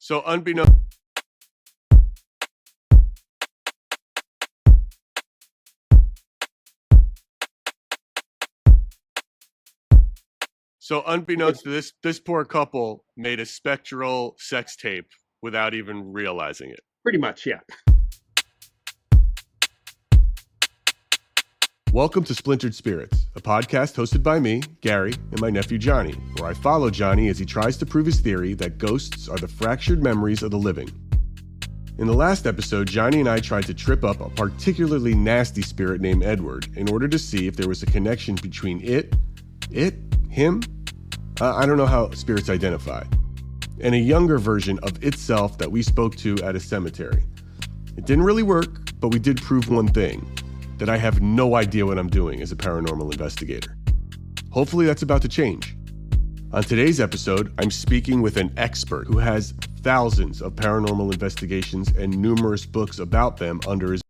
So unbeknownst to this poor couple made a spectral sex tape without even realizing it. Pretty much, yeah. Welcome to Splintered Spirits, a podcast hosted by me, Gary, and my nephew Johnny, where I follow Johnny as he tries to prove his theory that ghosts are the fractured memories of the living. In the last episode, Johnny and I tried to trip up a particularly nasty spirit named Edward in order to see if there was a connection between him? I don't know how spirits identify, and a younger version of itself that we spoke to at a cemetery. It didn't really work, but we did prove one thing, that I have no idea what I'm doing as a paranormal investigator. Hopefully that's about to change. On today's episode, I'm speaking with an expert who has thousands of paranormal investigations and numerous books about them under his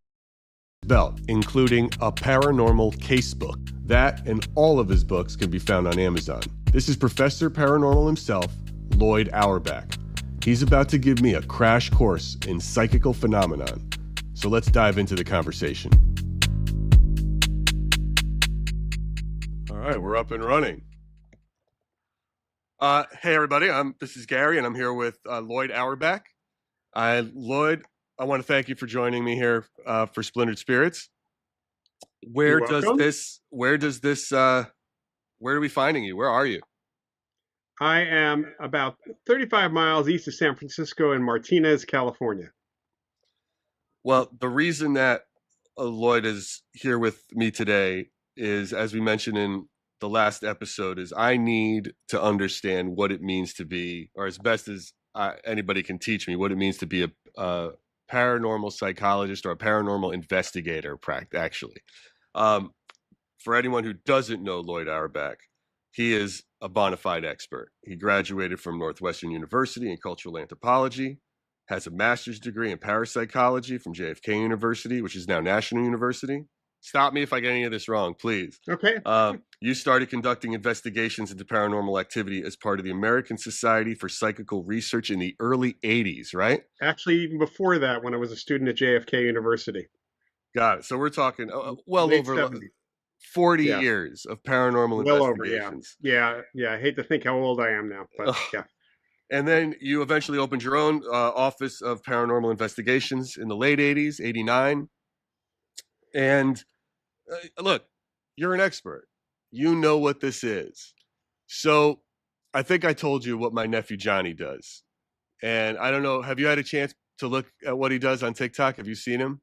belt, including a paranormal casebook. That and all of his books can be found on Amazon. This is Professor Paranormal himself, Lloyd Auerbach. He's about to give me a crash course in psychical phenomenon. So let's dive into the conversation. All right, we're up and running. Hey everybody, this is Gary, and I'm here with Lloyd Auerbach. Lloyd, I want to thank you for joining me here for Splintered Spirits. Where are we finding you? Where are you? I am about 35 miles east of San Francisco in Martinez, California. Well, the reason that Lloyd is here with me today is, as we mentioned in the last episode, is I need to understand what it means to be, or as best as anybody can teach me, what it means to be a paranormal psychologist or a paranormal investigator, actually. For anyone who doesn't know Lloyd Auerbach, he is a bona fide expert. He graduated from Northwestern University in cultural anthropology, has a master's degree in parapsychology from JFK University, which is now National University. Stop me if I get any of this wrong, please. Okay. You started conducting investigations into paranormal activity as part of the American Society for Psychical Research in the early 80s, right? Actually, even before that, when I was a student at JFK University. Got it. So we're talking well Late over 70s. 40 years of paranormal investigations. Yeah. I hate to think how old I am now, but yeah. And then you eventually opened your own office of paranormal investigations in the late 80s, 89. And look, you're an expert. You know what this is. So I think I told you what my nephew Johnny does. And I don't know, have you had a chance to look at what he does on TikTok? Have you seen him?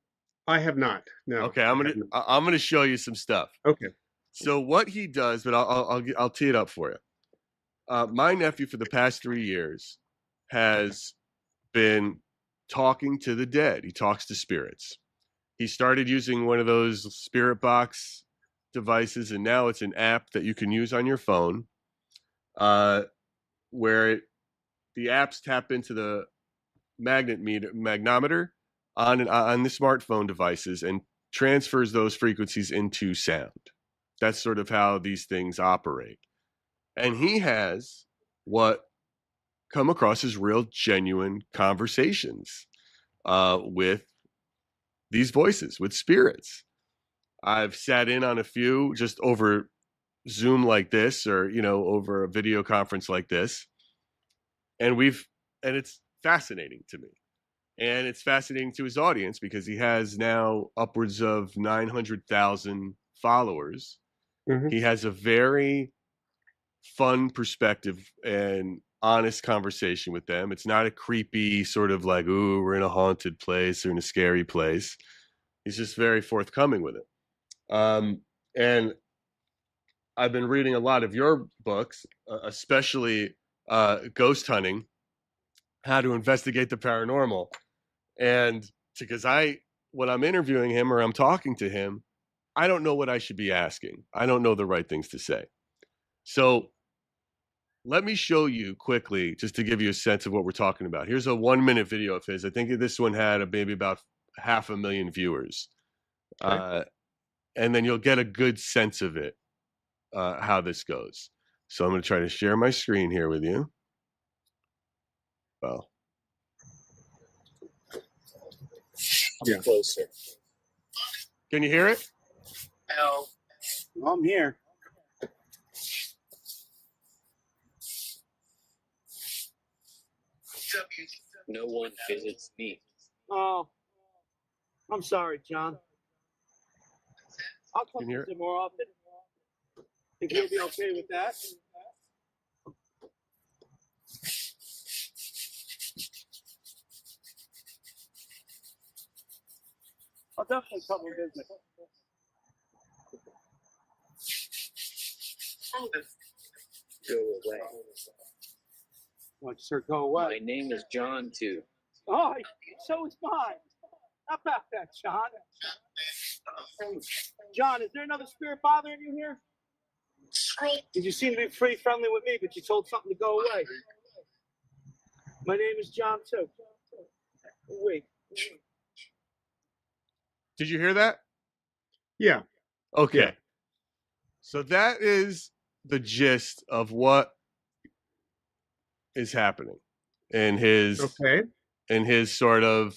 I have not. No. Okay, I'm gonna show you some stuff. Okay. So what he does, but I'll tee it up for you. My nephew for the past 3 years has been talking to the dead. He talks to spirits. He started using one of those spirit box devices, and now it's an app that you can use on your phone, where the apps tap into the magnometer on the smartphone devices and transfers those frequencies into sound. That's sort of how these things operate. And he has what come across as real genuine conversations with these voices, with spirits. I've sat in on a few just over Zoom like this, or over a video conference like this, and it's fascinating to me. And it's fascinating to his audience because he has now upwards of 900,000 followers. Mm-hmm. He has a very fun perspective and honest conversation with them. It's not a creepy sort of like, ooh, we're in a haunted place or in a scary place. He's just very forthcoming with it. And I've been reading a lot of your books, especially Ghost Hunting, How to Investigate the Paranormal. And because when I'm interviewing him or I'm talking to him, I don't know what I should be asking. I don't know the right things to say. So let me show you quickly, just to give you a sense of what we're talking about. Here's a 1-minute video of his. I think this one had maybe about 500,000 viewers. Okay. And then you'll get a good sense of it, how this goes. So I'm going to try to share my screen here with you. Well, Yeah. Closer. Can you hear it? Well, I'm here. No one visits me. Oh, I'm sorry, John. I'll come Can you hear it? visit more often. Think you'll be okay with that? I'll definitely come and visit. Go away. Like, sir, go away. My name is John, too. Oh, so is mine. How about that, John? John, is there another spirit bothering you here? Did you seem to be pretty friendly with me, but you told something to go away? My name is John, too. Wait. Did you hear that? Yeah. Okay. Yeah. So that is the gist of what is happening in his Okay. sort of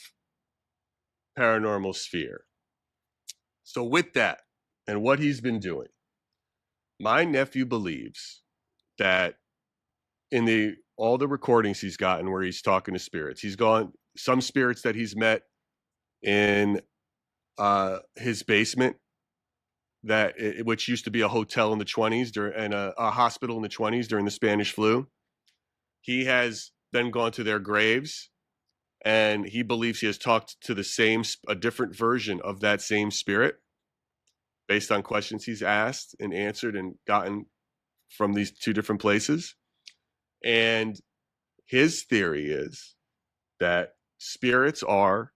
paranormal sphere. So with that and what he's been doing, my nephew believes that in the all the recordings he's gotten where he's talking to spirits, he's gone some spirits that he's met in his basement which used to be a hotel in the 20s and a hospital in the 20s during the Spanish flu. He has then gone to their graves, and he believes he has talked to a different version of that same spirit based on questions he's asked and answered and gotten from these two different places. And his theory is that spirits are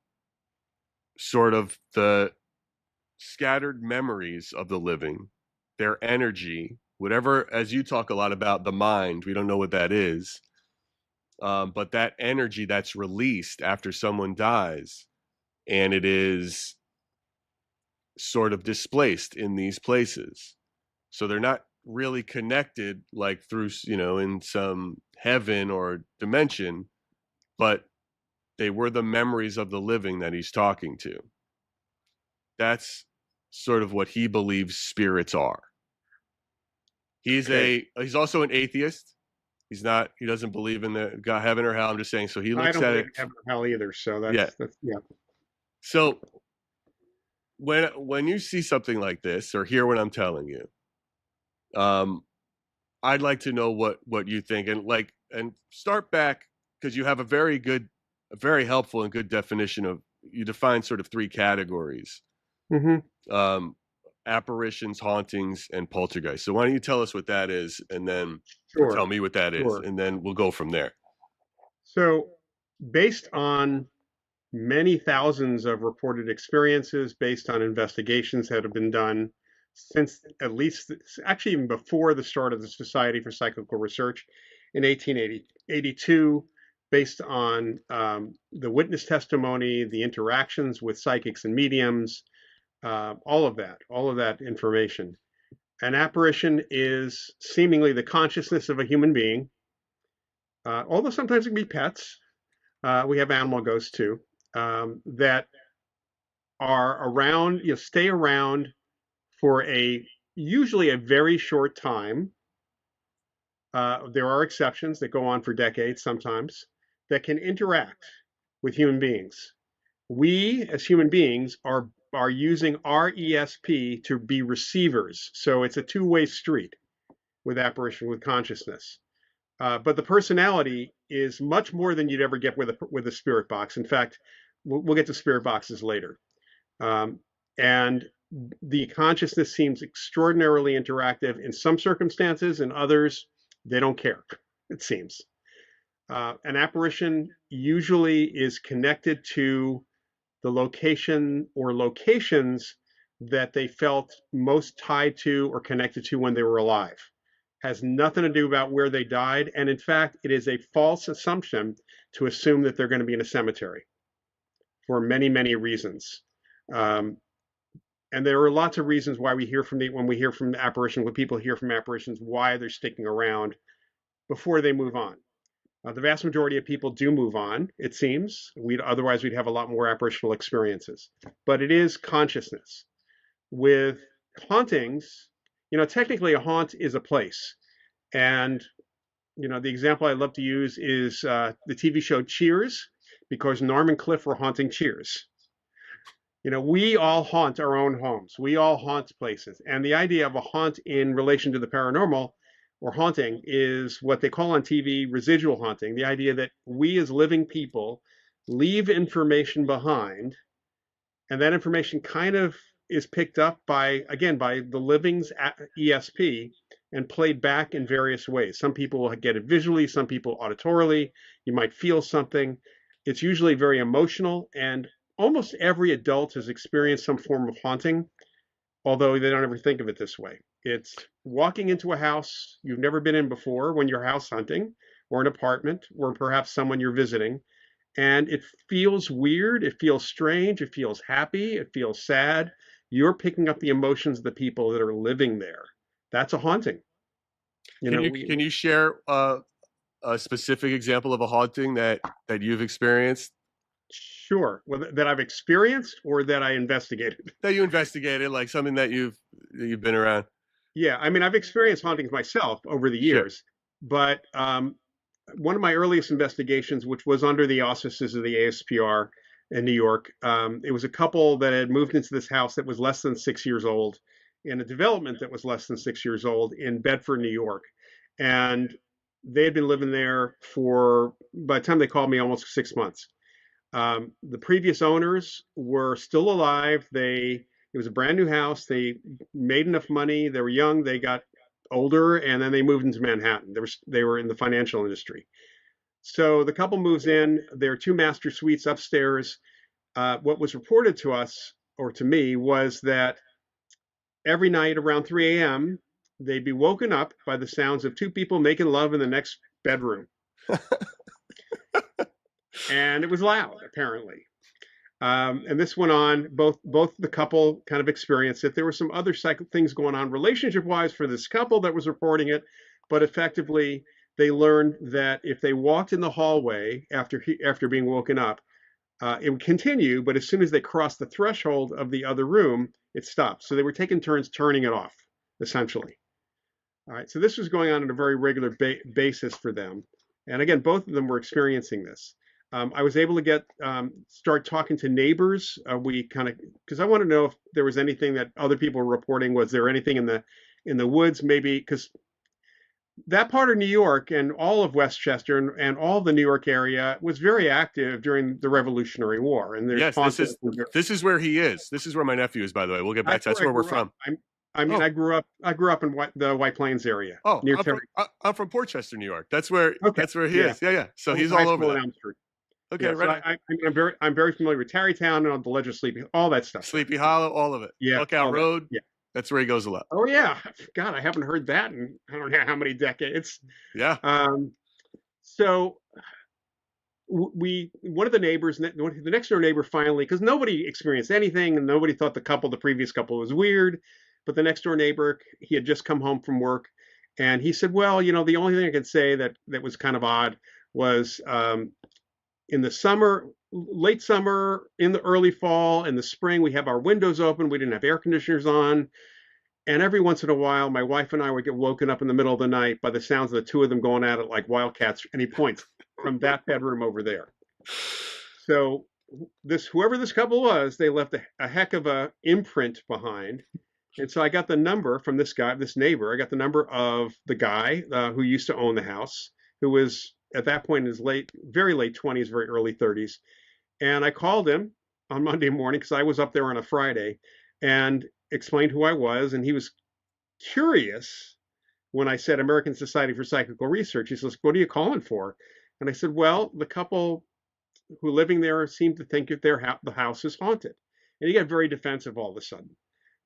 sort of the scattered memories of the living, their energy, whatever, as you talk a lot about the mind, we don't know what that is. But that energy that's released after someone dies, and it is sort of displaced in these places. So they're not really connected like through, in some heaven or dimension, but they were the memories of the living that he's talking to. That's sort of what he believes spirits are. He's also an atheist. He doesn't believe in the God, heaven or hell. I'm just saying. So he I looks don't at believe it. in heaven or hell either. So Yeah. that's yeah. So when you see something like this or hear what I'm telling you, I'd like to know what you think, and start back because you have a very helpful and good definition of, you define sort of three categories: Mm-hmm. apparitions, hauntings, and poltergeist. So why don't you tell us what that is, and then or Sure. tell me what that is, Sure. and then we'll go from there. So, based on many thousands of reported experiences, based on investigations that have been done since at least, actually, even before the start of the Society for Psychical Research in 1882, based on the witness testimony, the interactions with psychics and mediums, all of that information. An apparition is seemingly the consciousness of a human being, although sometimes it can be pets. We have animal ghosts too, that are around, stay around for usually a very short time. There are exceptions that go on for decades sometimes, that can interact with human beings. We as human beings are using our ESP to be receivers. So it's a two-way street with apparition, with consciousness. But the personality is much more than you'd ever get with a spirit box. In fact, we'll get to spirit boxes later. And the consciousness seems extraordinarily interactive in some circumstances, in others, they don't care, it seems. An apparition usually is connected to the location or locations that they felt most tied to or connected to when they were alive. Has nothing to do about where they died. And in fact, it is a false assumption to assume that they're going to be in a cemetery for many, many reasons. And there are lots of reasons why when we hear from when people hear from apparitions, why they're sticking around before they move on. The vast majority of people do move on, it seems. Otherwise we'd have a lot more apparitional experiences. But it is consciousness. With hauntings, technically a haunt is a place. And, the example I love to use is the TV show Cheers, because Norm and Cliff were haunting Cheers. We all haunt our own homes. We all haunt places. And the idea of a haunt in relation to the paranormal or haunting is what they call on TV residual haunting. The idea that we as living people leave information behind, and that information kind of is picked up by the living's ESP and played back in various ways. Some people will get it visually, some people auditorily. You might feel something. It's usually very emotional, and almost every adult has experienced some form of haunting, although they don't ever think of it this way. It's walking into a house you've never been in before when you're house hunting, or an apartment, or perhaps someone you're visiting, and it feels weird, it feels strange, it feels happy, it feels sad. You're picking up the emotions of the people that are living there. That's a haunting. Can you share a specific example of a haunting that you've experienced? Sure. Well, that I've experienced or that I investigated? That you investigated, like something that you've been around. Yeah, I mean, I've experienced hauntings myself over the Sure. years, but one of my earliest investigations, which was under the auspices of the ASPR in New York, it was a couple that had moved into this house that was less than 6 years old, in a development that was less than 6 years old in Bedford, New York. And they had been living there for, by the time they called me, almost 6 months. The previous owners were still alive. It was a brand new house. They made enough money. They were young. They got older, and then they moved into Manhattan. They were in the financial industry. So the couple moves in. There are two master suites upstairs. What was reported to us, or to me, was that every night around 3 a.m., they'd be woken up by the sounds of two people making love in the next bedroom. And it was loud, apparently. And this went on. Both the couple kind of experienced it. There were some other things going on relationship-wise for this couple that was reporting it, but effectively they learned that if they walked in the hallway after being woken up, it would continue, but as soon as they crossed the threshold of the other room, it stopped. So they were taking turns turning it off, essentially. All right, so this was going on a very regular basis for them. And again, both of them were experiencing this. I was able to start talking to neighbors. Because I wanted to know if there was anything that other people were reporting. Was there anything in the woods, maybe? Because that part of New York and all of Westchester and all the New York area was very active during the Revolutionary War. And there's Yes, this is where he is. This is where my nephew is, by the way. We'll get back to that's where we're from. I grew up in the White Plains area. Oh, near I'm from Portchester, New York. That's where he is. Yeah. So he's all over that. Okay, right. So I'm very familiar with Tarrytown and the Ledge of Sleepy, all that stuff. Sleepy Hollow, all of it. Yeah. Lookout Road. Yeah. That's where he goes a lot. Oh yeah. God, I haven't heard that in I don't know how many decades. Yeah. So one of the neighbors, the next door neighbor finally, because nobody experienced anything and nobody thought the previous couple was weird, but the next door neighbor, he had just come home from work, and he said, well, the only thing I could say that was kind of odd was in the summer, late summer, in the early fall, in the spring, we have our windows open. We didn't have air conditioners on. And every once in a while, my wife and I would get woken up in the middle of the night by the sounds of the two of them going at it like wildcats. And he points from that bedroom over there. So whoever this couple was, they left a heck of a imprint behind. And so I got the number from this neighbor. I got the number of the guy who used to own the house, who was at that point in his very late 20s, very early 30s. And I called him on Monday morning because I was up there on a Friday and explained who I was. And he was curious when I said American Society for Psychical Research. He says, what are you calling for? And I said, well, the couple who living there seem to think that the house is haunted. And he got very defensive all of a sudden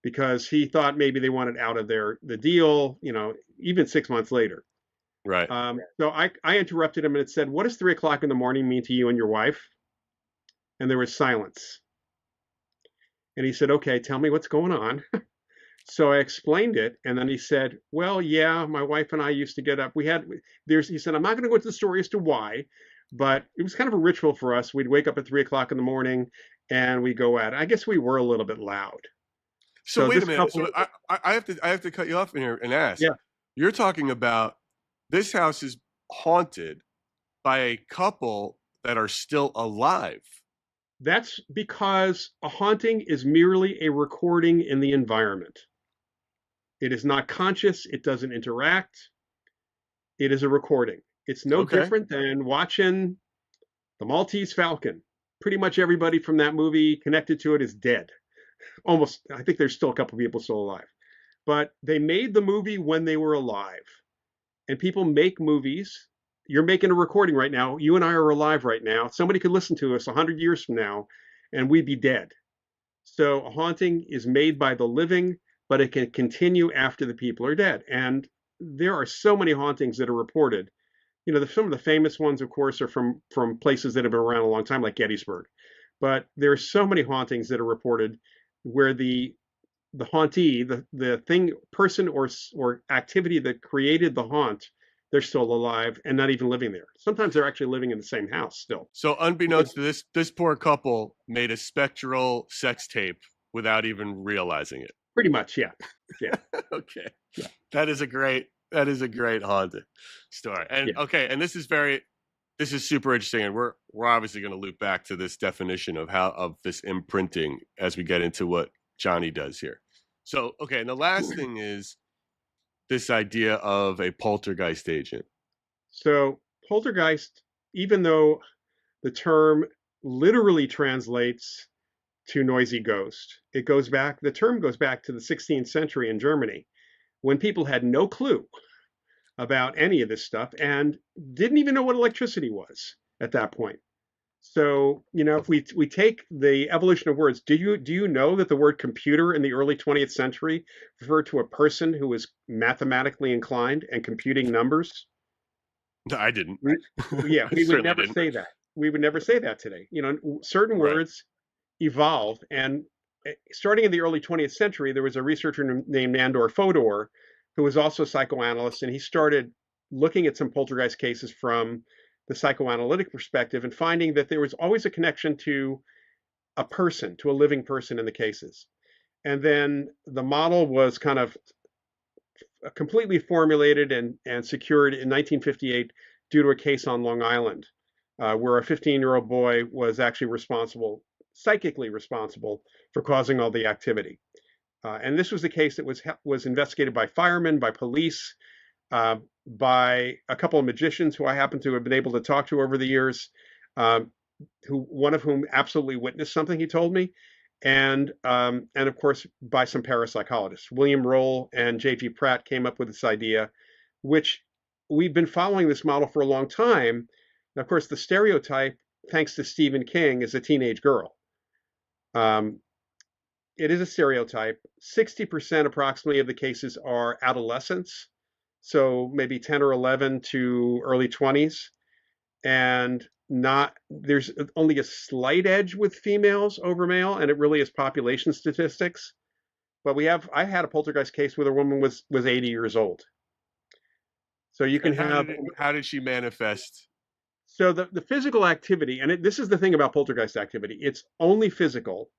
because he thought maybe they wanted out of the deal, even 6 months later. Right. So I interrupted him and it said, what does 3 o'clock in the morning mean to you and your wife? And there was silence. And he said, okay, tell me what's going on. So I explained it, and then he said, "Well, yeah, my wife and I used to get up. He said, I'm not going to go into the story as to why, but it was kind of a ritual for us. We'd wake up at 3 o'clock in the morning and we go at it. I guess we were a little bit loud. So So wait a this minute. couple, So I have to cut you off in here and ask. yeah, You're talking about this house is haunted by a couple that are still alive. that's because a haunting is merely a recording in the environment. It is not conscious. It doesn't interact. It is a recording. It's no Okay. different than watching The Maltese Falcon. Pretty much everybody from that movie connected to it is dead. Almost, I think there's still a couple of people still alive. But they made the movie when they were alive. And people make movies. You're making a recording right now. You and I are alive right now. Somebody could listen to us 100 years from now, and we'd be dead. So a haunting is made by the living, but it can continue after the people are dead. And there are so many hauntings that are reported. Some of the famous ones, of course, are from places that have been around a long time, like Gettysburg. But there are so many hauntings that are reported where the hauntee, the thing, person, or activity that created the haunt, they're still alive and not even living there. Sometimes they're actually living in the same house still. So unbeknownst to this poor couple made a spectral sex tape without even realizing it. Pretty much, yeah. Yeah. Okay. Yeah. That is a great haunted story. And Yeah. okay, and this is super interesting, and we're obviously going to loop back to this definition of this imprinting as we get into what Johnny does here. So, okay, and the last thing is this idea of a poltergeist agent. So poltergeist, even though the term literally translates to noisy ghost, the term goes back to the 16th century in Germany, when people had no clue about any of this stuff and didn't even know what electricity was at that point. So, if we take the evolution of words, do you know that the word computer in the early 20th century referred to a person who was mathematically inclined and computing numbers? No, I didn't. Yeah, I we would certainly never didn't. say that. We would never say that today. Certain Right. words evolve, and starting in the early 20th century, there was a researcher named Nandor Fodor who was also a psychoanalyst, and he started looking at some poltergeist cases from the psychoanalytic perspective and finding that there was always a connection to a person, to a living person in the cases. And then the model was kind of completely formulated and secured in 1958 due to a case on Long Island, where a 15-year-old boy was actually psychically responsible for causing all the activity. And this was a case that was investigated by firemen, by police, by a couple of magicians who I happen to have been able to talk to over the years, one of whom absolutely witnessed something, he told me, and of course by some parapsychologists. William Roll and J.G. Pratt came up with this idea, which we've been following this model for a long time. And of course, the stereotype, thanks to Stephen King, is a teenage girl. It is a stereotype. 60% approximately of the cases are adolescents, so maybe 10 or 11 to early 20s, and there's only a slight edge with females over male, and it really is population statistics. But I had a poltergeist case where the woman was 80 years old. So you can how did she manifest? So the physical activity, and this is the thing about poltergeist activity, it's only physical.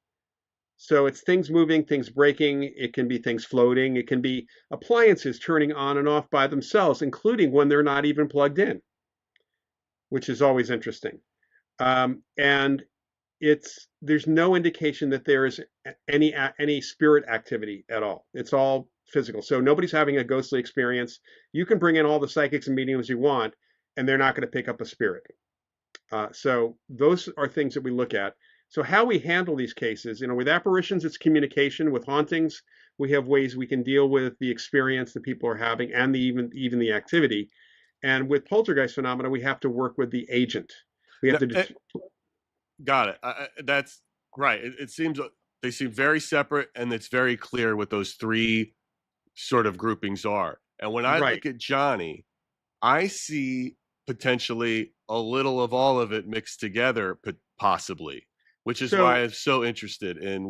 So it's things moving, things breaking. It can be things floating. It can be appliances turning on and off by themselves, including when they're not even plugged in, which is always interesting. And there's no indication that there is any spirit activity at all. It's all physical. So nobody's having a ghostly experience. You can bring in all the psychics and mediums you want, and they're not going to pick up a spirit. So those are things that we look at. So how we handle these cases, with apparitions, it's communication. With hauntings, we have ways we can deal with the experience that people are having and even the activity. And with poltergeist phenomena, we have to work with the agent. We have to. Got it. That's right. It seems they seem very separate, and it's very clear what those three sort of groupings are. And when I look at Johnny, I see potentially a little of all of it mixed together, possibly, which is why I'm so interested in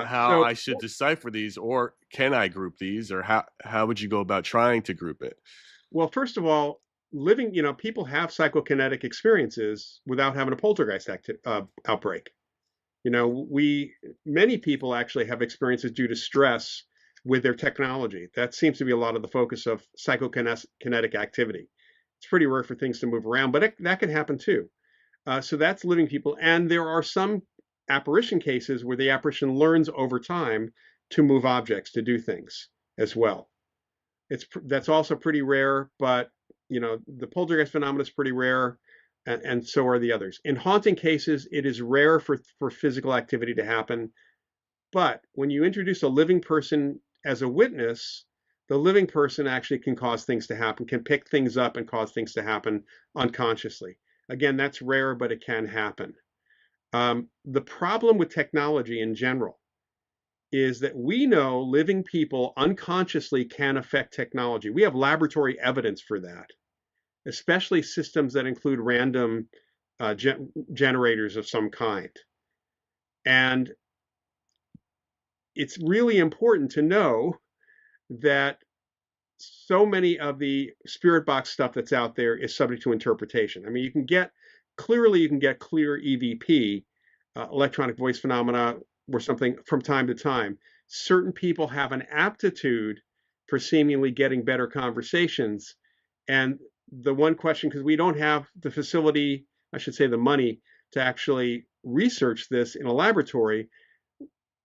how I should decipher these, or can I group these, or how would you go about trying to group it? Well, first of all, people have psychokinetic experiences without having a poltergeist outbreak. Many people actually have experiences due to stress with their technology. That seems to be a lot of the focus of psychokinetic activity. It's pretty rare for things to move around, but that can happen too. So that's living people. And there are some apparition cases where the apparition learns over time to move objects, to do things as well. That's also pretty rare, but the poltergeist phenomenon is pretty rare, and so are the others. In haunting cases, it is rare for physical activity to happen, but when you introduce a living person as a witness, the living person actually can cause things to happen, can pick things up and cause things to happen unconsciously. Again, that's rare, but it can happen. The problem with technology in general is that we know living people unconsciously can affect technology. We have laboratory evidence for that, especially systems that include random generators of some kind. And it's really important to know that so many of the spirit box stuff that's out there is subject to interpretation. I mean, you can get clear EVP, electronic voice phenomena, or something from time to time. Certain people have an aptitude for seemingly getting better conversations. And the one question, because we don't have the facility, I should say the money, to actually research this in a laboratory,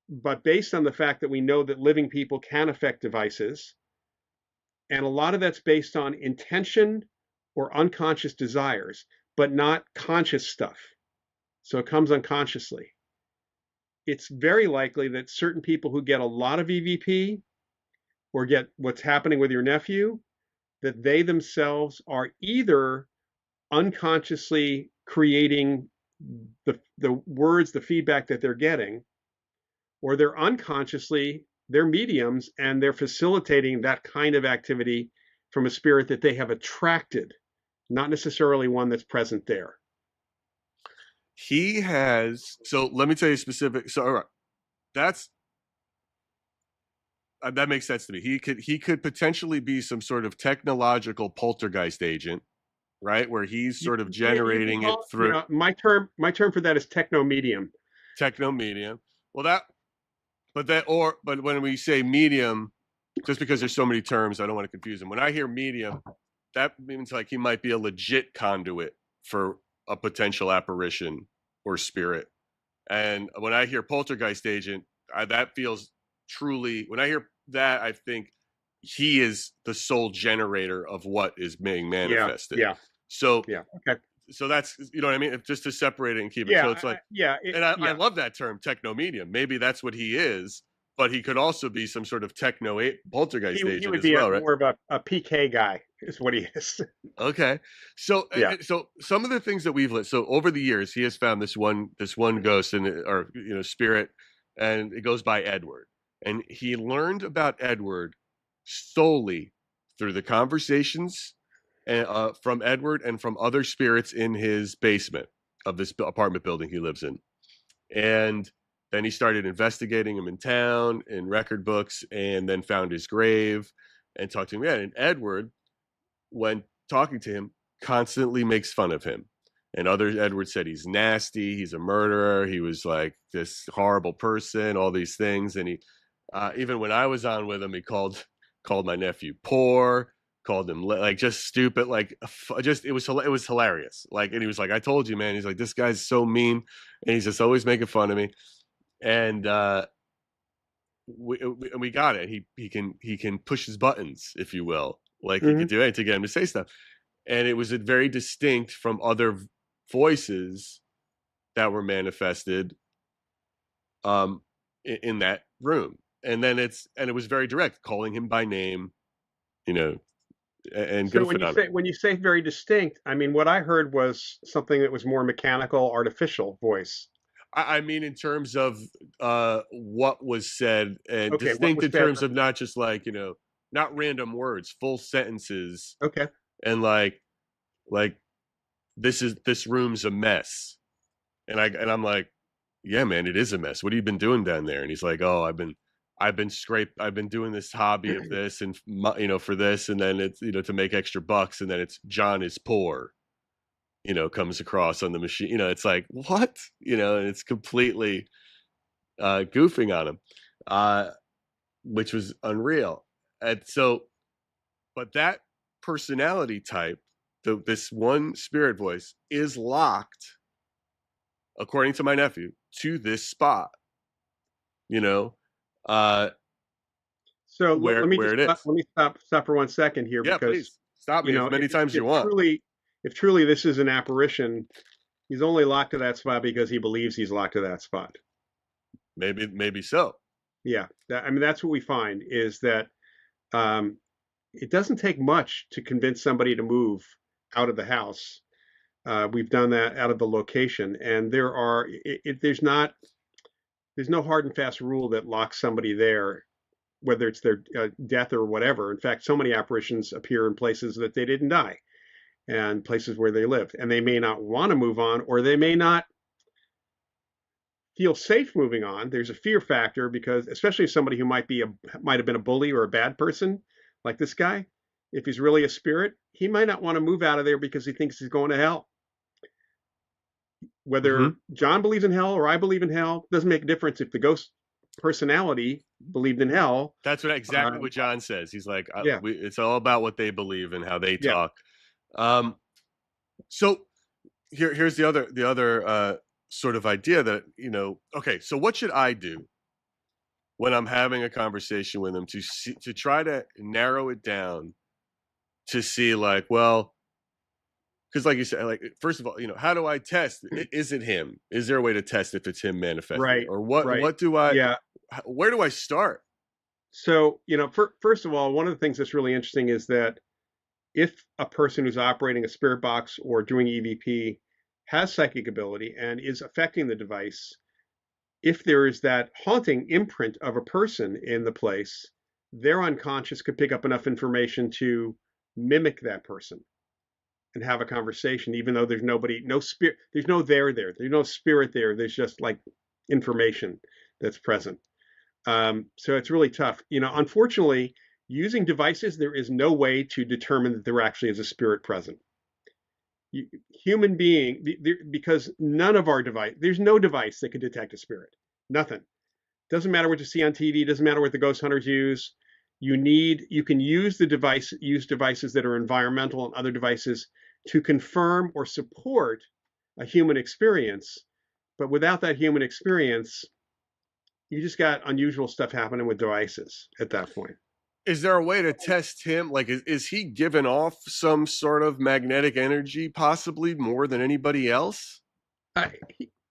but based on the fact that we know that living people can affect devices, and a lot of that's based on intention or unconscious desires, but not conscious stuff. So it comes unconsciously. It's very likely that certain people who get a lot of EVP or get what's happening with your nephew, that they themselves are either unconsciously creating the words, the feedback that they're getting, or they're mediums and they're facilitating that kind of activity from a spirit that they have attracted, not necessarily one that's present there. He has, so let me tell you specific. So, all right, that's that makes sense to me. He could potentially be some sort of technological poltergeist agent, right? Where he's sort of generating it through my term for that is techno medium. Techno medium. Well, but when we say medium, just because there's so many terms, I don't want to confuse them. When I hear medium, that means like he might be a legit conduit for a potential apparition or spirit. And when I hear poltergeist agent, that feels truly, when I hear that, I think he is the sole generator of what is being manifested. Yeah. So, yeah. Okay. So that's, you know what I mean? Just to separate it and keep it. Yeah. So it's like, I love that term, techno medium. Maybe that's what he is, but he could also be some sort of poltergeist agent. He would be right? More of a PK guy is what he is. Okay. So, so some of the things that we've so over the years, he has found this one ghost or spirit, and it goes by Edward. And he learned about Edward solely through the conversations from Edward and from other spirits in his basement of this apartment building he lives in. And then he started investigating him in town, in record books, and then found his grave and talked to him again. And Edward, when talking to him, constantly makes fun of him. And Edward said he's nasty, he's a murderer, he was like this horrible person, all these things. And he, even when I was on with him, he called my nephew poor, called him like just stupid, like it was hilarious. Like, and he was like, I told you, man. He's like, this guy's so mean, and he's just always making fun of me. And we got it. He can push his buttons, if you will. Like he could do anything to get him to say stuff. And it was very distinct from other voices that were manifested in that room. And then it was very direct, calling him by name, and so when you say very distinct, I mean, what I heard was something that was more mechanical, artificial voice. I mean, in terms of what was said, and distinct in terms of not just like, not random words, full sentences. Okay. And like this room's a mess. And I'm like, yeah, man, it is a mess. What have you been doing down there? And he's like, oh, I've been doing this hobby of this and for this, and then it's to make extra bucks, and then it's John is poor, comes across on the machine. It's like, what? And it's completely goofing on him, which was unreal. And so, but that personality type, this one spirit voice, is locked, according to my nephew, to this spot. Uh, So where let me where just it is. let me stop for 1 second here, Yeah, because please stop me as many times as you want. if truly this is an apparition, he's only locked to that spot because he believes he's locked to that spot. Maybe so. Yeah, I mean, that's what we find, is that it doesn't take much to convince somebody to move out of the house. We've done that out of the location, and there's no hard and fast rule that locks somebody there, whether it's their death or whatever. In fact, so many apparitions appear in places that they didn't die, and places where they lived, and they may not want to move on, or they may not feel safe moving on. There's a fear factor, because especially if somebody who might have been a bully or a bad person, like this guy, if he's really a spirit, he might not want to move out of there because he thinks he's going to hell. Whether John believes in hell or I believe in hell doesn't make a difference if the ghost personality believed in hell. That's exactly what John says. He's like, yeah. It's all about what they believe and how they talk. So here's the other sort of idea that, okay, so what should I do when I'm having a conversation with them to try to narrow it down, to see, like, well, because like you said, like, first of all, how do I test? Is it him? Is there a way to test if it's him manifesting? Right. Or what? Right. What do I? Where do I start? So, first of all, one of the things that's really interesting is that if a person who's operating a spirit box or doing EVP has psychic ability and is affecting the device, if there is that haunting imprint of a person in the place, their unconscious could pick up enough information to mimic that person and have a conversation, even though there's no spirit, there's no there, there's no spirit there. There's just like information that's present. So it's really tough. Unfortunately, using devices, there is no way to determine that there actually is a spirit present. Human being, because none of our there's no device that can detect a spirit. Nothing. Doesn't matter what you see on TV. Doesn't matter what the ghost hunters use. You can use devices that are environmental and other devices to confirm or support a human experience. But without that human experience, you just got unusual stuff happening with devices at that point. Is there a way to test him? Like, is he giving off some sort of magnetic energy, possibly more than anybody else?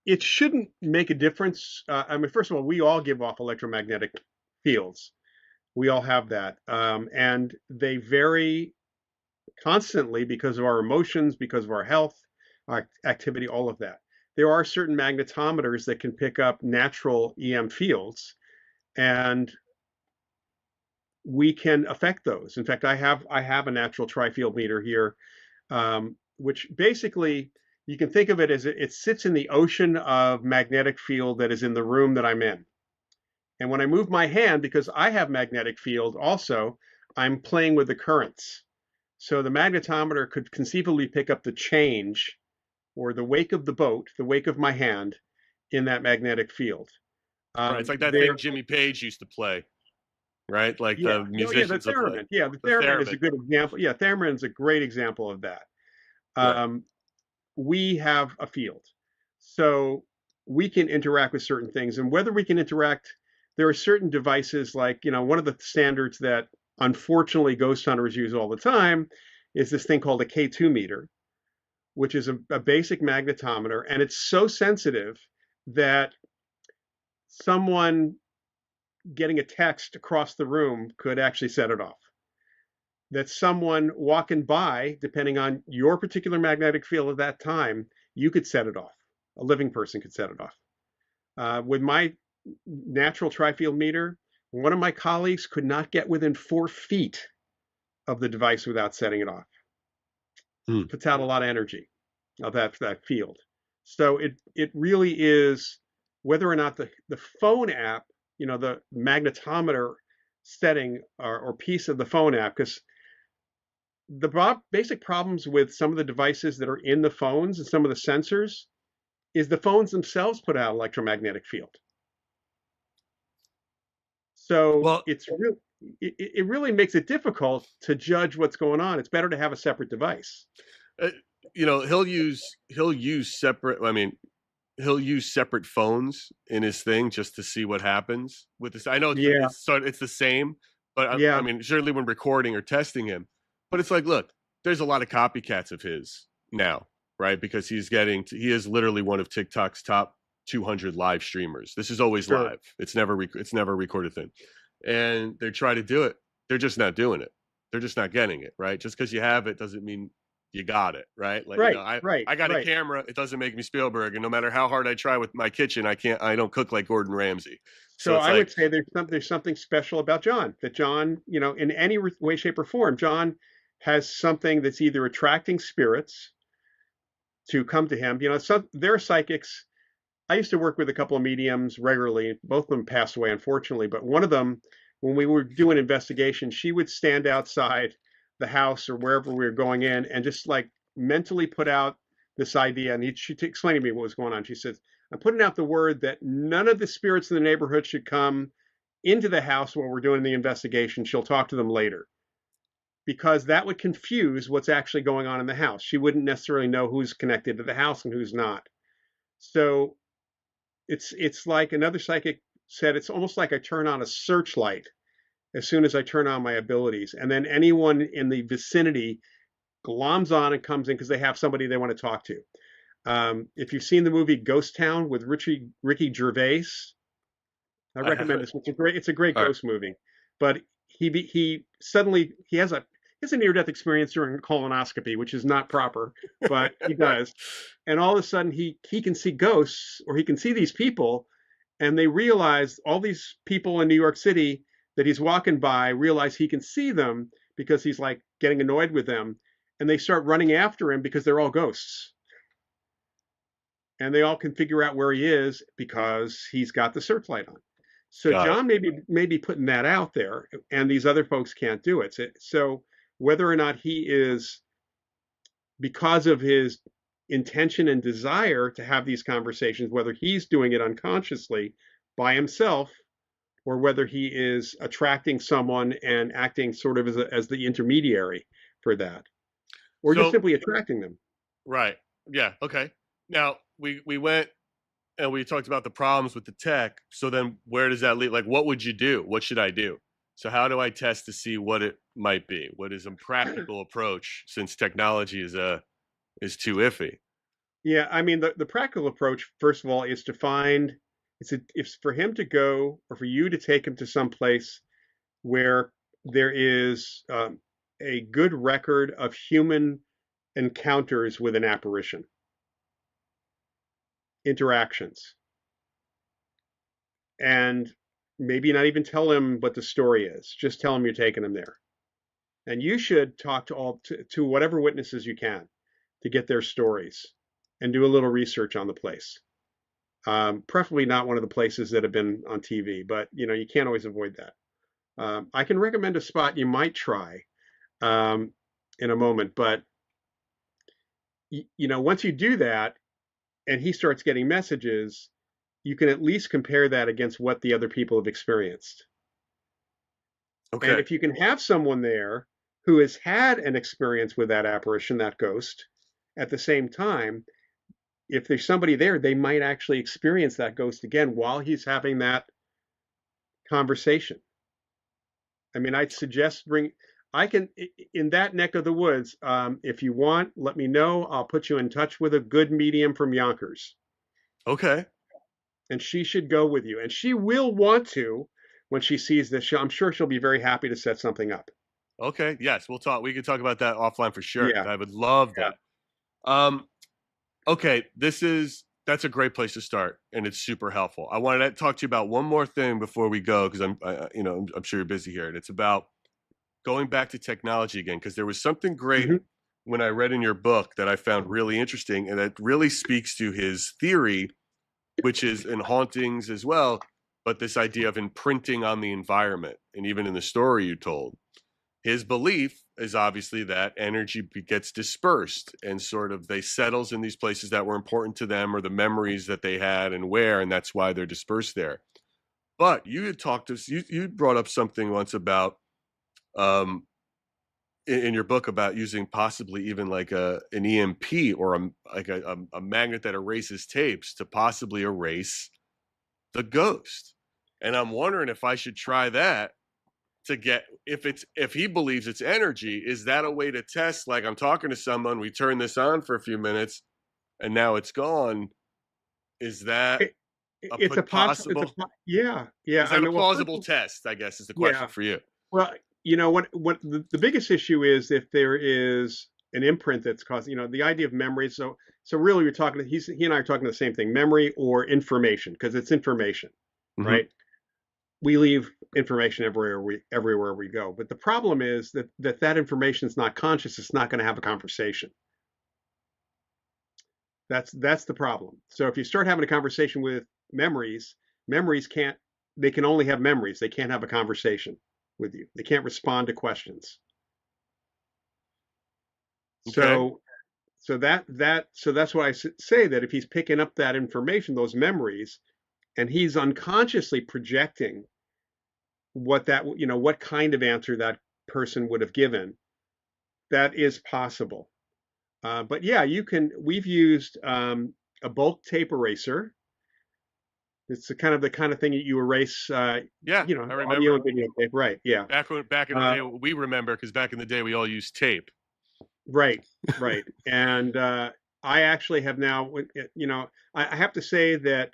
It shouldn't make a difference. I mean, first of all, we all give off electromagnetic fields. We all have that. And they vary constantly because of our emotions, because of our health, our activity, all of that. There are certain magnetometers that can pick up natural EM fields, and we can affect those. In fact, I have a natural tri-field meter here, which basically you can think of it as it sits in the ocean of magnetic field that is in the room that I'm in. And when I move my hand, because I have magnetic field also, I'm playing with the currents. So the magnetometer could conceivably pick up the change or the wake of the boat, the wake of my hand in that magnetic field. Right, it's like that thing Jimmy Page used to play, right? Like the musicians. The theremin. Yeah, the theremin is a good example. Yeah, theremin is a great example of that. Right. We have a field, so we can interact with certain things, and whether we can interact, there are certain devices like, one of the standards that unfortunately ghost hunters use all the time is this thing called a K2 meter, which is a basic magnetometer, and it's so sensitive that someone getting a text across the room could actually set it off. That someone walking by, depending on your particular magnetic field at that time, you could set it off. A living person could set it off. With my natural tri-field meter, one of my colleagues could not get within 4 feet of the device without setting it off. It puts out a lot of energy of that field. So it really is, whether or not the phone app the magnetometer setting or piece of the phone app, because the basic problems with some of the devices that are in the phones and some of the sensors is the phones themselves put out electromagnetic field. So Well, it really makes it difficult to judge what's going on. It's better to have a separate device. uh, he'll use separate. I mean, he'll use separate phones in his thing just to see what happens with this. I know Yeah, it's the same, but I yeah, mean, certainly when recording or testing him, but it's like, look, there's a lot of copycats of his now, right? Because he is literally one of TikTok's top 200 live streamers. This is always sure. live. It's never a recorded thing, and they try to do it. They're just not doing it. They're just not getting it right. Just because you have it doesn't mean you got it right. Like, Right, I got a right. camera. It doesn't make me Spielberg, and no matter how hard I try with my kitchen, I don't cook like Gordon Ramsay. So So it's I like, would say there's something special about John. That John, in any way, shape, or form, John has something that's either attracting spirits to come to him. There are psychics. I used to work with a couple of mediums regularly. Both of them passed away, unfortunately. But one of them, when we were doing investigation, she would stand outside the house or wherever we were going in and just like mentally put out this idea. And she explained to me what was going on. She says, I'm putting out the word that none of the spirits in the neighborhood should come into the house while we're doing the investigation. She'll talk to them later because that would confuse what's actually going on in the house. She wouldn't necessarily know who's connected to the house and who's not. So it's like another psychic said, it's almost like I turn on a searchlight as soon as I turn on my abilities, and then anyone in the vicinity gloms on and comes in because they have somebody they want to talk to. If you've seen the movie Ghost Town with Ricky Gervais, I I recommend haven't. this. It's a great All right. ghost movie. But he suddenly he has a near death experience during colonoscopy, which is not proper, but he does. And all of a sudden he can see ghosts, or he can see these people, and they realize, all these people in New York City that he's walking by realize he can see them because he's like getting annoyed with them, and they start running after him because they're all ghosts. And they all can figure out where he is because he's got the searchlight on. So Got it. John may be putting that out there, and these other folks can't do it. So whether or not he is, because of his intention and desire to have these conversations, whether he's doing it unconsciously by himself, or whether he is attracting someone and acting sort of as the intermediary for that, or just So simply attracting them. right, yeah, okay. Now we went and we talked about the problems with the tech. So then where does that lead? Like, what would you do? What should I do? So how do I test to see what it might be? What is a practical approach, since technology is too iffy? Yeah, I mean, the practical approach, first of all, is to find it's for him to go, or for you to take him to some place where there is a good record of human encounters with an apparition, interactions, and maybe not even tell him what the story is. Just tell him you're taking him there, and you should talk to whatever witnesses you can to get their stories and do a little research on the place. Preferably not one of the places that have been on TV, but you can't always avoid that. I can recommend a spot you might try um, in a moment, but once you do that and he starts getting messages, you can at least compare that against what the other people have experienced. And Okay. if you can have someone there who has had an experience with that apparition, that ghost, at the same time, if there's somebody there, they might actually experience that ghost again while he's having that conversation. I mean, I'd suggest I can, in that neck of the woods, if you want, let me know. I'll put you in touch with a good medium from Yonkers, Okay. and she should go with you. And she will want to when she sees this. I'm sure she'll be very happy to set something up. Okay. Yes, we'll talk. We can talk about that offline for sure. Yeah, I would love yeah. that. Okay, that's a great place to start, and it's super helpful. I wanted to talk to you about one more thing before we go, because I'm sure you're busy here, and it's about going back to technology again, because there was something great Hmm. when I read in your book that I found really interesting, and that really speaks to his theory, which is in hauntings as well. but this idea of imprinting on the environment. And even in the story you told, his belief is obviously that energy gets dispersed and sort of they settles in these places that were important to them or the memories that they had and where, and that's why they're dispersed there. But you had talked to us, you brought up something once about um, in your book about using possibly even like an EMP or a magnet that erases tapes to possibly erase the ghost. And I'm wondering if I should try that to get if he believes it's energy, is that a way to test, like I'm talking to someone, we turn this on for a few minutes and now it's gone. Is that It, a it's a possible. possible Yeah, yeah. is I that a mean, well, first, plausible test, I guess is the question yeah. for you. Well, what the biggest issue is if there is an imprint that's causing, the idea of memory. So really, you're talking. He and I are talking the same thing: memory or information, because it's information, Hmm. right? We leave information everywhere we go. But the problem is that information is not conscious. It's not going to have a conversation. That's the problem. So if you start having a conversation with memories, memories can't. They can only have memories. They can't have a conversation with you. They can't respond to questions. Okay. So so that's why I say that if he's picking up that information, those memories, and he's unconsciously projecting what kind of answer that person would have given, that is possible. But yeah, you can. We've used a bulk tape eraser. It's the kind of thing that you erase, Yeah, I audio remember and video tape. Right. Yeah. back in the Uh, day, we remember because back in the day we all used tape. right. Right. And I actually have now, I have to say that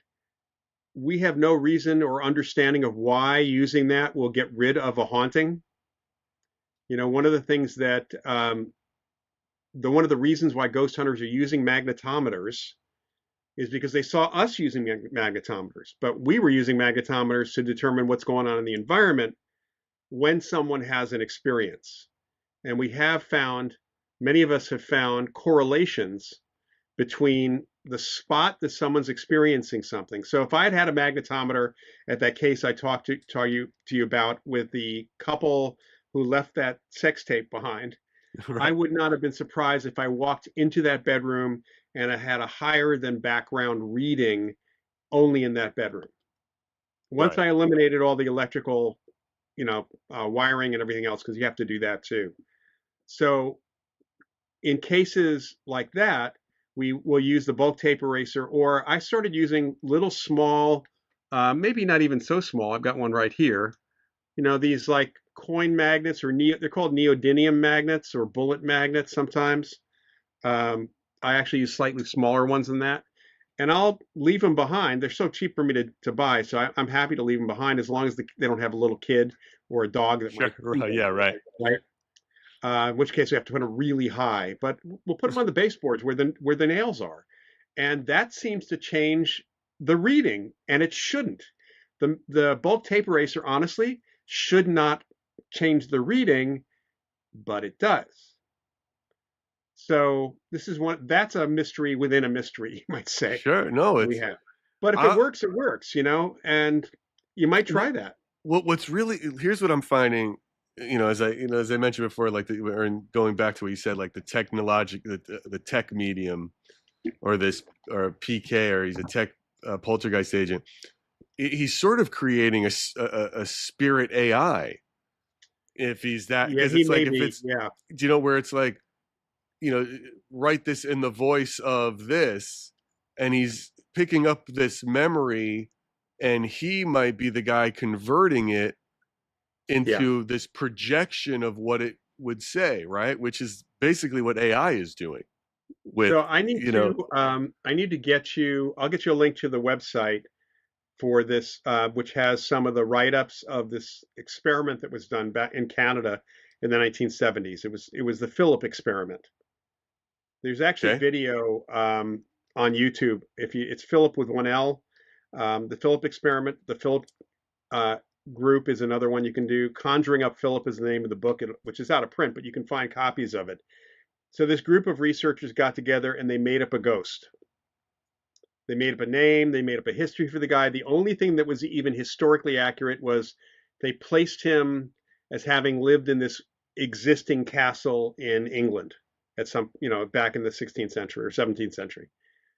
we have no reason or understanding of why using that will get rid of a haunting. One of the things that one of the reasons why ghost hunters are using magnetometers is because they saw us using magnetometers, but we were using magnetometers to determine what's going on in the environment when someone has an experience. And we have found, many of us have found correlations between the spot that someone's experiencing something. So if I had had a magnetometer at that case I talked to you about with the couple who left that sex tape behind, I Right. would not have been surprised if I walked into that bedroom and I had a higher than background reading only in that bedroom. Once Right. I eliminated all the electrical, wiring and everything else, because you have to do that too. So in cases like that, we will use the bulk tape eraser, or I started using little small, maybe not even so small. I've got one right here. These like coin magnets they're called neodymium magnets or bullet magnets sometimes. I actually use slightly smaller ones than that. And I'll leave them behind. They're so cheap for me to buy, so I'm happy to leave them behind as long as they don't have a little kid or a dog that Sure. might feed Right. them, Yeah. Right. right? In which case we have to put them really high. But we'll put them on the baseboards where the nails are, and that seems to change the reading, and it shouldn't. The bulk tape eraser, honestly, should not change the reading, but it does. So this is that's a mystery within a mystery, you might say, Sure. No, we it's have. But if it I works, it works, and you might try what that. what's really here's what I'm finding, as I mentioned before, like or going back to what you said, like the tech medium or this or PK or he's a tech poltergeist agent. He's sort of creating a spirit AI if he's that Yeah, because he it's may like if be. it's Yeah, where it's like you know write this in the voice of this and he's picking up this memory and he might be the guy converting it yeah. into this projection of what it would say, right? Which is basically what AI is doing with, So I need to get you. I'll get you a link to the website for this, which has some of the write-ups of this experiment that was done back in Canada in the 1970s. It was the Philip experiment. There's actually okay, video on YouTube. It's Philip with one L. The Philip experiment. The Philip uh, group is another one you can do. Conjuring Up Philip is the name of the book, which is out of print, but you can find copies of it. So this group of researchers got together and they made up a ghost. They made up a name. They made up a history for the guy. The only thing that was even historically accurate was they placed him as having lived in this existing castle in England at some, back in the 16th century or 17th century.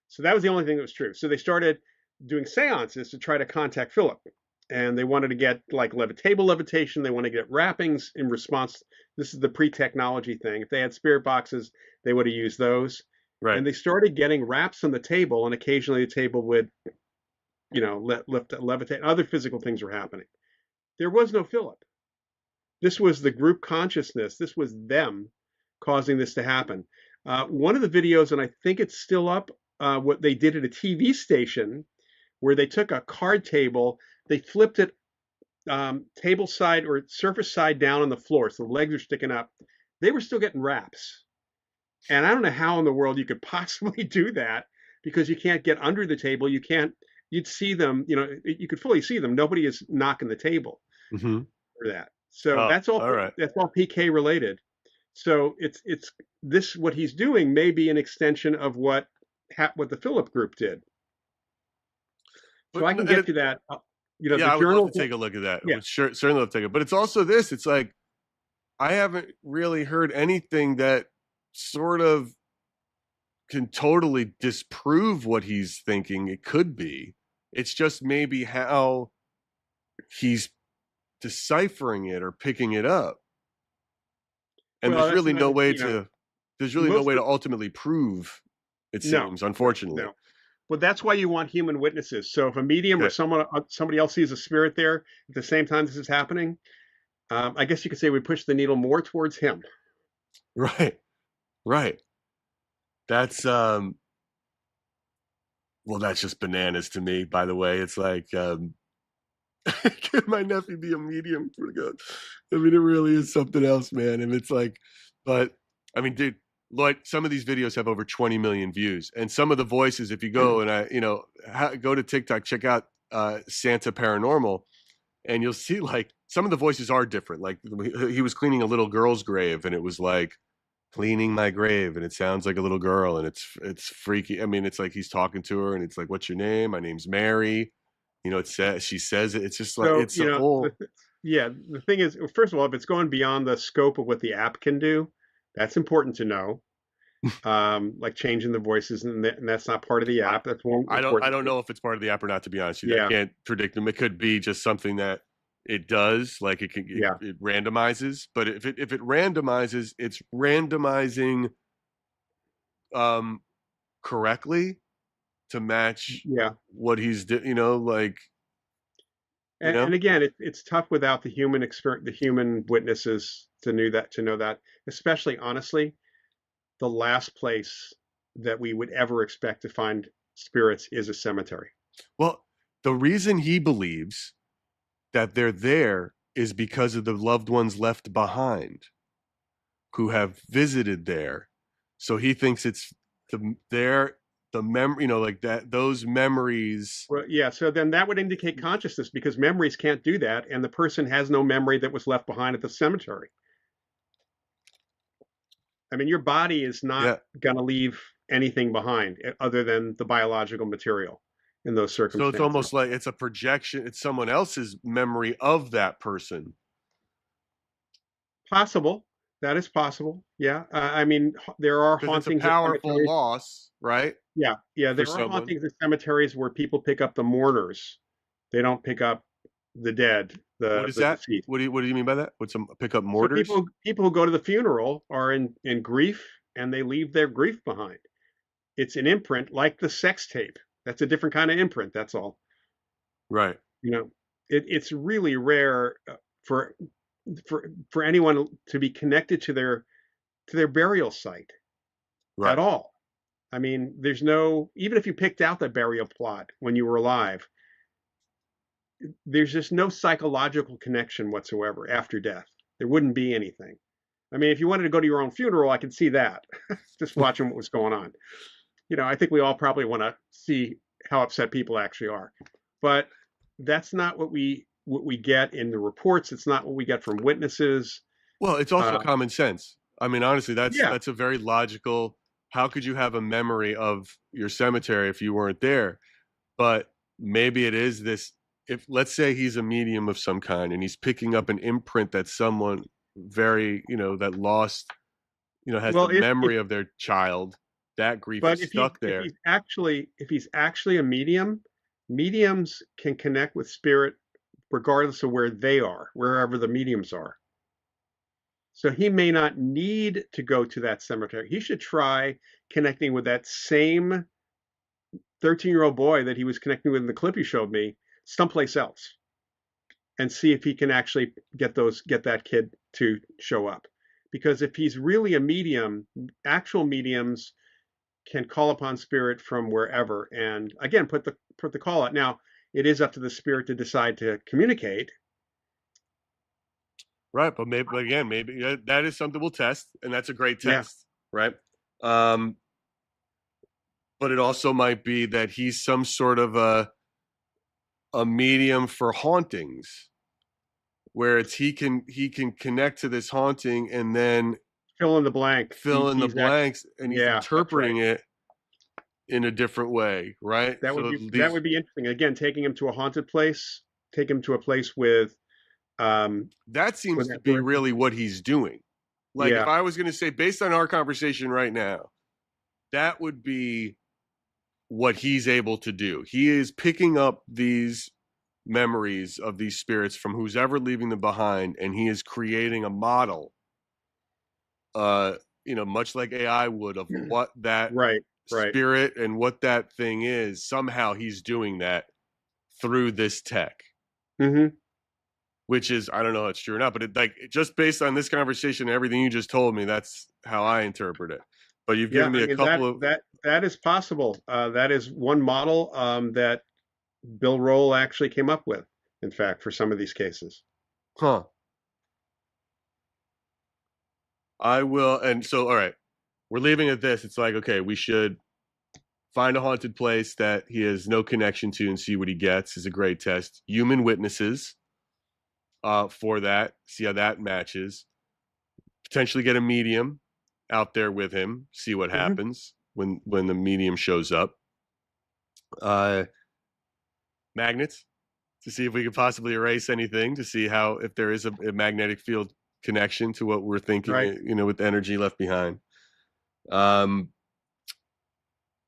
So that was the only thing that was true. So they started doing seances to try to contact Philip. And they wanted to get like table levitation. They wanted to get wrappings in response. This is the pre-technology thing. If they had spirit boxes, they would have used those. Right. And they started getting wraps on the table, and occasionally the table would, levitate. Other physical things were happening. There was no Philip. This was the group consciousness. This was them causing this to happen. One of the videos, and I think it's still up, what they did at a TV station where they took a card table, they flipped it table side or surface side down on the floor, so the legs are sticking up. They were still getting wraps. And I don't know how in the world you could possibly do that, because you can't get under the table. You'd see them, you could fully see them. Nobody is knocking the table for that. So that's all right. That's all PK related. So it's this, what he's doing may be an extension of what the Philip group did. So I can get to that. I would love to take a look at that. Yeah. Certainly love to take it. But it's also this. It's like I haven't really heard anything that sort of can totally disprove what he's thinking it could be. It's just maybe how he's deciphering it or picking it up. And there's really no way to ultimately prove, it seems, unfortunately. No. Well, that's why you want human witnesses. So if a medium or somebody else sees a spirit there at the same time this is happening, I guess you could say we push the needle more towards him. Right. That's that's just bananas to me, by the way. It's like could my nephew be a medium? For God. I mean, it really is something else, man. And it's like, but I mean, dude, Lloyd, some of these videos have over 20 million views, and some of the voices, if you go and go to TikTok, check out Santa Paranormal, and you'll see like some of the voices are different. Like he was cleaning a little girl's grave, and it was like cleaning my grave, and it sounds like a little girl, and it's freaky. I mean, it's like he's talking to her, and it's like, "What's your name?" "My name's Mary." She says it. It's just like it's a whole. The thing is, first of all, if it's going beyond the scope of what the app can do, that's important to know. Like changing the voices, and that's not part of the app. That's one. I don't know if it's part of the app or not. To be honest with you, I can't predict them. It could be just something that it does, like it randomizes. But if it randomizes, it's randomizing correctly to match what he's And again, it's tough without the human experience, the human witnesses to know that. Especially, honestly, the last place that we would ever expect to find spirits is a cemetery. Well, the reason he believes that they're there is because of the loved ones left behind who have visited there. So he thinks it's the memory, like that, those memories. Well, yeah. So then that would indicate consciousness, because memories can't do that. And the person has no memory that was left behind at the cemetery. I mean, your body is not going to leave anything behind other than the biological material in those circumstances. So it's almost like it's a projection. It's someone else's memory of that person. Possible. That is possible. Yeah. I mean, there are hauntings. It's a powerful loss, right? Yeah. There are hauntings in cemeteries where people pick up the mourners. They don't pick up the dead. What is that? Deceased. What do you mean by that? What's some pick up mortars? So people who go to the funeral are in grief, and they leave their grief behind. It's an imprint, like the sex tape. That's a different kind of imprint. That's all. Right. It's really rare for anyone to be connected to their burial site at all. I mean, there's no, even if you picked out the burial plot when you were alive, there's just no psychological connection whatsoever after death. There wouldn't be anything. I mean, if you wanted to go to your own funeral, I could see that, just watching what was going on. I think we all probably want to see how upset people actually are. But that's not what we get in the reports. It's not what we get from witnesses. Well, it's also common sense. I mean, honestly, that's a very logical how could you have a memory of your cemetery if you weren't there? But maybe it is this, if let's say he's a medium of some kind and he's picking up an imprint that someone very, that lost, has Well, the memory of their child, that grief but is stuck if there. he's actually a medium, mediums can connect with spirit regardless of where they are, wherever the mediums are. So he may not need to go to that cemetery. He should try connecting with that same 13-year-old boy that he was connecting with in the clip you showed me someplace else, and see if he can actually get that kid to show up. Because if he's really a medium, actual mediums can call upon spirit from wherever, and again put the call out. Now it is up to the spirit to decide to communicate. Right, but maybe that is something we'll test, and that's a great Yeah. test, right? But it also might be that he's some sort of a medium for hauntings, where it's he can connect to this haunting and then Fill in the blank. and he's Yeah, interpreting it in a different way, right? That would be interesting. Again, taking him to a haunted place, take him to a place with that seems to be really what he's doing. Like, if I was going to say, based on our conversation right now, that would be what he's able to do. He is picking up these memories of these spirits from who's ever leaving them behind, and he is creating a model, much like AI would, of what that spirit and what that thing is. Somehow he's doing that through this tech. Mm-hmm. Which is, I don't know if it's true or not, but just based on this conversation and everything you just told me, that's how I interpret it. But you've given me a couple of that is possible. That is one model that Bill Roll actually came up with, in fact, for some of these cases. Huh. I will, and so, all right, we're leaving at this. It's like, okay, we should find a haunted place that he has no connection to and see what he gets. Is a great test. Human witnesses. For that, see how that matches. Potentially get a medium out there with him, see what happens when the medium shows up. Magnets, to see if we could possibly erase anything, to see if there is a magnetic field connection to what we're thinking, with energy left behind.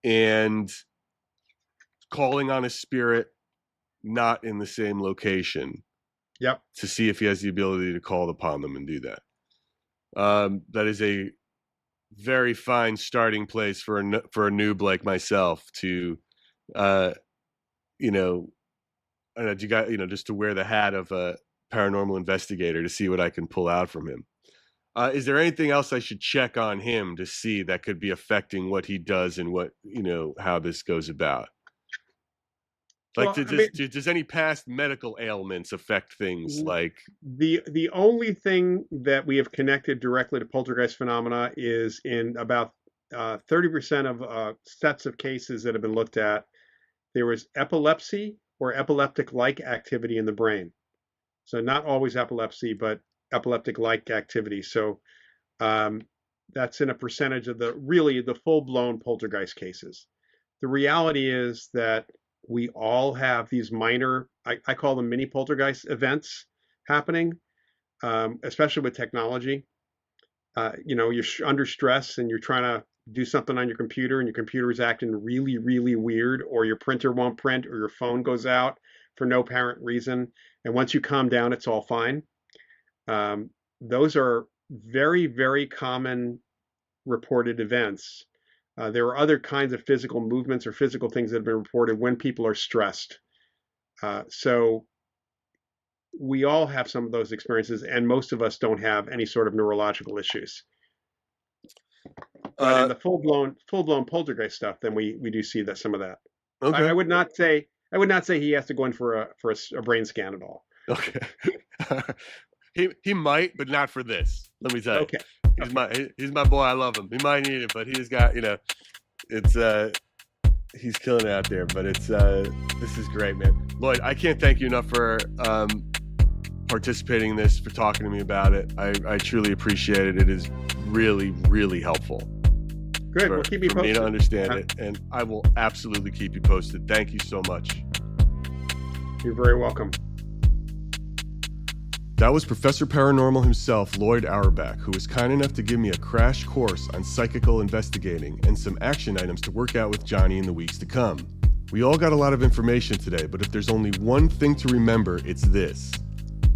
And calling on a spirit not in the same location. Yep. To see if he has the ability to call upon them and do that. That is a very fine starting place for a noob like myself to, just to wear the hat of a paranormal investigator to see what I can pull out from him. Is there anything else I should check on him to see that could be affecting what he does and what, how this goes about? Like, does any past medical ailments affect things like... The only thing that we have connected directly to poltergeist phenomena is in about 30% of sets of cases that have been looked at, there was epilepsy or epileptic-like activity in the brain. So not always epilepsy, but epileptic-like activity. So that's in a percentage of the full-blown poltergeist cases. The reality is that we all have these minor, I call them mini poltergeist events happening, especially with technology. You're under stress and you're trying to do something on your computer and your computer is acting really, really weird, or your printer won't print, or your phone goes out for no apparent reason. And once you calm down, it's all fine. Those are very, very common reported events. There are other kinds of physical movements or physical things that have been reported when people are stressed. So we all have some of those experiences, and most of us don't have any sort of neurological issues. But in the full-blown poltergeist stuff, then we do see some of that. Okay. I would not say he has to go in for a brain scan at all. Okay. He might, but not for this. Let me tell you. Okay. He's my boy. I love him. He might need it, but he's got, it's he's killing it out there. But it's this is great, man. Lloyd, I can't thank you enough for participating in this, for talking to me about it. I truly appreciate it. It is really, really helpful. Good. Well, keep me for posted. me to understand it, and I will absolutely keep you posted. Thank you so much. You're very welcome. That was Professor Paranormal himself, Lloyd Auerbach, who was kind enough to give me a crash course on psychical investigating and some action items to work out with Johnny in the weeks to come. We all got a lot of information today, but if there's only one thing to remember, it's this.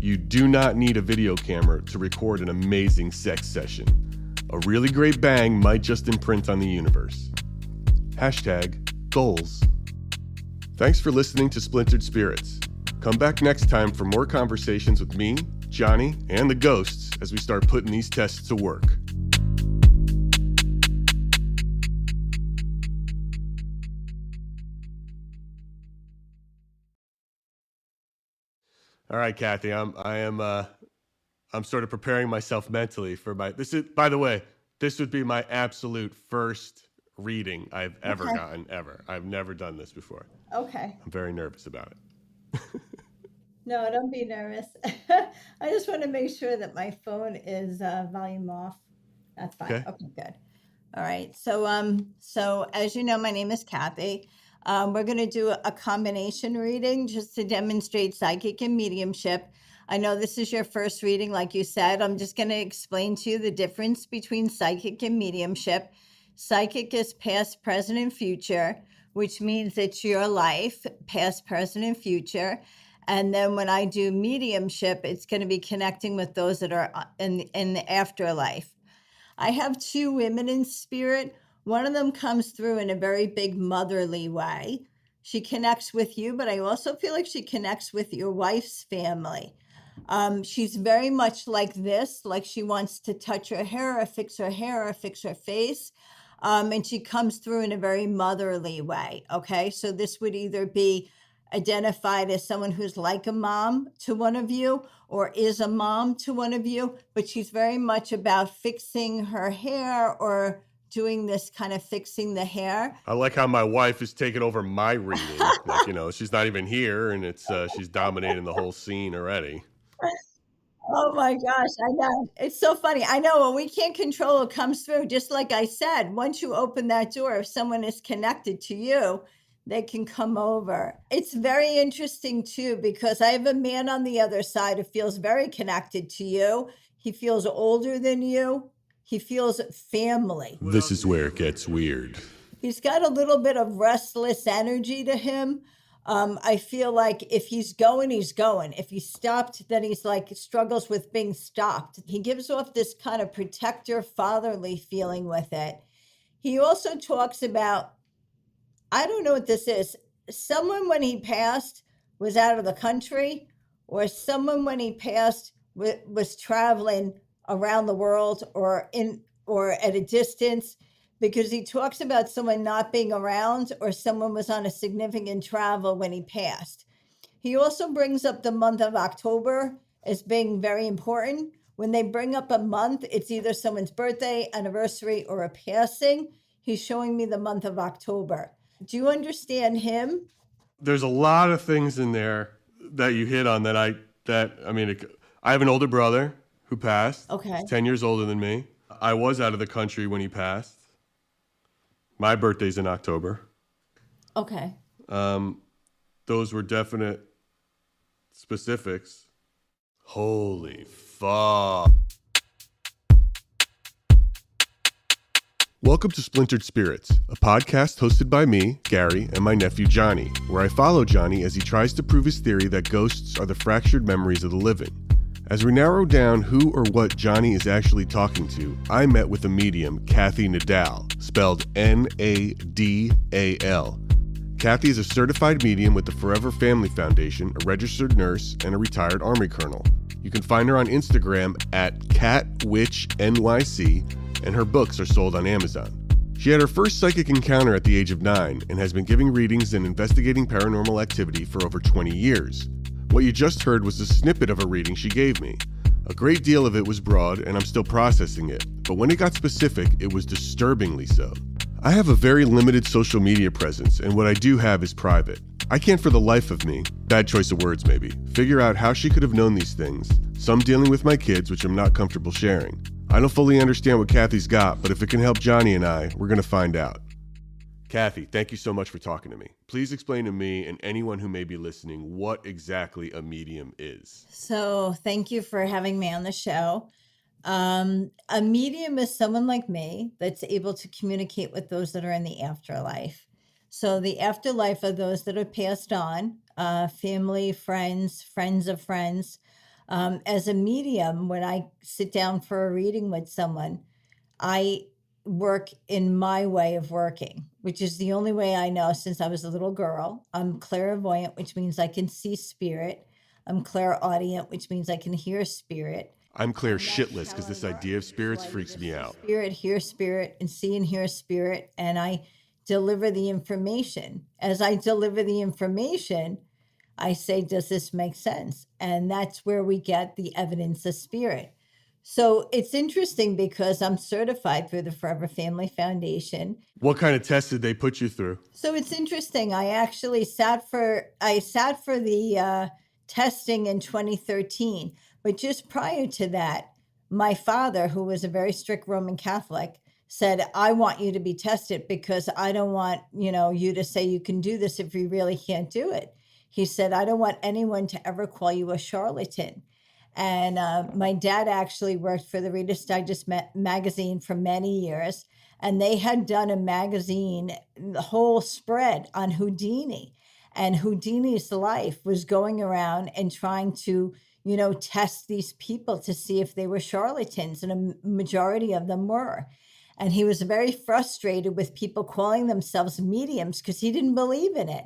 You do not need a video camera to record an amazing sex session. A really great bang might just imprint on the universe. #goals. Thanks for listening to Splintered Spirits. Come back next time for more conversations with me, Johnny, and the ghosts as we start putting these tests to work. All right, Kathy, I'm sort of preparing myself mentally for by the way, this would be my absolute first reading I've ever gotten, ever. I've never done this before. Okay. I'm very nervous about it. No, don't be nervous. I just want to make sure that my phone is volume off. That's fine. Okay. Okay, good. All right. So as you know, my name is Kathy. We're going to do a combination reading just to demonstrate psychic and mediumship. I know this is your first reading, like you said. I'm just going to explain to you the difference between psychic and mediumship. Psychic is past, present, and future, which means it's your life, past, present, and future. And then when I do mediumship, it's going to be connecting with those that are in the afterlife. I have two women in spirit. One of them comes through in a very big motherly way. She connects with you, but I also feel like she connects with your wife's family. She's very much like this, like she wants to touch her hair or fix her face. And she comes through in a very motherly way. Okay, so this would either be identified as someone who's like a mom to one of you or is a mom to one of you, but she's very much about fixing her hair or doing this kind of fixing the hair. I like how my wife is taking over my reading. Like, she's not even here, and it's she's dominating the whole scene already. Oh my gosh, I know. It's so funny. I know when we can't control what comes through, just like I said, once you open that door, if someone is connected to you, they can come over. It's very interesting too, because I have a man on the other side who feels very connected to you. He feels older than you. He feels family. This is where it gets weird. He's got a little bit of restless energy to him. I feel like if he's going, he's going. If he's stopped, then he's like struggles with being stopped. He gives off this kind of protector, fatherly feeling with it. He also talks about, I don't know what this is. Someone when he passed was out of the country, or someone when he passed was traveling around the world or at a distance, because he talks about someone not being around or someone was on a significant travel when he passed. He also brings up the month of October as being very important. When they bring up a month, it's either someone's birthday, anniversary, or a passing. He's showing me the month of October. Do you understand him? There's a lot of things in there that you hit on that I have an older brother who passed. Okay. He's 10 years older than me. I was out of the country when he passed. My birthday's in October. Okay. Those were definite specifics. Holy fuck. Welcome to Splintered Spirits, a podcast hosted by me, Gary, and my nephew Johnny, where I follow Johnny as he tries to prove his theory that ghosts are the fractured memories of the living. As we narrow down who or what Johnny is actually talking to, I met with a medium, Kathy Nadal, spelled Nadal. Kathy is a certified medium with the Forever Family Foundation, a registered nurse, and a retired Army colonel. You can find her on Instagram at CatWitchNYC, and her books are sold on Amazon. She had her first psychic encounter at the age of 9 and has been giving readings and investigating paranormal activity for over 20 years. What you just heard was a snippet of a reading she gave me. A great deal of it was broad, and I'm still processing it, but when it got specific, it was disturbingly so. I have a very limited social media presence, and what I do have is private. I can't for the life of me, bad choice of words maybe, figure out how she could have known these things, some dealing with my kids, which I'm not comfortable sharing. I don't fully understand what Kathy's got, but if it can help Johnny and I, we're going to find out. Kathy, thank you so much for talking to me. Please explain to me and anyone who may be listening what exactly a medium is. So thank you for having me on the show. A medium is someone like me that's able to communicate with those that are in the afterlife. So the afterlife are those that are passed on, family, friends, friends of friends. As a medium, when I sit down for a reading with someone, I work in my way of working, which is the only way I know since I was a little girl. I'm clairvoyant, which means I can see spirit. I'm clairaudient, which means I can hear spirit. I'm clear And that's shitless how because this I work. idea of spirits So I freaks me see out. Spirit, hear spirit, and see and hear spirit, and I deliver the information. As I deliver the information, I say, does this make sense? And that's where we get the evidence of spirit. So it's interesting because I'm certified through the Forever Family Foundation. What kind of tests did they put you through? So it's interesting. I actually sat for the testing in 2013, but just prior to that, my father, who was a very strict Roman Catholic, said, "I want you to be tested because I don't want you to say you can do this if you really can't do it." He said, "I don't want anyone to ever call you a charlatan." And my dad actually worked for the Reader's Digest magazine for many years, and they had done a magazine, the whole spread on Houdini. And Houdini's life was going around and trying to, test these people to see if they were charlatans, and a majority of them were. And he was very frustrated with people calling themselves mediums because he didn't believe in it.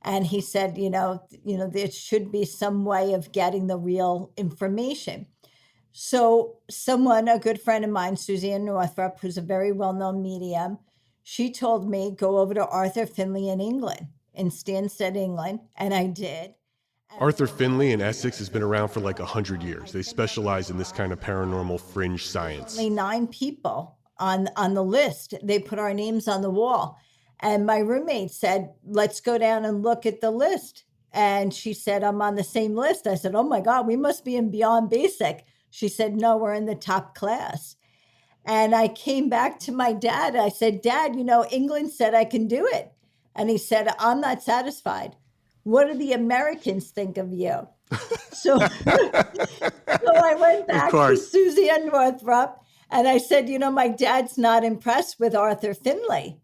And he said, there should be some way of getting the real information. So a good friend of mine, Suzanne Northrop, who's a very well-known medium, she told me, go over to Arthur Finley in England, in Stansted, England. And I did. And Arthur Finley in Essex has been around for like 100 years. They specialize in this kind of paranormal fringe science. Only 9 people on the list. They put our names on the wall. And my roommate said, let's go down and look at the list. And she said, I'm on the same list. I said, oh my God, we must be in Beyond Basic. She said, no, we're in the top class. And I came back to my dad. I said, Dad, England said I can do it. And he said, I'm not satisfied. What do the Americans think of you? So, so I went back to Suzanne Northrop and I said, my dad's not impressed with Arthur Finley.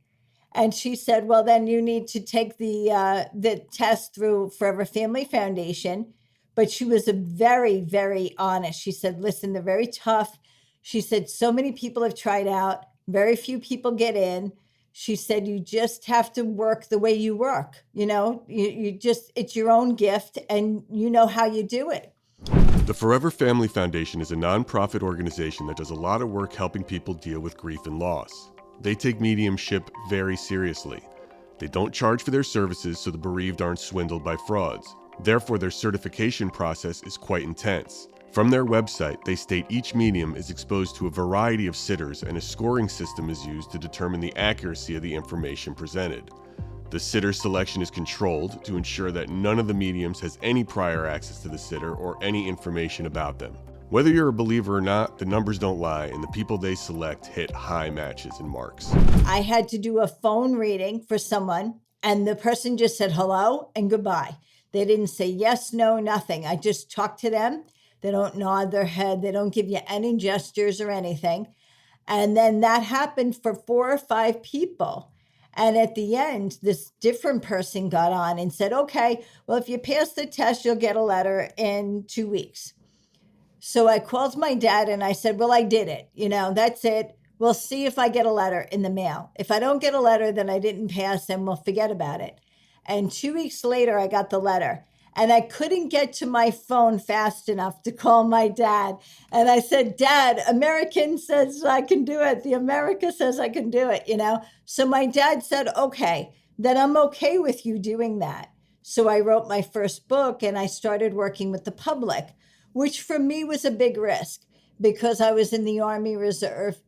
And she said, well, then you need to take the test through Forever Family Foundation. But she was a very, very honest. She said, listen, they're very tough. She said, so many people have tried out. Very few people get in. She said, you just have to work the way you work. It's your own gift and you know how you do it. The Forever Family Foundation is a nonprofit organization that does a lot of work helping people deal with grief and loss. They take mediumship very seriously. They don't charge for their services so the bereaved aren't swindled by frauds. Therefore, their certification process is quite intense. From their website, they state each medium is exposed to a variety of sitters and a scoring system is used to determine the accuracy of the information presented. The sitter selection is controlled to ensure that none of the mediums has any prior access to the sitter or any information about them. Whether you're a believer or not, the numbers don't lie, and the people they select hit high matches and marks. I had to do a phone reading for someone, and the person just said hello and goodbye. They didn't say yes, no, nothing. I just talked to them. They don't nod their head. They don't give you any gestures or anything. And then that happened for 4 or 5 people. And at the end, this different person got on and said, okay, well, if you pass the test, you'll get a letter in 2 weeks. So I called my dad and I said, well, I did it. That's it. We'll see if I get a letter in the mail. If I don't get a letter, then I didn't pass and we'll forget about it. And 2 weeks later, I got the letter. And I couldn't get to my phone fast enough to call my dad. And I said, Dad, American says I can do it. The America says I can do it, So my dad said, okay, then I'm okay with you doing that. So I wrote my first book and I started working with the public, which for me was a big risk because I was in the Army Reserve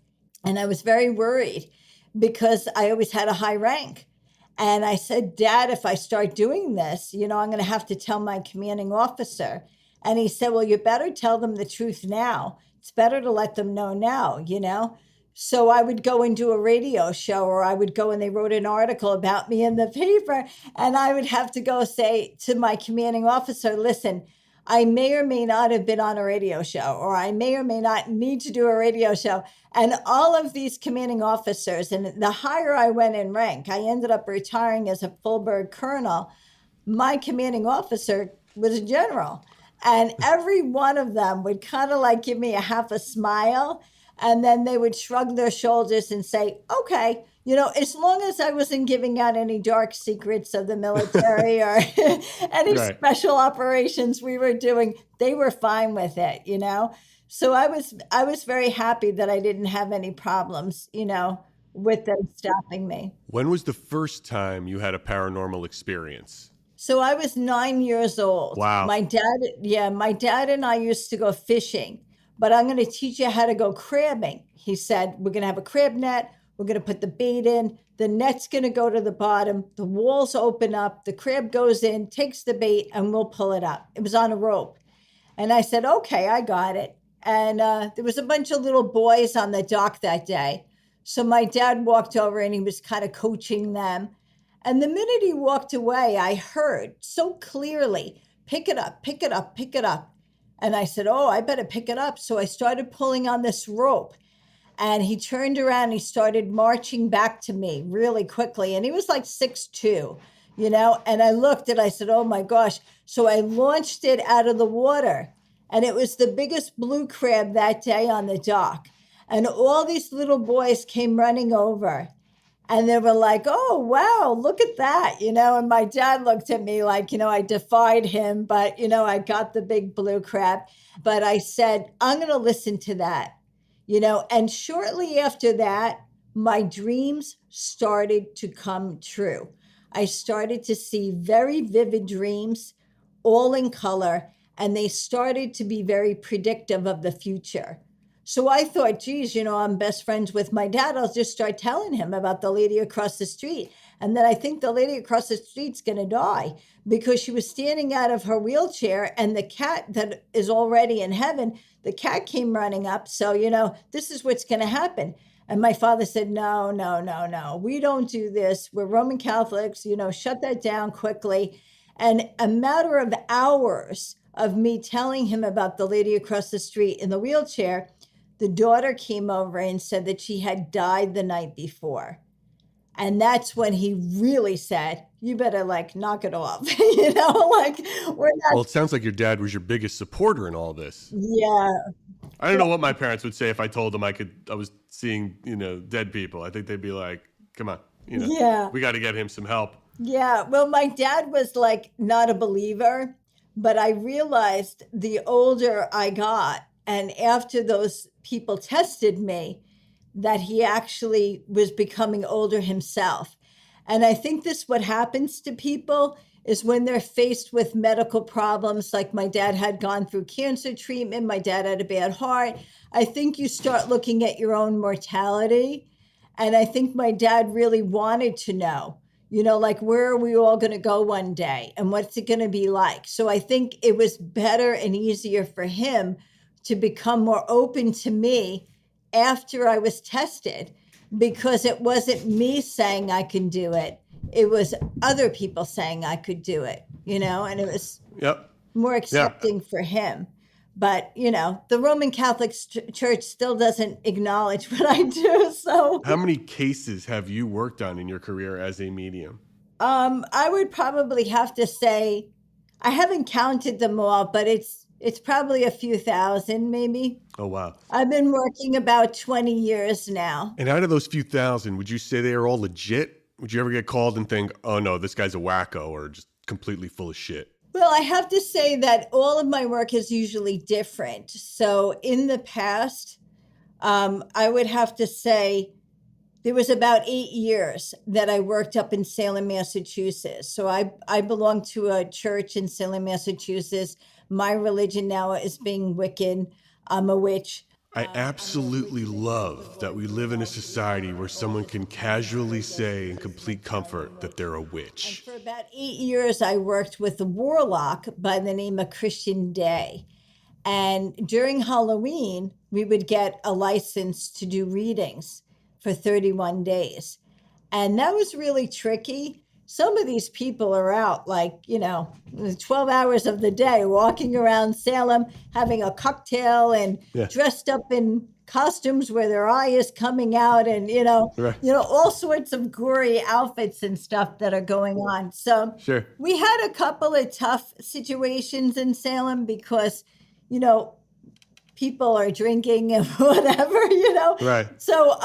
and I was very worried because I always had a high rank. And I said, Dad, if I start doing this, I'm going to have to tell my commanding officer. And he said, well, you better tell them the truth now it's better to let them know now, you know? So I would go and do a radio show, or I would go and they wrote an article about me in the paper, and I would have to go say to my commanding officer, listen, I may or may not have been on a radio show, or I may or may not need to do a radio show. And all of these commanding officers, and the higher I went in rank, I ended up retiring as a full bird colonel. My commanding officer was a general. And every one of them would kind of like give me a half a smile. And then they would shrug their shoulders and say, okay, you know, as long as I wasn't giving out any dark secrets of the military or any Right. special operations we were doing, they were fine with it, you know? So I was very happy that I didn't have any problems, you know, with them stopping me. When was the first time you had a paranormal experience? So I was 9 years old. Wow. My dad and I used to go fishing, but I'm going to teach you how to go crabbing. He said, we're going to have a crab net. We're going to put the bait in. The net's going to go to the bottom. The walls open up. The crab goes in, takes the bait, and we'll pull it up. It was on a rope. And I said, okay, I got it. And there was a bunch of little boys on the dock that day. So my dad walked over and he was kind of coaching them. And the minute he walked away, I heard so clearly, pick it up, pick it up, pick it up. And I said, oh, I better pick it up. So I started pulling on this rope. And he turned around and he started marching back to me really quickly. And he was like 6'2", you know, and I looked and I said, oh my gosh. So I launched it out of the water. And it was the biggest blue crab that day on the dock. And all these little boys came running over. And they were like, oh, wow, look at that, you know, and my dad looked at me like, you know, I defied him, but, you know, I got the big blue crab. But I said, I'm going to listen to that, you know, and shortly after that, my dreams started to come true. I started to see very vivid dreams, all in color, and they started to be very predictive of the future. So I thought, geez, you know, I'm best friends with my dad. I'll just start telling him about the lady across the street. And then I think the lady across the street's going to die because she was standing out of her wheelchair and the cat that is already in heaven, the cat came running up. So, you know, this is what's going to happen. And my father said, no, no, no, no, we don't do this. We're Roman Catholics, you know, shut that down quickly. And a matter of hours of me telling him about the lady across the street in the wheelchair, the daughter came over and said that she had died the night before. And that's when he really said, you better like knock it off. You know, like we're not. Well, it sounds like your dad was your biggest supporter in all this. Yeah. I don't know what my parents would say if I told them I was seeing, you know, dead people. I think they'd be like, come on, you know, Yeah. we got to get him some help. Yeah. Well, my dad was like not a believer, but I realized the older I got, and after those people tested me, that he actually was becoming older himself. And I think this what happens to people is when they're faced with medical problems, like my dad had gone through cancer treatment, my dad had a bad heart. I think you start looking at your own mortality. And I think my dad really wanted to know, you know, like, where are we all going to go one day and what's it going to be like? So I think it was better and easier for him to become more open to me after I was tested, because it wasn't me saying I can do it. It was other people saying I could do it, you know, and it was more accepting for him. But, you know, the Roman Catholic Church still doesn't acknowledge what I do. So how many cases have you worked on in your career as a medium? I would probably have to say, I haven't counted them all, but it's probably a few thousand, maybe. Oh, wow. I've been working about 20 years now. And out of those few thousand, would you say they are all legit? Would you ever get called and think, oh, no, this guy's a wacko or just completely full of shit? Well, I have to say that all of my work is usually different. So in the past, I would have to say there was about 8 years that I worked up in Salem, Massachusetts. So I belong to a church in Salem, Massachusetts. My religion now is being Wiccan. I'm a witch. I absolutely love that we live in a society where someone can casually say in complete comfort that they're a witch. And for about 8 years, I worked with a warlock by the name of Christian Day. And during Halloween, we would get a license to do readings for 31 days. And that was really tricky. Some of these people are out 12 hours of the day walking around Salem, having a cocktail and dressed up in costumes where their eye is coming out and, all sorts of gory outfits and stuff that are going on. So we had a couple of tough situations in Salem because, people are drinking and whatever, Right. So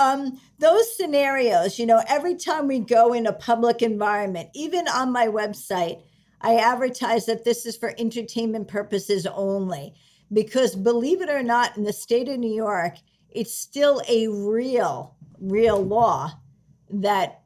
those scenarios, every time we go in a public environment, even on my website, I advertise that this is for entertainment purposes only. Because believe it or not, in the state of New York, it's still a real law that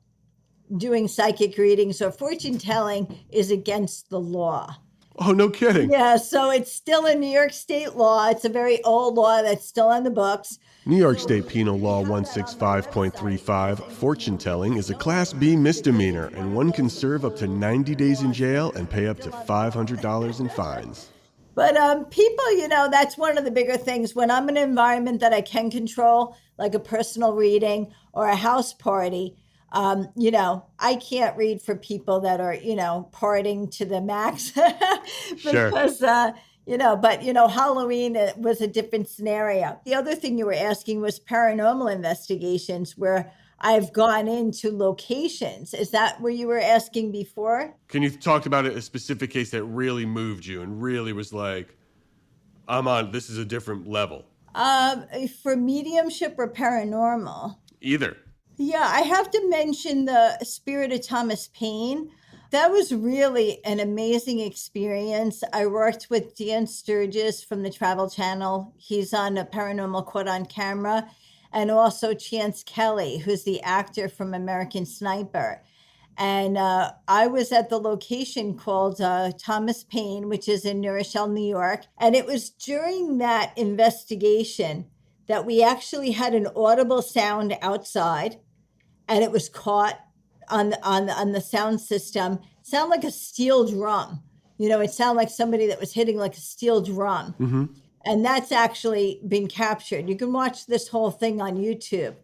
doing psychic readings or fortune telling is against the law. Oh, no kidding. Yeah, so it's still a New York state law. It's a very old law that's still on the books. New York State Penal Law 165.35, fortune telling is a Class B misdemeanor, and one can serve up to 90 days in jail and pay up to $500 in fines. But people, that's one of the bigger things. When I'm in an environment that I can control, like a personal reading or a house party, I can't read for people that are, partying to the max because, Halloween was a different scenario. The other thing you were asking was paranormal investigations where I've gone into locations. Is that what you were asking before? Can you talk about a specific case that really moved you and really was like, this is a different level? For mediumship or paranormal? Either. Yeah, I have to mention the Spirit of Thomas Paine. That was really an amazing experience. I worked with Dan Sturgis from the Travel Channel. He's on a Paranormal Caught on Camera. And also Chance Kelly, who's the actor from American Sniper. And I was at the location called Thomas Paine, which is in New Rochelle, New York. And it was during that investigation that we actually had an audible sound outside. And it was caught on the sound system. It sounded like a steel drum. It sounded like somebody that was hitting like a steel drum. Mm-hmm. And that's actually been captured. You can watch this whole thing on YouTube.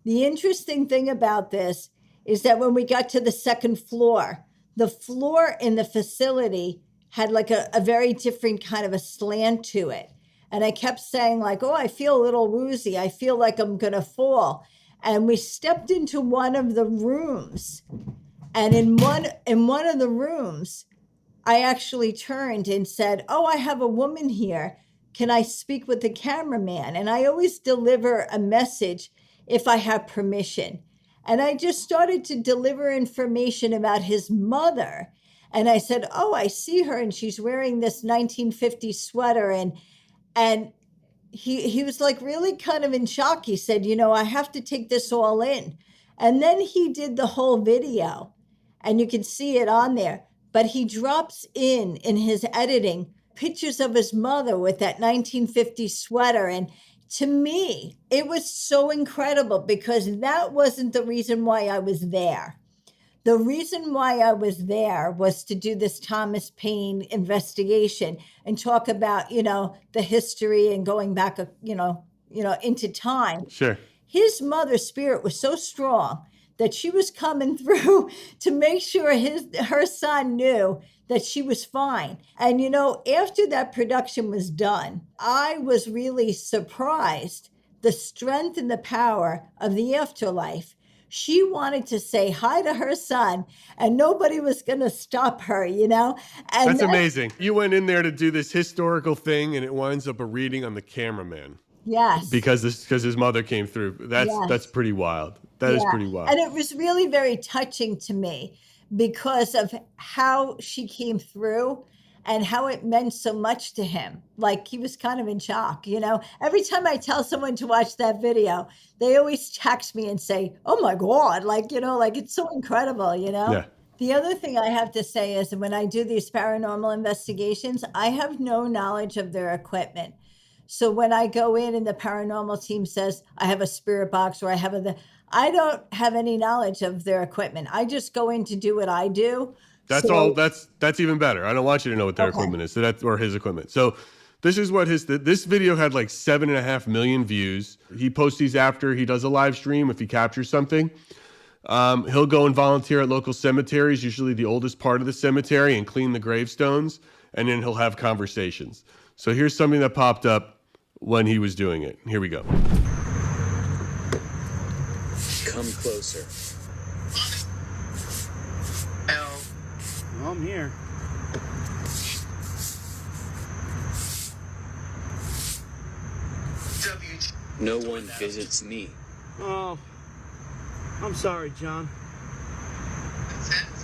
The interesting thing about this is that when we got to the second floor, the floor in the facility had like a very different kind of a slant to it. And I kept saying like, oh, I feel a little woozy. I feel like I'm going to fall. And we stepped into one of the rooms. And in one of the rooms, I actually turned and said, oh, I have a woman here. Can I speak with the cameraman? And I always deliver a message if I have permission. And I just started to deliver information about his mother. And I said, oh, I see her and she's wearing this 1950s sweater. And he was like really kind of in shock. He said, I have to take this all in. And then he did the whole video and you can see it on there. But he drops in his editing pictures of his mother with that 1950s sweater. And to me, it was so incredible because that wasn't the reason why I was there. The reason why I was there was to do this Thomas Paine investigation and talk about, the history and going back, into time. Sure. His mother's spirit was so strong that she was coming through to make sure her son knew that she was fine. And, after that production was done, I was really surprised the strength and the power of the afterlife. She wanted to say hi to her son and nobody was going to stop her, And that's amazing. You went in there to do this historical thing and it winds up a reading on the cameraman. Yes. Because his mother came through. That's pretty wild. That is pretty wild. And it was really very touching to me because of how she came through and how it meant so much to him. Like he was kind of in shock, Every time I tell someone to watch that video, they always text me and say, oh my God, like it's so incredible, Yeah. The other thing I have to say is when I do these paranormal investigations, I have no knowledge of their equipment. So when I go in and the paranormal team says, I have a spirit box or I don't have any knowledge of their equipment. I just go in to do what I do. That's even better. I don't want you to know what their equipment is. Or his equipment. So This is what this video had like 7.5 million views. He posts these after he does a live stream if he captures something. He'll go and volunteer at local cemeteries, usually the oldest part of the cemetery, and clean the gravestones, and then he'll have conversations. So here's something that popped up when he was doing it. Here we go. Come closer. Oh, I'm here. No one visits me. Oh, I'm sorry, John.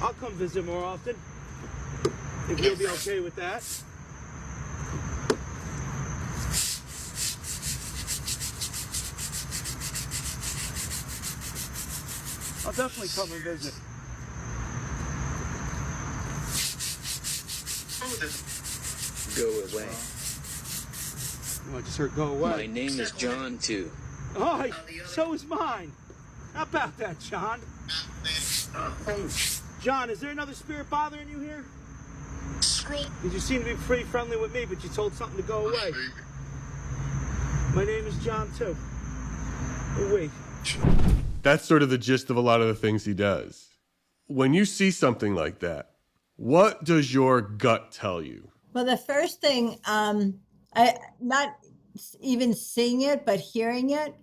I'll come visit more often. If you'll be okay with that. I'll definitely come and visit. Go away. Oh, I just heard go away. My name is John, too. Oh, so is mine. How about that, John? John, is there another spirit bothering you here? Did you seem to be pretty friendly with me, but you told something to go away? My name is John, too. Oh, wait. That's sort of the gist of a lot of the things he does. When you see something like that, what does your gut tell you? Well, the first thing, not even seeing it, but hearing it,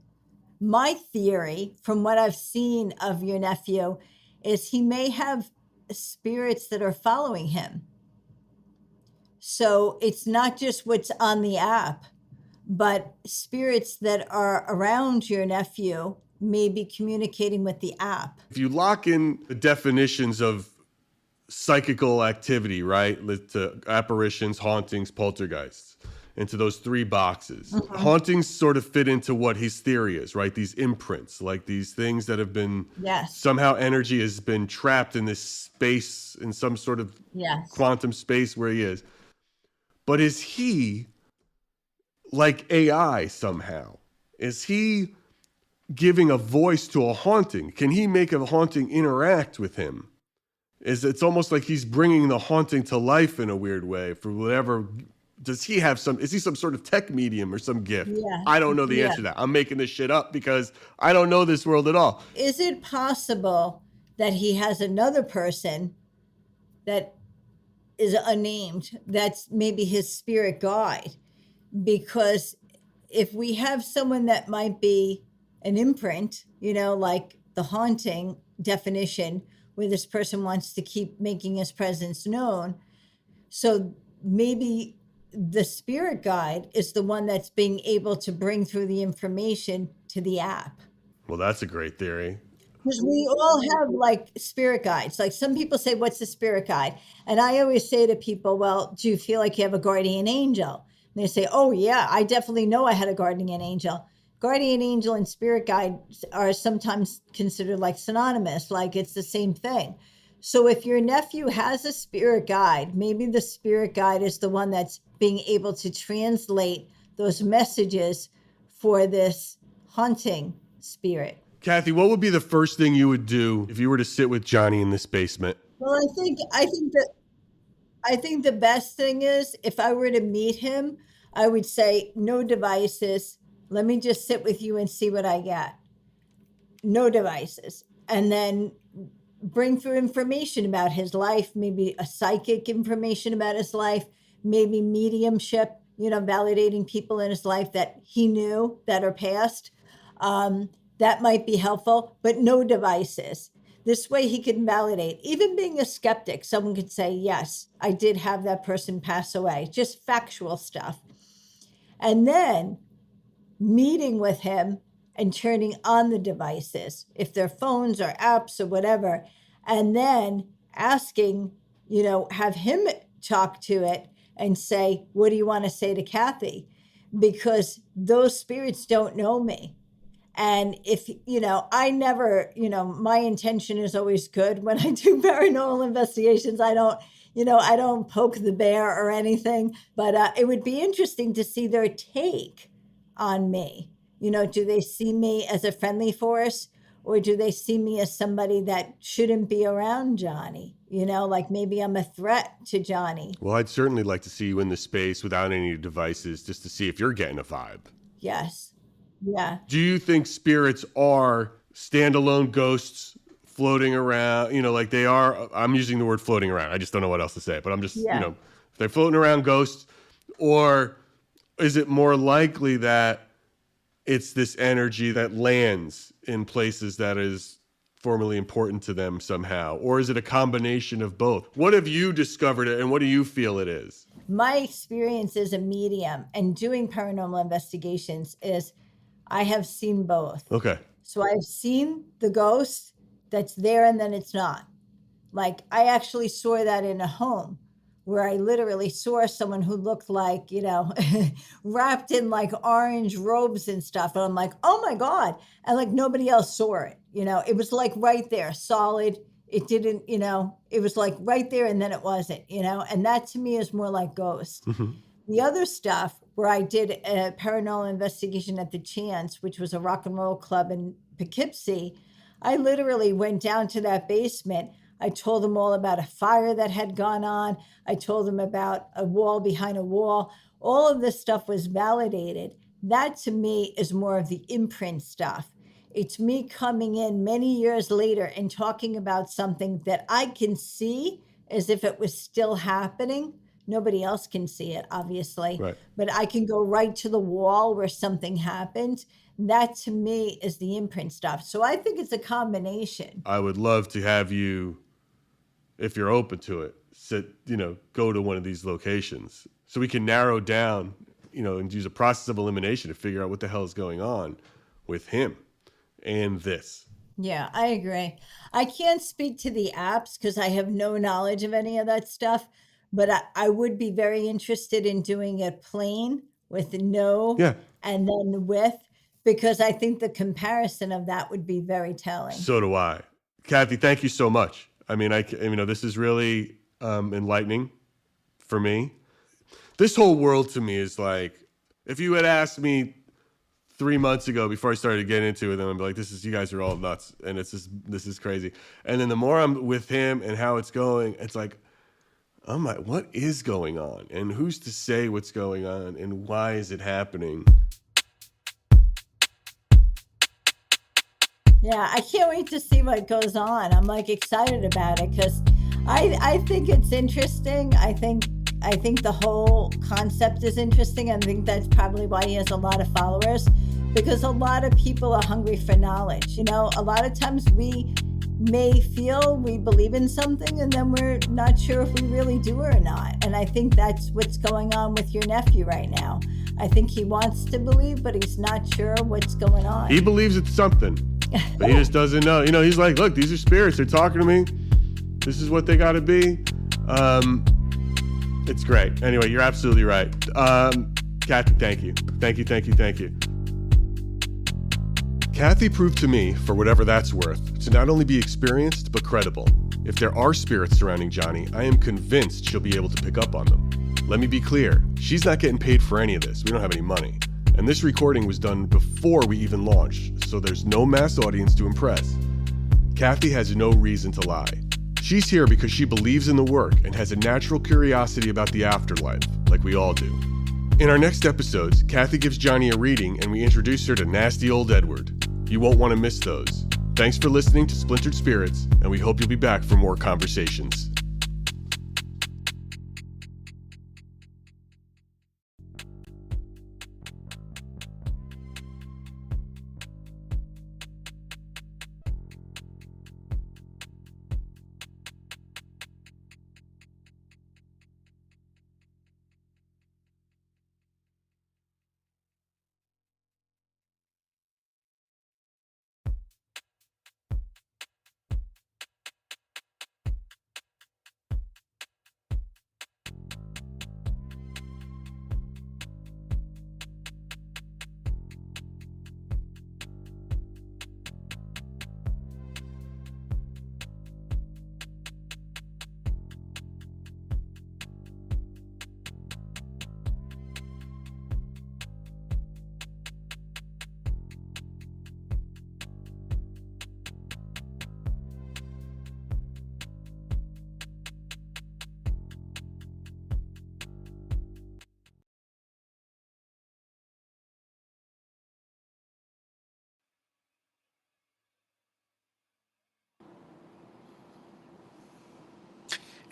my theory from what I've seen of your nephew is he may have spirits that are following him. So it's not just what's on the app, but spirits that are around your nephew may be communicating with the app. If you lock in the definitions of psychical activity, right, to apparitions, hauntings, poltergeists, into those three boxes, hauntings sort of fit into what his theory is, right? These imprints, like these things that have been, somehow energy has been trapped in this space, in some sort of quantum space where he is. But is he like AI somehow? Is he giving a voice to a haunting? Can he make a haunting interact with him? It's almost like he's bringing the haunting to life in a weird way for whatever. Is he some sort of tech medium or some gift? I don't know the answer to that. I'm making this shit up because I don't know this world at all. Is it possible that he has another person that is unnamed that's maybe his spirit guide? Because if we have someone that might be an imprint, like the haunting definition, where this person wants to keep making his presence known, so maybe the spirit guide is the one that's being able to bring through the information to the app. Well, that's a great theory. Because we all have like spirit guides. Like some people say, what's the spirit guide? And I always say to people, well, do you feel like you have a guardian angel? And they say, oh yeah, I definitely know I had a guardian angel. Guardian angel and spirit guide are sometimes considered like synonymous, like it's the same thing. So if your nephew has a spirit guide, maybe the spirit guide is the one that's being able to translate those messages for this haunting spirit. Kathy, what would be the first thing you would do if you were to sit with Johnny in this basement? Well, I think the best thing is if I were to meet him, I would say no devices. Let me just sit with you and see what I get. No devices. And then bring through information about his life, maybe a psychic information about his life, maybe mediumship, validating people in his life that he knew that are past. That might be helpful, but no devices. This way he can validate. Even being a skeptic, someone could say, yes, I did have that person pass away. Just factual stuff. And then meeting with him and turning on the devices, if they're phones or apps or whatever, and then asking, have him talk to it and say, what do you want to say to Kathy? Because those spirits don't know me. And if, I never, my intention is always good when I do paranormal investigations. I don't poke the bear or anything, but it would be interesting to see their take on me. Do they see me as a friendly force, Or do they see me as somebody that shouldn't be around Johnny? Like maybe I'm a threat to Johnny. Well, I'd certainly like to see you in the space without any devices just to see if you're getting a vibe. Yes. Yeah. Do you think spirits are standalone ghosts floating around? Like they are. I'm using the word floating around. I just don't know what else to say, but I'm just, Yeah. if they're floating around ghosts, or is it more likely that it's this energy that lands in places that is formerly important to them somehow? Or is it a combination of both? What have you discovered and what do you feel it is? My experience as a medium and doing paranormal investigations is I have seen both. Okay. So I've seen the ghost that's there and then it's not. Like I actually saw that in a home where I literally saw someone who looked like, wrapped in like orange robes and stuff. And I'm like, oh my God. And like nobody else saw it. It was like right there, solid. It didn't, it was like right there and then it wasn't, and that to me is more like ghost. Mm-hmm. The other stuff where I did a paranormal investigation at the Chance, which was a rock and roll club in Poughkeepsie, I literally went down to that basement. I told them all about a fire that had gone on. I told them about a wall behind a wall. All of this stuff was validated. That to me is more of the imprint stuff. It's me coming in many years later and talking about something that I can see as if it was still happening. Nobody else can see it, obviously, Right. but I can go right to the wall where something happened. That to me is the imprint stuff. So I think it's a combination. I would love to have you, if you're open to it, go to one of these locations so we can narrow down, and use a process of elimination to figure out what the hell is going on with him and this. Yeah, I agree. I can't speak to the apps because I have no knowledge of any of that stuff, but I would be very interested in doing it plain with no Yeah. and then with, because I think the comparison of that would be very telling. So do I. Kathy, thank you so much. I mean, this is really enlightening for me. This whole world to me is like, if you had asked me 3 months ago before I started getting into it, then I'd be like, you guys are all nuts. And this is crazy. And then the more I'm with him and how it's going, it's like, I'm like, what is going on? And who's to say what's going on? And why is it happening? Yeah, I can't wait to see what goes on. I'm like excited about it because I think it's interesting. I think the whole concept is interesting. I think that's probably why he has a lot of followers, because a lot of people are hungry for knowledge. A lot of times we may feel we believe in something and then we're not sure if we really do or not. And I think that's what's going on with your nephew right now. I think he wants to believe, but he's not sure what's going on. He believes it's something, but he just doesn't know. He's like, look, these are spirits. They're talking to me. This is what they got to be. It's great. Anyway, you're absolutely right. Kathy, thank you. Thank you. Kathy proved to me, for whatever that's worth, to not only be experienced, but credible. If there are spirits surrounding Johnny, I am convinced she'll be able to pick up on them. Let me be clear, she's not getting paid for any of this. We don't have any money. And this recording was done before we even launched, so there's no mass audience to impress. Kathy has no reason to lie. She's here because she believes in the work and has a natural curiosity about the afterlife, like we all do. In our next episodes, Kathy gives Johnny a reading and we introduce her to nasty old Edward. You won't want to miss those. Thanks for listening to Splintered Spirits, and we hope you'll be back for more conversations.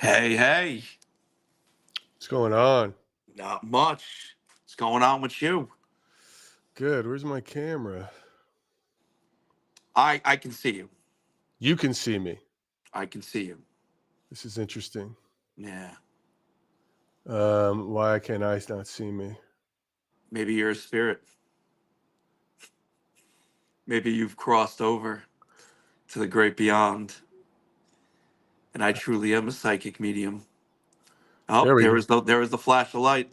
Hey. What's going on? Not much. What's going on with you? Good. Where's my camera? I can see you. You can see me. I can see you. This is interesting. Yeah. Why can't I not see me? Maybe you're a spirit. Maybe you've crossed over to the great beyond. And I truly am a psychic medium. Oh, There we go. there was the flash of light.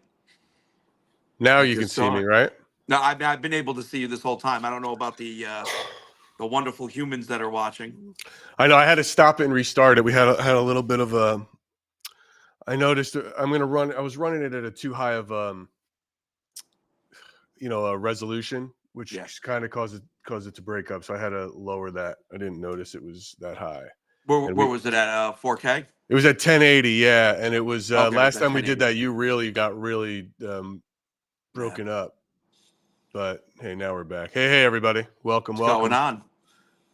Now I you can just see saw me, it. right? No, I've been able to see you this whole time. I don't know about the wonderful humans that are watching. I know. I had to stop it and restart it. We had a little bit of a. I noticed I'm going to run. I was running it at a too high of a resolution, which Yeah. kind of caused it to break up. So I had to lower that. I didn't notice it was that high. Where was it at? 4K? It was at 1080, yeah, and it was Okay, last it was at time we did 1080. that. You really got broken up, but hey, now we're back. Hey, everybody, welcome. What's going on?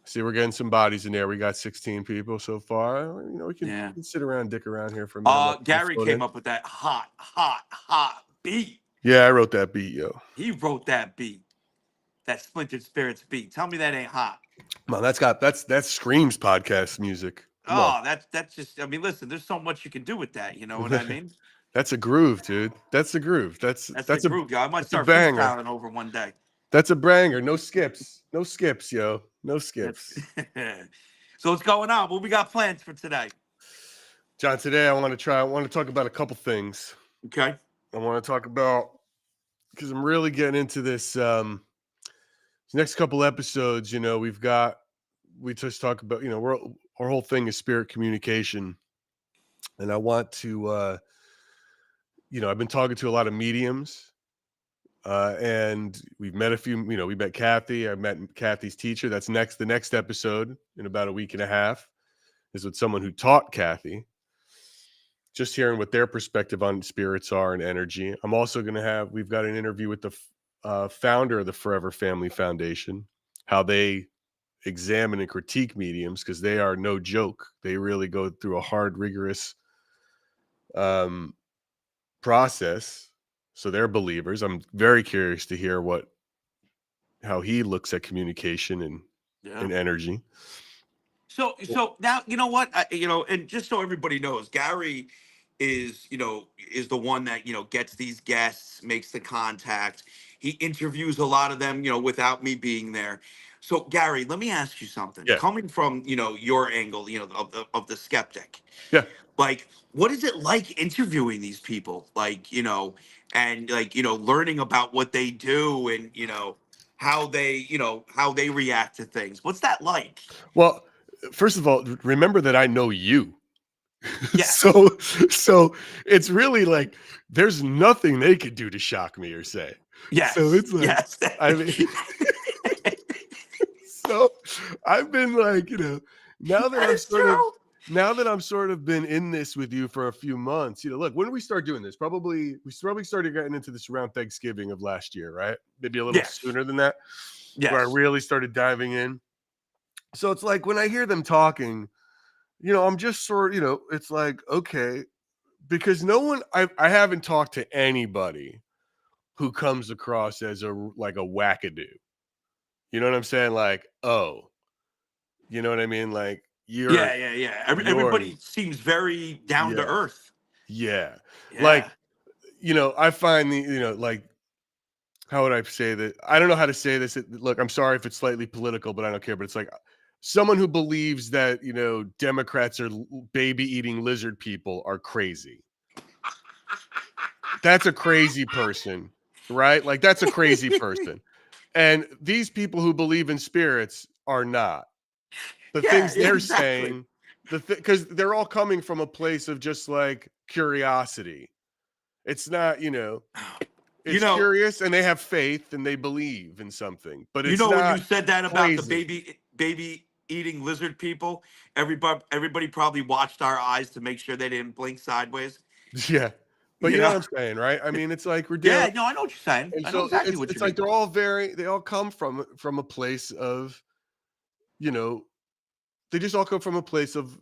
See, we're getting some bodies in there. We got 16 people so far. We can sit around, and dick around here for a minute. Gary came up with that hot beat. Yeah, I wrote that beat, yo. He wrote that beat, that Splintered Spirits beat. Tell me that ain't hot. Man, that's Screams podcast music. That's just. I mean, listen, there's so much you can do with that. You know what I mean? That's a groove, dude. That's a groove. That's the groove, yo. I might start banger. freestyling over one day. That's a banger. No skips. No skips, yo. No skips. So what's going on? What we got plans for today? John, today I want to talk about a couple things. Okay. I want to talk about, because I'm really getting into this next couple episodes. We just talk about, our whole thing is spirit communication. And I want to, I've been talking to a lot of mediums. And we've met a few, we met Kathy. I met Kathy's teacher. That's the next episode in about a week and a half is with someone who taught Kathy. Just hearing what their perspective on spirits are and energy. I'm also we've got an interview with the founder of the Forever Family Foundation, how they examine and critique mediums, because they are no joke. They really go through a hard, rigorous process. So they're believers. I'm very curious to hear how he looks at communication and energy. So now, you know what, and just so everybody knows, Gary is the one that, gets these guests, makes the contact. He interviews a lot of them, without me being there. So Gary, let me ask you something. Yeah. Coming from, your angle, of the skeptic. Yeah. Like, what is it like interviewing these people? Like, and like, learning about what they do and, how they react to things. What's that like? Well, first of all, remember that I know you. Yeah. So it's really like there's nothing they could do to shock me or say. Yes. So it's like, yes. I mean, so I've been like, now that I'm sort of been in this with you for a few months, look, when did we start doing this? We probably started getting into this around Thanksgiving of last year, right? Maybe a little sooner than that. Yes. Where I really started diving in. So it's like when I hear them talking, I'm just sort of, it's like, okay, because I haven't talked to anybody who comes across as a wackadoo. You know what I'm saying? Like, oh, you know what I mean? Like yeah. Everybody seems very down to earth. Yeah. Like, I find like, how would I say that? I don't know how to say this. Look, I'm sorry if it's slightly political, but I don't care. But it's like someone who believes that, Democrats are baby eating lizard people are crazy. That's a crazy person, right? Like, that's a crazy person. And these people who believe in spirits are not. The things they're saying, because they're all coming from a place of just like curiosity. It's not, it's curious, and they have faith and they believe in something. But it's not when you said that about crazy. the baby eating lizard people, everybody probably watched our eyes to make sure they didn't blink sideways. Yeah. But you know what I'm saying, right? I mean, it's like we're dealing. Yeah, no, I know what you're saying. And I know exactly what it's you're like they all come from a place of, they just all come from a place of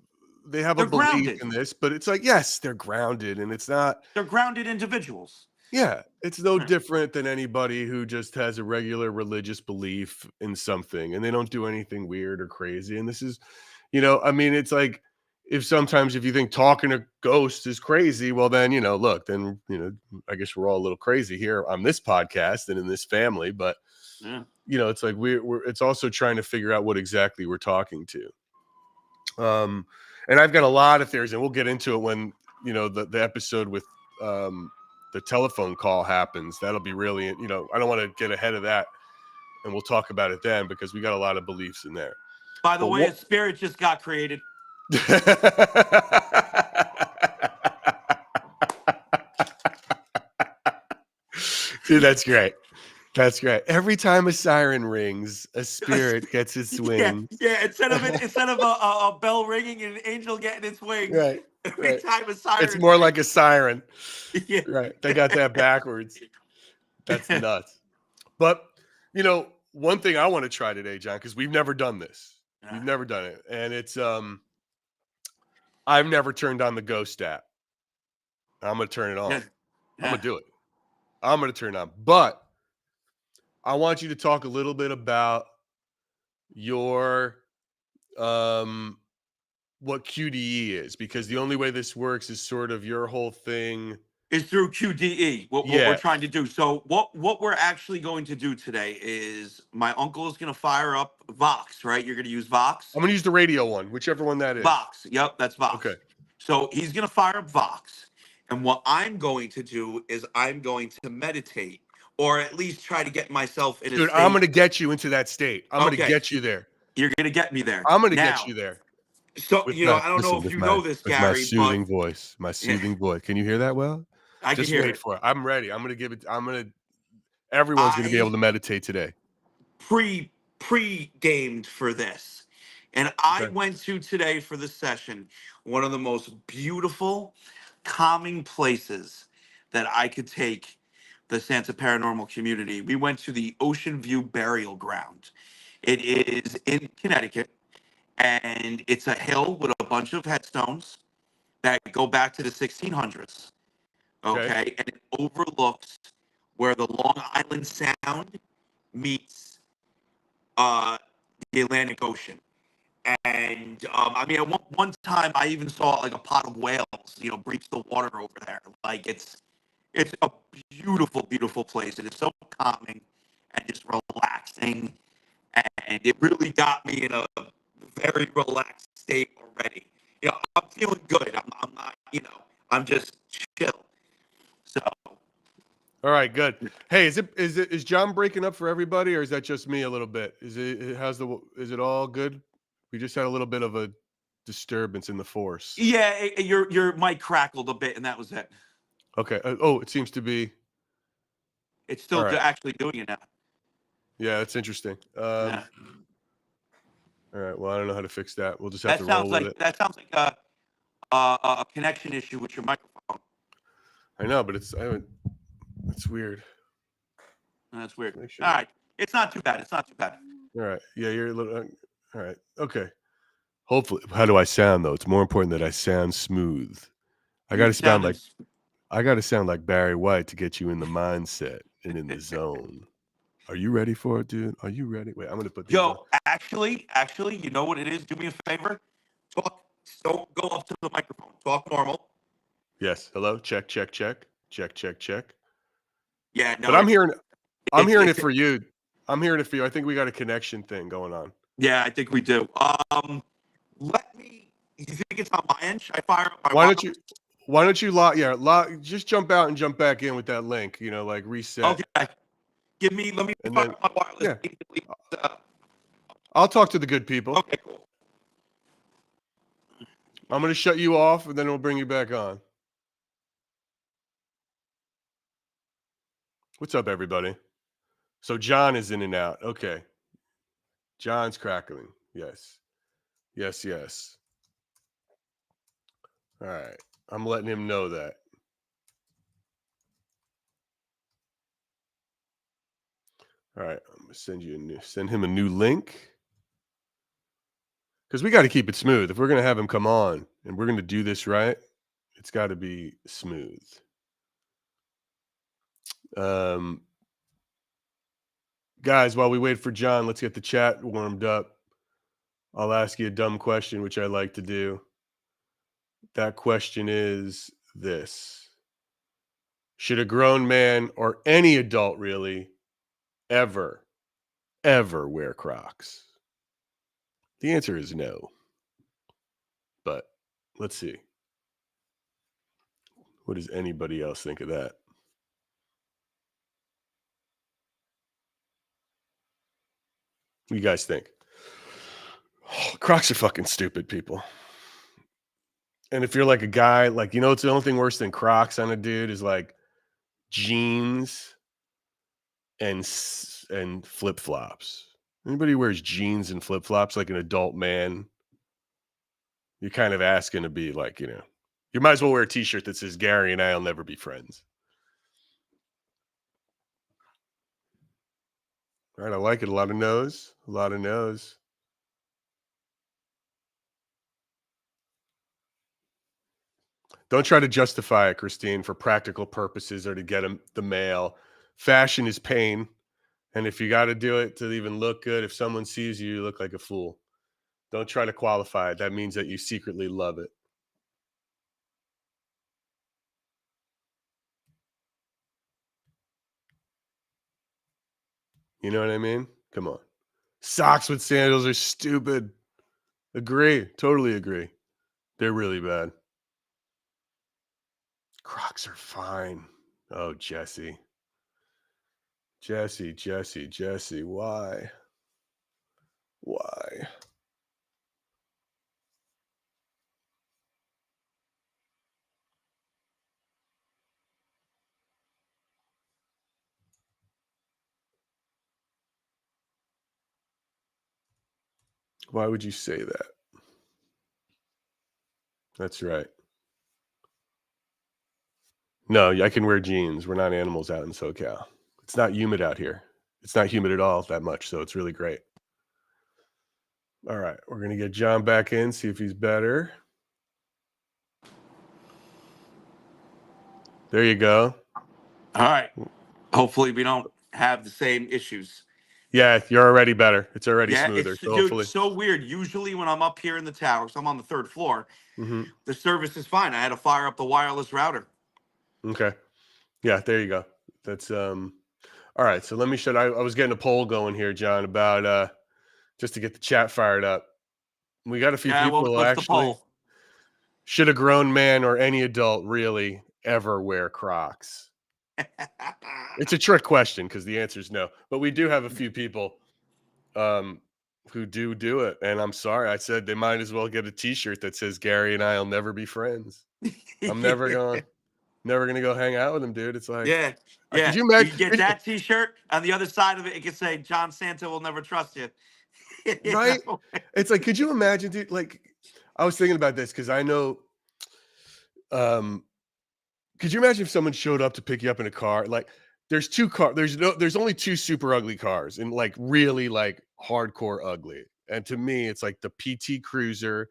they have a They're belief grounded. in this, but it's like, yes, they're grounded, and it's not. They're grounded individuals. Yeah, it's no Right. different than anybody who just has a regular religious belief in something, and they don't do anything weird or crazy. And this is, I mean, it's like if sometimes if you think talking to ghosts is crazy, well, then look, then I guess we're all a little crazy here on this podcast and in this family, but Yeah. it's like we're it's also trying to figure out what exactly we're talking to. And I've got a lot of theories, and we'll get into it when the episode with the telephone call happens. That'll be really, I don't want to get ahead of that, and we'll talk about it then because we got a lot of beliefs in there. By the But way, a spirit just got created. Dude, that's great. That's great. Every time a siren rings, a spirit gets its wings. Yeah. Instead of a bell ringing and an angel getting its wings, Right. every Right. time a siren It's more rings. like a siren. Yeah. Right. They got that backwards. That's nuts. But, one thing I want to try today, John, because we've never done this. We've never done it. And it's I've never turned on the ghost app. I'm gonna turn it on. Yeah. I'm gonna do it. I'm gonna turn it on. But I want you to talk a little bit about your what QDE is, because the only way this works is sort of your whole thing Is through QDE, what we're Yeah. trying to do. So what we're actually going to do today is my uncle is going to fire up Vox, right? You're going to use Vox? I'm gonna use the radio one, whichever one that is. Vox. Yep, that's Vox. Okay. So he's going to fire up Vox. And what I'm going to do is I'm going to meditate, or at least try to get myself in a Dude, state. I'm gonna get you into that state. I'm gonna Okay. get you there. You're going to get me there. I'm gonna Now, get you there. So, With I don't know if you know this, with Gary, my soothing but voice. My soothing voice. Can you hear that well? I can Just hear wait it. for it. I'm ready. Everyone's gonna be able to meditate today. Pre-gamed for this. And I Okay. went to today for the session one of the most beautiful, calming places that I could take the Santa Paranormal community. We went to the Ocean View Burial Ground. It is in Connecticut, and it's a hill with a bunch of headstones that go back to the 1600s. Okay. And it overlooks where the Long Island Sound meets the Atlantic Ocean. And I mean, at one time, I even saw like a pot of whales, breach the water over there. Like it's a beautiful, beautiful place. It is so calming and just relaxing, and it really got me in a very relaxed state already. I'm feeling good. I'm not, I'm just chill. So All right, good. Hey, is John breaking up for everybody, or is that just me a little bit? Is it all good? We just had a little bit of a disturbance in the force. yeah, your mic crackled a bit, and that was it. Okay. It seems to be. It's still All right. actually doing it now. Yeah, that's interesting. Yeah. All right. Well, I don't know how to fix that. We'll just have to roll with it. That sounds like a connection issue with your microphone. I know, but it's weird. That's weird. Make sure. All right, it's not too bad. It's not too bad. All right. Yeah, you're a little. All right. Okay. Hopefully, how do I sound though? It's more important that I sound smooth. I got to sound like Barry White to get you in the mindset and in the zone. Are you ready for it, dude? Are you ready? Wait, I'm gonna put these on. Actually, you know what it is? Do me a favor. Talk. Don't go up to the microphone. Talk normal. Yes. Hello. Check. Check. Check. Check. Check. Check. Yeah. No. But I'm hearing it for you. I'm hearing it for you. I think we got a connection thing going on. Yeah, I think we do. Let me. You think it's on my end? Should I fire up my? Why don't you just jump out and jump back in with that link, like reset. Okay. Let me fire up my wireless. Yeah. I'll talk to the good people. Okay, cool. I'm going to shut you off, and then we'll bring you back on. What's up, everybody? So John is in and out. Okay. John's crackling. Yes. Yes, yes. All right. I'm letting him know that. All right. I'm going to send him a new link. because we got to keep it smooth. If we're going to have him come on and we're going to do this right, it's got to be smooth. Guys, while we wait for John, let's get the chat warmed up. I'll ask you a dumb question, which I like to do. That question is this: should a grown man, or any adult really, ever wear Crocs? The answer is no. But let's see. What does anybody else think of that? What do you guys think? Oh, Crocs are fucking stupid, people. And if you're like a guy, like, you know, it's the only thing worse than Crocs on a dude is like jeans and flip-flops. Anybody who wears jeans and flip-flops like an adult man, you're kind of asking to be like, you know, you might as well wear a t-shirt that says Gary and I'll never be friends. All right, I like it. A lot of no's. A lot of no's. Don't try to justify it, Christine, for practical purposes or to get the mail. Fashion is pain. And if you got to do it to even look good, if someone sees you, you look like a fool. Don't try to qualify it. That means that you secretly love it. You know what I mean? Come on. Socks with sandals are stupid. Agree. Totally agree. They're really bad. Crocs are fine. Oh, Jesse. Jesse. Why? Why? Why would you say that? That's right. No, I can wear jeans. We're not animals out in SoCal. It's not humid out here. It's not humid at all that much, so it's really great. All right, we're going to get John back in, see if he's better. There you go. All right. Hopefully we don't have the same issues. Yeah, you're already better. It's already smoother. It's, So dude, hopefully. so weird. Usually when I'm up here in the tower, so I'm on the 3rd floor, the service is fine. I had to fire up the wireless router. Okay. Yeah, there you go. That's all right. So let me show. I was getting a poll going here, John, about just to get the chat fired up. We got a few people Well, what's actually. the poll? Should a grown man or any adult really ever wear Crocs? It's a trick question because the answer is no. But we do have a few people who do it. And I'm sorry. I said they might as well get a t-shirt that says Gary and I'll never be friends. I'm never going to go hang out with him, dude. It's like, yeah. Could you You imagine? can get that T-shirt. On the other side of it, it can say, John Santa will never trust you. Right? It's like, could you imagine, dude? Like, I was thinking about this because I know, could you imagine if someone showed up to pick you up in a car? Like, there's there's only two super ugly cars, and like really like hardcore ugly. And to me, it's like the PT Cruiser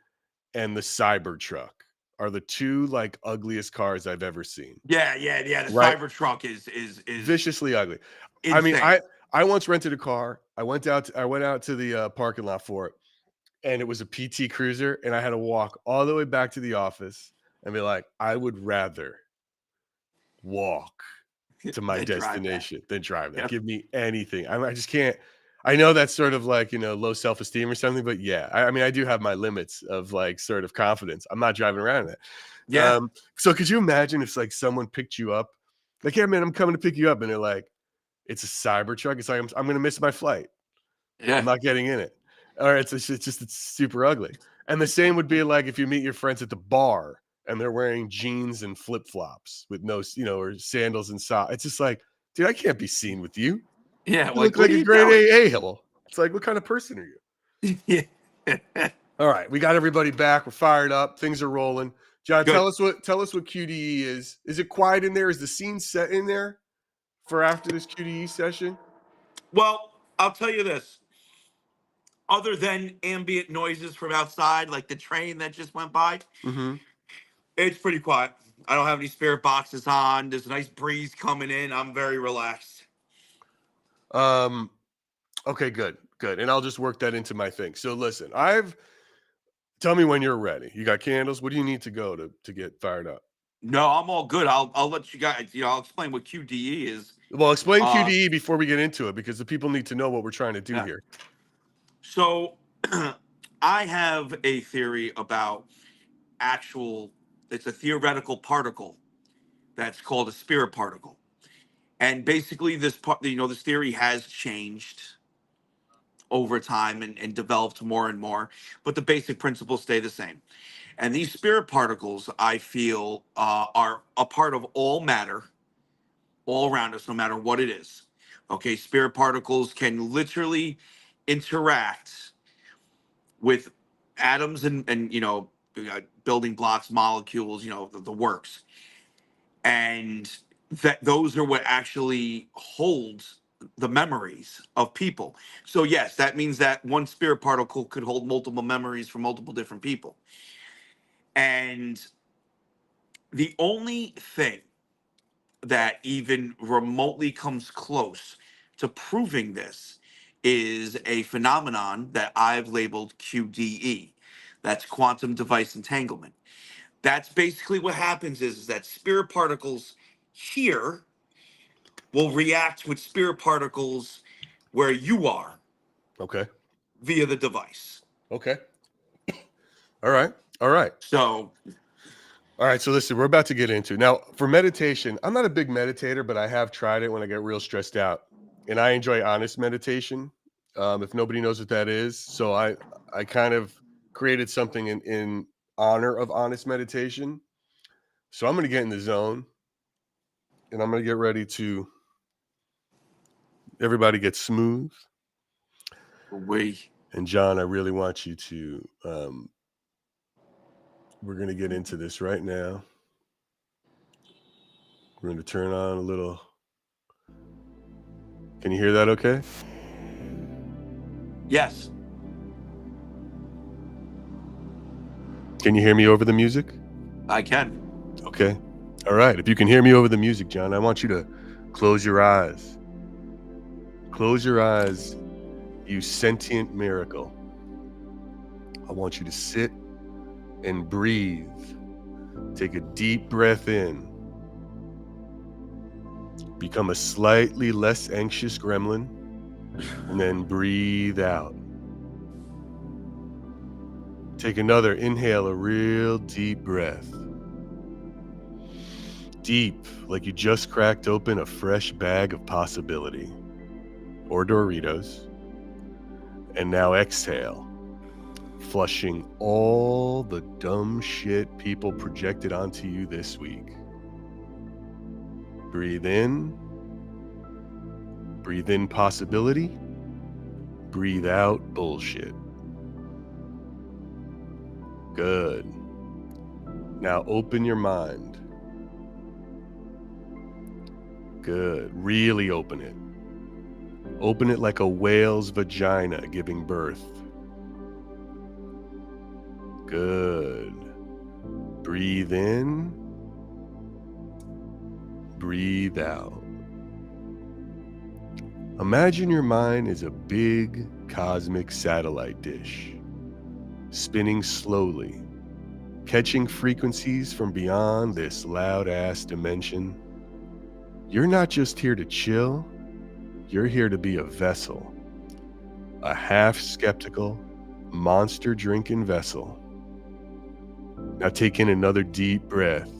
and the Cybertruck are the two like ugliest cars I've ever seen. Yeah. The Right? Cybertruck is Viciously ugly. insane. I mean, I once rented a car. I went out to the parking lot for it, and it was a PT Cruiser, and I had to walk all the way back to the office and be like, I would rather walk to my destination than drive that. Yep. Give me anything. I just can't. I know that's sort of like, you know, low self-esteem or something, but yeah, I mean, I do have my limits of like sort of confidence. I'm not driving around in it. Yeah. So could you imagine if like someone picked you up, like, yeah, man, I'm coming to pick you up, and they're like, it's a Cybertruck. It's like I'm going to miss my flight. Yeah. I'm not getting in it. Or it's super ugly. And the same would be like if you meet your friends at the bar and they're wearing jeans and flip-flops with no, you know, or sandals and socks. It's just like, dude, I can't be seen with you. Yeah. You look like a great a-hole. It's like, what kind of person are you? Yeah. All right, we got everybody back. We're fired up. Things are rolling. John, Good. tell us what QDE is. Is it quiet in there? Is the scene set in there for after this QDE session? Well, I'll tell you this. other than ambient noises from outside, like the train that just went by, Mm-hmm. it's pretty quiet. I don't have any spirit boxes on. There's a nice breeze coming in. I'm very relaxed. Okay, good. And I'll just work that into my thing. So listen, tell me when you're ready. You got candles? What do you need to go to get fired up? No, I'm all good. I'll let you guys, I'll explain what QDE is. Well, explain Uh, QDE before we get into it, because the people need to know what we're trying to do yeah. here. So I have a theory about it's a theoretical particle that's called a spirit particle. And basically this this theory has changed over time and developed more and more, but the basic principles stay the same. And these spirit particles, I feel, are a part of all matter, all around us, no matter what it is. Okay, spirit particles can literally interact with atoms and building blocks, molecules, the works, and that those are what actually holds the memories of people. So yes, that means that one spirit particle could hold multiple memories for multiple different people. And the only thing that even remotely comes close to proving this is a phenomenon that I've labeled QDE. That's quantum device entanglement. That's basically what happens is that spirit particles here will react with spirit particles where you are Okay. via the device. Okay. All right. All right. So All right. So listen, we're about to get into now for meditation. I'm not a big meditator, but I have tried it when I get real stressed out, and I enjoy honest meditation. If nobody knows what that is, so I kind of created something in honor of honest meditation. So I'm going to get in the zone, and I'm going to get ready to everybody get smooth. And John, I really want you to. We're going to get into this right now. We're going to turn on a little. Can you hear that okay? yes, Can you hear me over the music? I can. Okay. All right. If you can hear me over the music, John, I want you to close your eyes. Close your eyes, you sentient miracle. I want you to sit and breathe. Take a deep breath in. Become a slightly less anxious gremlin, and then breathe out. Take another inhale, a real deep breath. Deep, like you just cracked open a fresh bag of possibility or Doritos. And now exhale, flushing all the dumb shit people projected onto you this week. Breathe in possibility, breathe out bullshit. Good. Now open your mind. Good. Really open it. Open it like a whale's vagina giving birth. Good. Breathe in. Breathe out. Imagine your mind is a big cosmic satellite dish, spinning slowly, catching frequencies from beyond this loud-ass dimension. You're not just here to chill, you're here to be a vessel, a half-skeptical, monster-drinking vessel. Now take in another deep breath.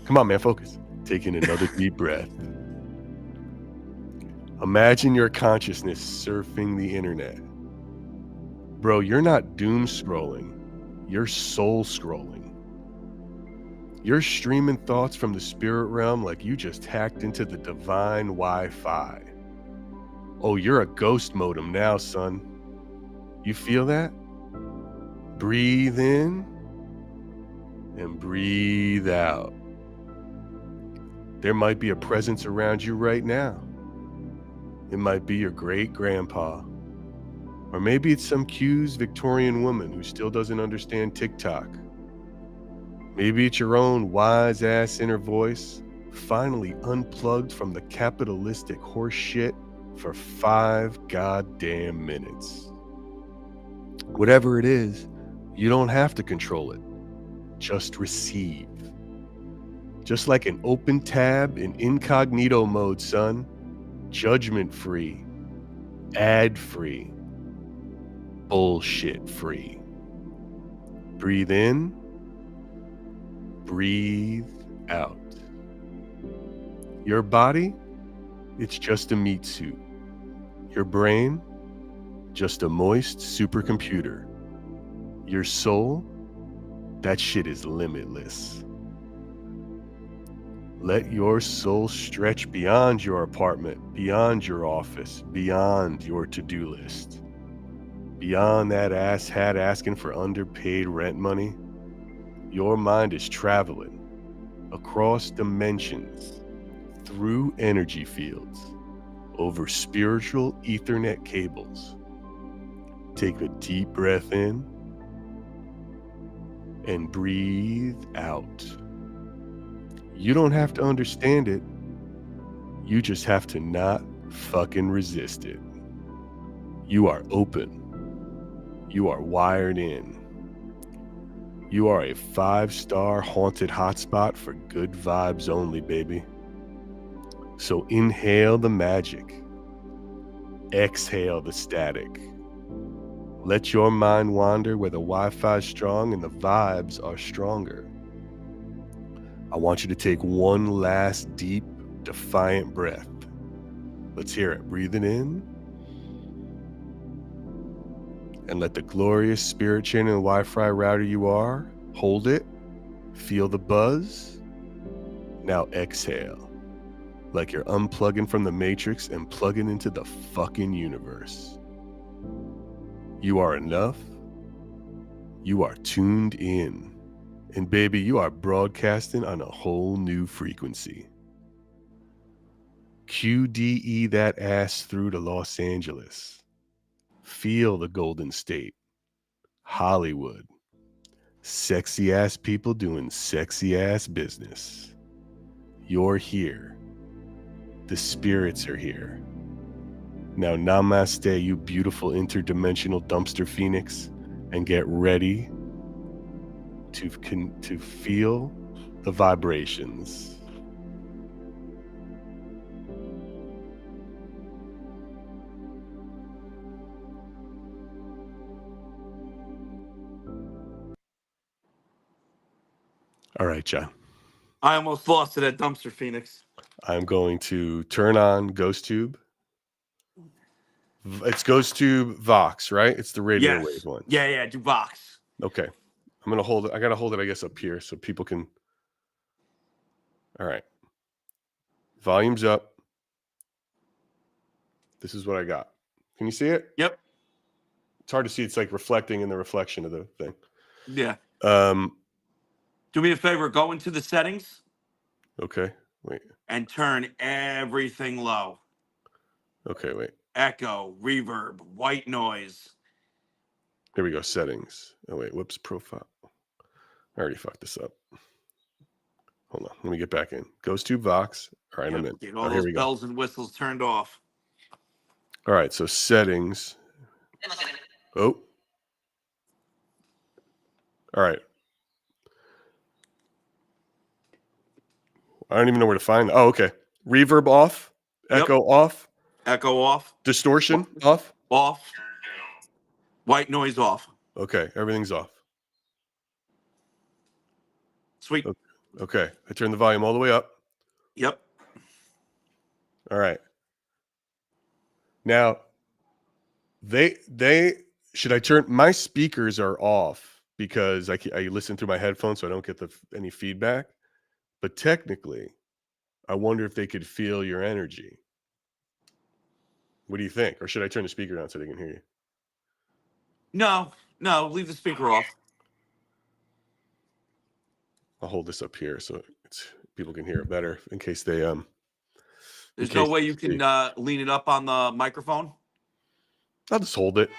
Come on, man, focus. Take in another deep breath. Imagine your consciousness surfing the internet. Bro, you're not doom scrolling, you're soul scrolling. You're streaming thoughts from the spirit realm like you just hacked into the divine Wi-Fi. Oh, you're a ghost modem now, son. You feel that? Breathe in and breathe out. There might be a presence around you right now. It might be your great-grandpa. Or maybe it's some Q's Victorian woman who still doesn't understand TikTok. Maybe it's your own wise-ass inner voice, finally unplugged from the capitalistic horse shit for 5 goddamn minutes. Whatever it is, you don't have to control it. Just receive. Just like an open tab in incognito mode, son. Judgment-free. Ad-free. Bullshit-free. Breathe in. Breathe out. Your body, it's just a meat suit. Your brain, just a moist supercomputer. Your soul, that shit is limitless. Let your soul stretch beyond your apartment, beyond your office, beyond your to-do list. Beyond that asshat asking for underpaid rent money. Your mind is traveling across dimensions, through energy fields, over spiritual Ethernet cables. Take a deep breath in and breathe out. You don't have to understand it. You just have to not fucking resist it. You are open. You are wired in. You are a 5-star haunted hotspot for good vibes only, baby. So inhale the magic. Exhale the static. Let your mind wander where the Wi-Fi is strong and the vibes are stronger. I want you to take one last deep, defiant breath. Let's hear it. Breathing in. And let the glorious spirit channel and Wi-Fi router you are, hold it, feel the buzz. Now exhale, like you're unplugging from the matrix and plugging into the fucking universe. You are enough. You are tuned in. And baby, you are broadcasting on a whole new frequency. QDE that ass through to Los Angeles. Feel the Golden State, Hollywood, sexy ass people doing sexy ass business. You're here. The spirits are here. Now namaste, you beautiful interdimensional dumpster phoenix, and get ready to feel the vibrations. All right, John. I almost lost it at Dumpster Phoenix. I'm going to turn on GhostTube. It's GhostTube Vox, right? It's the radio wave one. Yeah, do Vox. Okay. I'm going to hold it. I got to hold it, I guess, up here so people can. All right. Volume's up. This is what I got. Can you see it? Yep. It's hard to see. It's like reflecting in the reflection of the thing. Yeah. Do me a favor. Go into the settings. Okay. Wait. And turn everything low. Okay, wait. Echo, reverb, white noise. Here we go. Settings. Oh, wait. Whoops. Profile. I already fucked this up. Hold on. Let me get back in. GhostTube Vox. All right, I'm in. Get all those bells and whistles turned off. All right, so settings. Oh. All right. I don't even know where to find. Oh, okay. Reverb off. Echo off. Echo off. Distortion off. Off. White noise off. Okay, everything's off. Sweet. Okay, I turned the volume all the way up. Yep. All right. Now, they should I turn my speakers are off because I listen through my headphones so I don't get any feedback. But technically, I wonder if they could feel your energy. What do you think? Or should I turn the speaker down so they can hear you? No, leave the speaker off. I'll hold this up here so people can hear it better in case they There's no case way you you can see. lean it up on the microphone. I'll just hold it.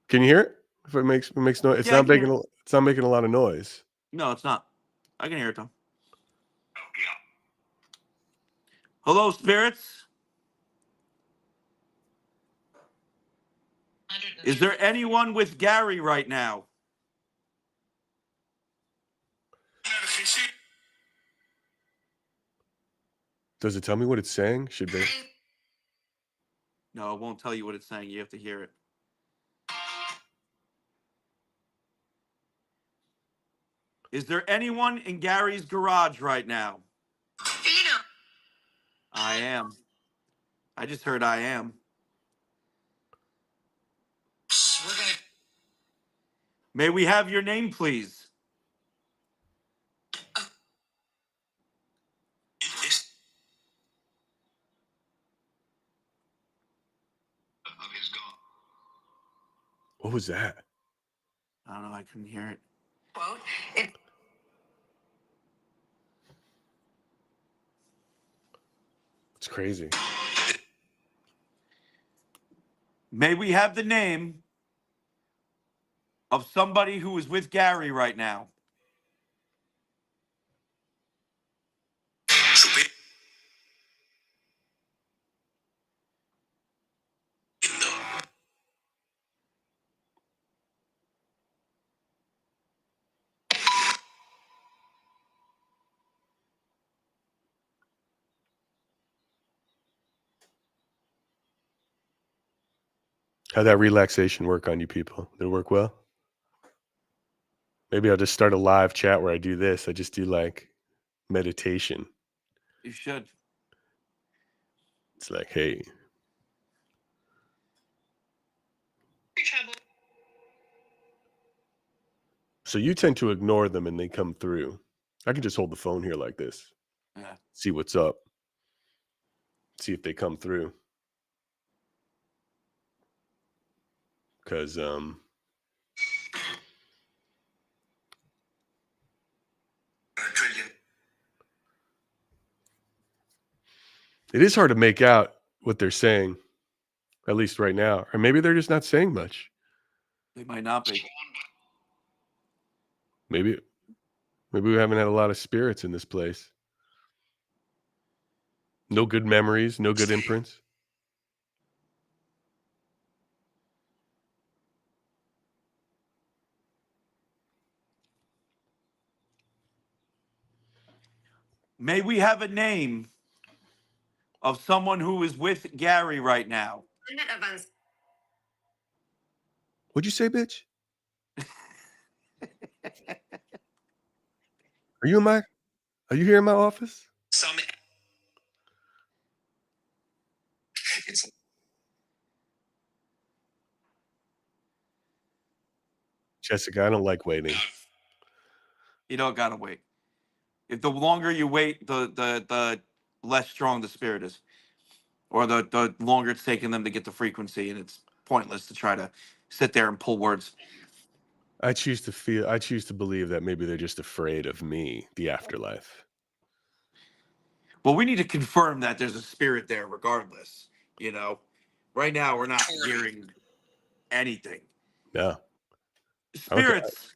Can you hear it? If it makes noise, Yeah, I can hear it. it's not making a lot of noise. No, it's not. I can hear it though. Hello, spirits. Is there anyone with Gary right now? Does it tell me what it's saying? Should be. No, it won't tell you what it's saying. You have to hear it. Is there anyone in Gary's garage right now? I am. I just heard I am. May we have your name, please? What was that? I don't know. I couldn't hear it. Quote, It's crazy. May we have the name of somebody who is with Gary right now? How'd that relaxation work on you people? Did it work well? Maybe I'll just start a live chat where I do this. I just do like meditation. You should. It's like, hey. So you tend to ignore them and they come through. I can just hold the phone here like this. Yeah. See what's up. See if they come through. Because it is hard to make out what they're saying, at least right now. Or maybe they're just not saying much. They might not be. Maybe we haven't had a lot of spirits in this place. No good memories, no good imprints. May we have a name of someone who is with Gary right now? What'd you say, bitch? Are you here in my office? Jessica, I don't like waiting. You don't gotta wait. If the longer you wait, the less strong the spirit is, or the longer it's taking them to get the frequency, and it's pointless to try to sit there and pull words. I choose to believe that maybe they're just afraid of me, the afterlife. Well, we need to confirm that there's a spirit there, regardless. You know, right now we're not hearing anything. No. Spirits,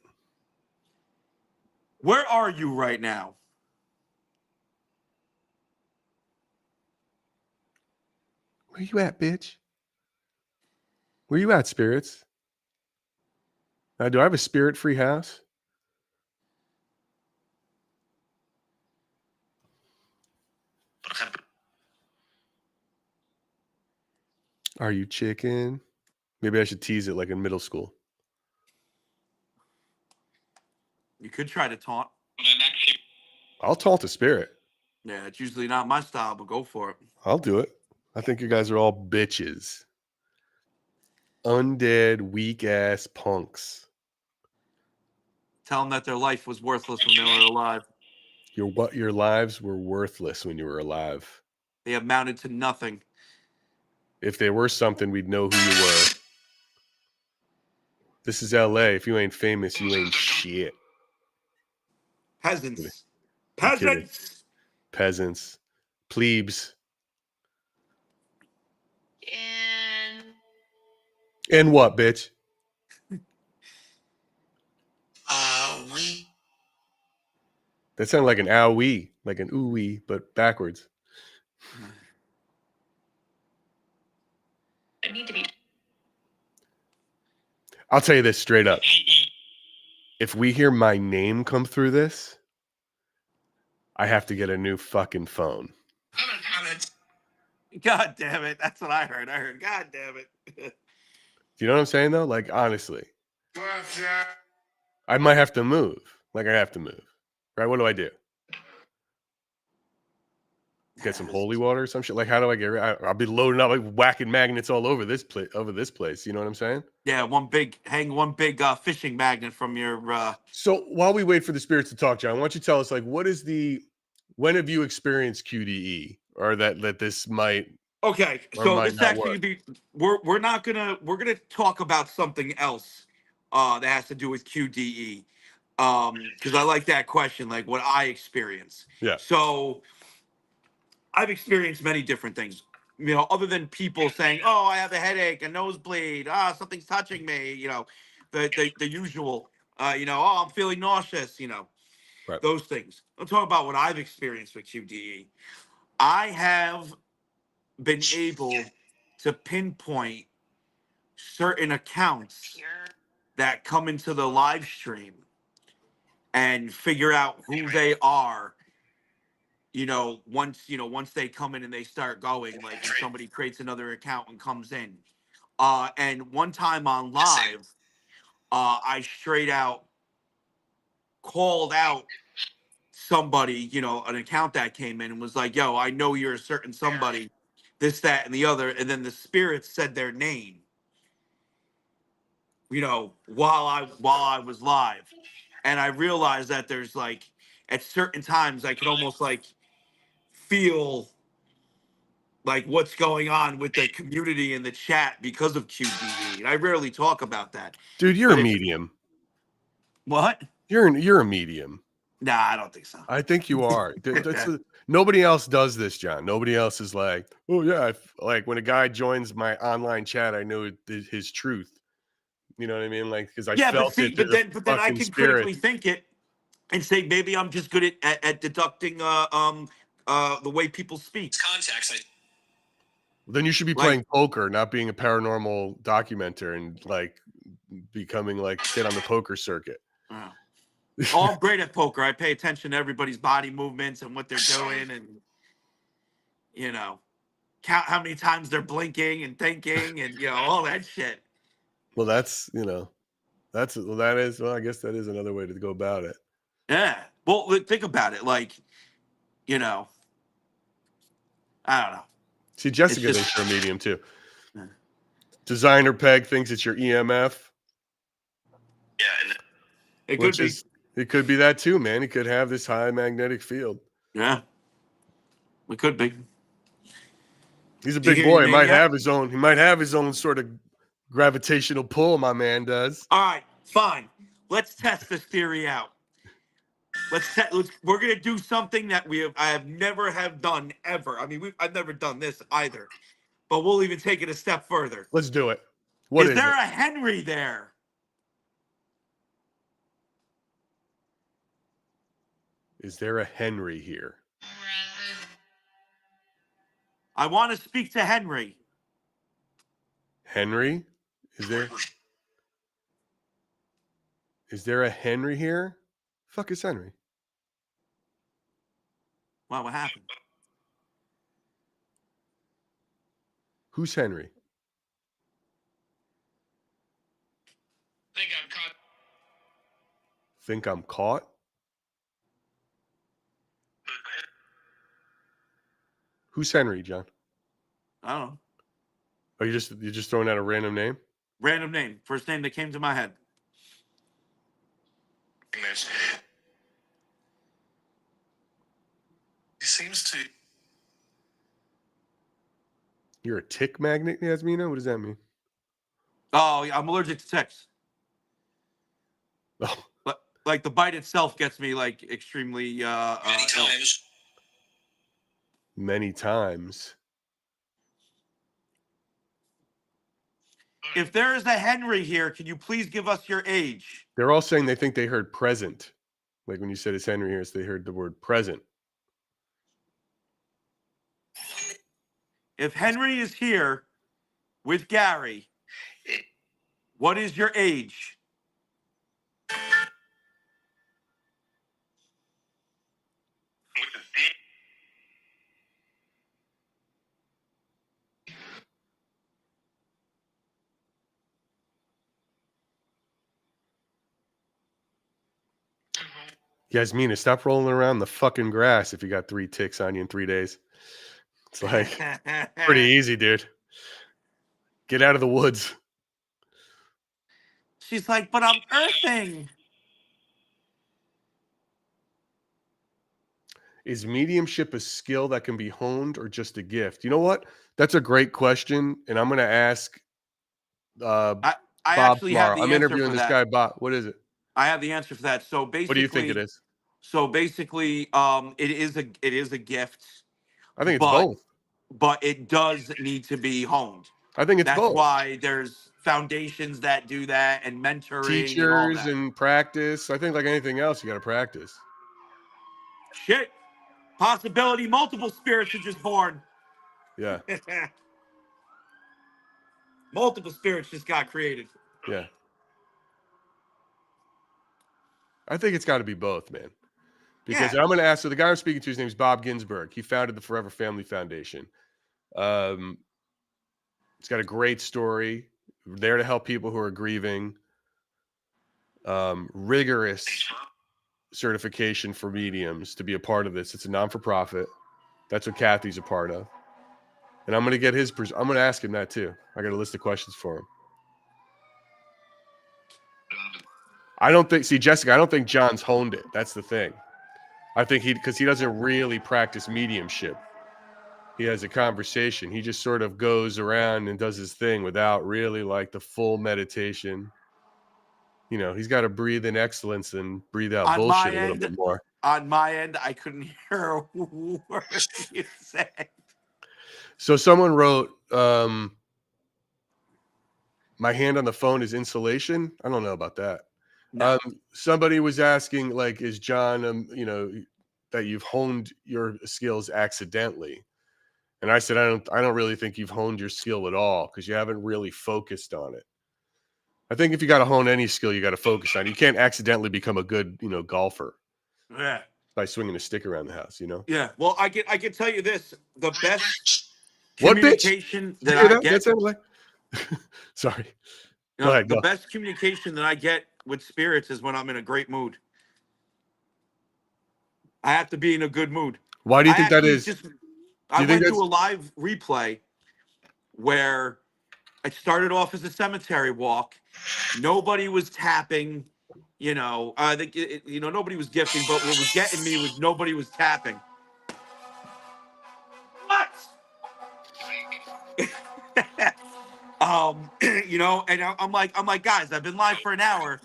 where are you right now? Where you at, bitch? Where you at, spirits? Do I have a spirit-free house? Are you chicken? Maybe I should tease it like in middle school. You could try to taunt. I'll taunt a spirit. Yeah, it's usually not my style, but go for it. I'll do it. I think you guys are all bitches. Undead, weak-ass punks. Tell them that their life was worthless when they were alive. Your lives were worthless when you were alive. They amounted to nothing. If they were something, we'd know who you were. This is LA. If you ain't famous, you ain't shit. Peasants. I'm kidding. Peasants. Peasants. Plebes. And what, bitch? That sounded like an owie, like an ooey, but backwards. I'll tell you this straight up. If we hear my name come through this, I have to get a new fucking phone. God damn it. That's what I heard. I heard, God damn it. Do you know what I'm saying, though? Like, honestly. I might have to move. Like, I have to move. Right? What do I do? Get some holy water or some shit? Like, how do I get I'll be loading up, like, whacking magnets all over this place. You know what I'm saying? Yeah, one big fishing magnet from your... So while we wait for the spirits to talk, John, why don't you tell us, like, when have you experienced QDE, or that this might Okay, or so might this not actually work? we're gonna talk about something else that has to do with QDE. Because I like that question, like what I experience. Yeah. So I've experienced many different things. You know, other than people saying, "Oh, I have a headache, a nosebleed, something's touching me," you know, the usual, "Oh, I'm feeling nauseous," you know, Right. those things. I'm talking about what I've experienced with QDE. I have been able to pinpoint certain accounts that come into the live stream and figure out who they are, once they come in and they start going, like when somebody creates another account and comes in. And one time on live, I straight out called out somebody, an account that came in and was like, "Yo, I know you're a certain somebody, this, that, and the other." And then the spirits said their name, while I was live. And I realized that there's like, at certain times I could almost like feel like what's going on with the community in the chat because of QDE. And I rarely talk about that. Dude, you're But a it's medium. what? You're a medium. Nah, I don't think so. I think you are. Nobody else does this, John. Nobody else is like, oh yeah, like when a guy joins my online chat, I know his truth. You know what I mean? Like, because I Yeah, but felt see, it through the but then I fucking can critically spirits. think it and say maybe I'm just good at deducting the way people speak. Then you should be Like, playing poker, not being a paranormal documenter and like becoming like shit on the poker circuit. oh, I'm great at poker. I pay attention to everybody's body movements and what they're doing, and count how many times they're blinking and thinking, and all that shit. Well, I guess that is another way to go about it. Yeah. Well, think about it. Like, I don't know. See, Jessica thinks you're a medium too. Designer Peg thinks it's your EMF. Yeah, it could be. It could be that too, man. He could have this high magnetic field. Yeah, it could be. He's a big boy. He might have his own sort of gravitational pull. My man does. All right, fine. Let's test this theory out. We're gonna do something that I have never have done ever. I mean, I've never done this either, but we'll even take it a step further. Let's do it. What is there it? a Henry there? Is there a Henry here? I want to speak to Henry. Henry? Is there a Henry here? Fuck is Henry? Wow, what happened? Who's Henry? Think I'm caught? Who's Henry, John? I don't know. Oh, you're just throwing out a random name? Random name. First name that came to my head. He seems to. You're a tick magnet, Yasmina? What does that mean? Oh, yeah, I'm allergic to ticks. Oh. But like the bite itself gets me like extremely Many times. Many times. If there is a Henry here, can you please give us your age? They're all saying they think they heard present. Like when you said it's Henry here, they heard the word present. If Henry is here with Gary, what is your age? Yasmina, stop rolling around the fucking grass if you got 3 ticks on you in 3 days. It's like pretty easy, dude. Get out of the woods. She's like, but I'm earthing. Is mediumship a skill that can be honed or just a gift? You know what? That's a great question, and I'm going to ask I Bob actually have tomorrow. the I'm answer interviewing for this that. guy, Bob. What is it? I have the answer for that. So What do you think it basically, is? it is a gift, I think it's but both. it does need to be honed. I think it's That's both. why there's foundations that do that and mentoring and all Teachers that. and practice. I think like anything else, you got to practice. Shit. Possibility, multiple spirits are just born. Yeah. Multiple spirits just got created. Yeah. I think it's got to be both, man. Because Yeah. I'm going to ask. So the guy I'm speaking to, his name is Bob Ginsberg. He founded the Forever Family Foundation. It's got a great story. There to help people who are grieving. Rigorous certification for mediums to be a part of this. It's a non-for-profit. That's what Kathy's a part of. And I'm going to get his. I'm going to ask him that too. I got a list of questions for him. I don't think. See, Jessica, I don't think John's honed it. That's the thing. I think because he doesn't really practice mediumship. He has a conversation. He just sort of goes around and does his thing without really like the full meditation. You know, he's got to breathe in excellence and breathe out On my bullshit a little bit end, more. On my end, I couldn't hear a word you said. So someone wrote, my hand on the phone is insulation. I don't know about that. No. Somebody was asking, like, is John, that you've honed your skills accidentally? And I said, I don't really think you've honed your skill at all because you haven't really focused on it. I think if you got to hone any skill, you got to focus on it. You can't accidentally become a good, golfer. Yeah. By swinging a stick around the house, Yeah. Well, I can tell you this: the best What, bitch? communication Did that you hear I that? get. That sounded like. Sorry. Go ahead. The Go. best communication that I get with spirits is when I'm in a great mood. I have to be in a good mood. Why do you think that is? I went to a live replay where I started off as a cemetery walk. Nobody was tapping, nobody was gifting, but what was getting me was nobody was tapping. What? And I'm like, guys, I've been live for an hour.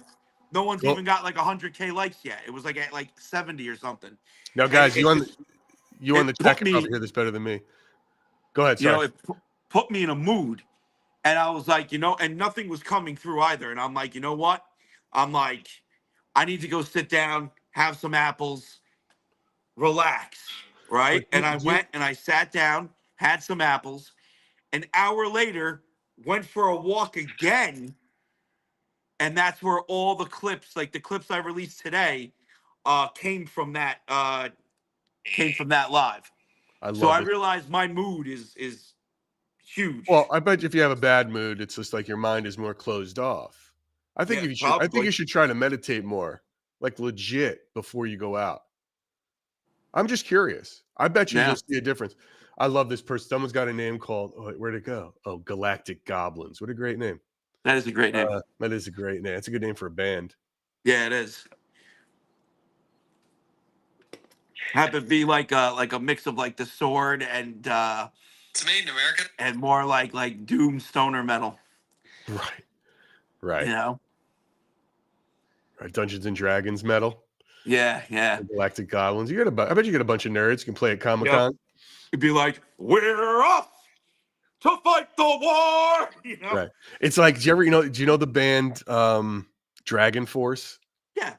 No one's even got like 100K likes yet. It was like at like 70 or something. Now, guys, you on the chat can me, probably hear this better than me. Go ahead. Sorry. It put me in a mood. And I was like, and nothing was coming through either. And I'm like, you know what? I'm like, I need to go sit down, have some apples, relax, right? And I went and I sat down, had some apples. An hour later, went for a walk again. And that's where all the clips, like the clips I released today, came from that live. I realized my mood is huge. Well, I bet if you have a bad mood, it's just like your mind is more closed off. I think you should try to meditate more, like legit, before you go out. I'm just curious. I bet you'll see a difference. I love this person. Someone's got a name called, where'd it go? Oh, Galactic Goblins. What a great name. That is a great name. That is a great name. It's a good name for a band. Yeah, it is. Have it be like a mix of like The Sword and it's made in America and more like doom stoner metal. Right. Right. Dungeons and Dragons metal. Yeah. Galactic Goblins. I bet you get a bunch of nerds who can play at Comic-Con. It'd be like, we're off to fight the war. You know? Right. It's like, do you know the band Dragon Force? Yeah,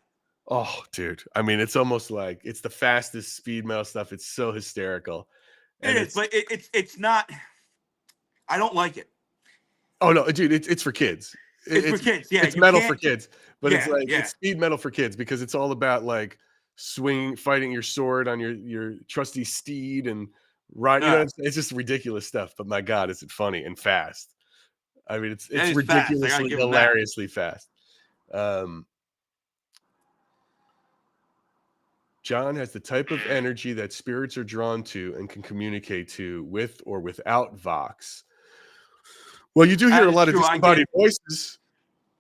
Oh, dude. I mean, it's almost like it's the fastest speed metal stuff. It's so hysterical. it And is, but it's not. I don't like it. oh no, dude, it's for kids. It's for kids. Yeah, It's you metal for can't. kids, but it's Yeah, like yeah. it's speed metal for kids because it's all about like fighting your sword on your trusty steed and ride. You know, it's just ridiculous stuff. But my God, is it funny and fast? I mean, it's It's fast. I gotta ridiculously, give them that. hilariously fast. John has the type of energy that spirits are drawn to and can communicate to with or without Vox. Well, you do hear That a is lot of true. disembodied voices.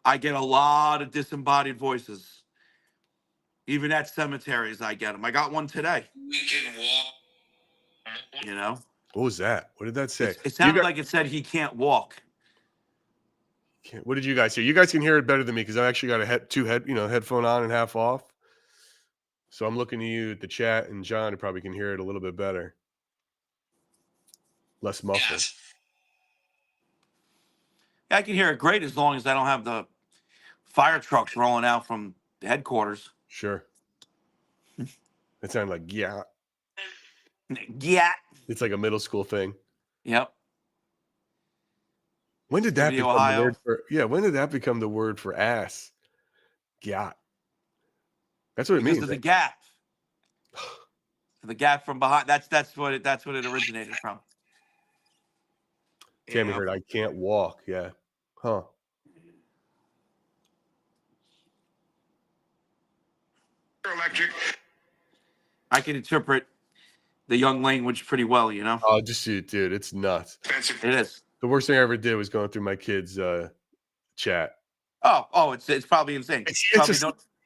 I get a lot of disembodied voices. Even at cemeteries, I get them. I got one today. We can walk. You know, What was that? What did that say? it You sounded guys, like it said he can't walk. what did you guys hear? You guys can hear it better than me because I actually got a headphone on and half off. So I'm looking at you at the chat, and John probably can hear it a little bit better, less muffled. Yes. I can hear it great as long as I don't have the fire trucks rolling out from the headquarters. Sure. It sounded like yeah. Yeah. It's like a middle school thing. Yep. When did that Video, become the Ohio. word for? Yeah, when did that become the word for ass? Yeah. That's what it Because means. of the gap. The gap from behind. That's what it originated from. Tammy You know? heard I can't walk. Yeah. Huh. Electric. I can interpret the young language pretty well, you know? Oh, just shoot, dude. It's nuts. It is. The worst thing I ever did was going through my kids' chat. Oh, it's probably insane.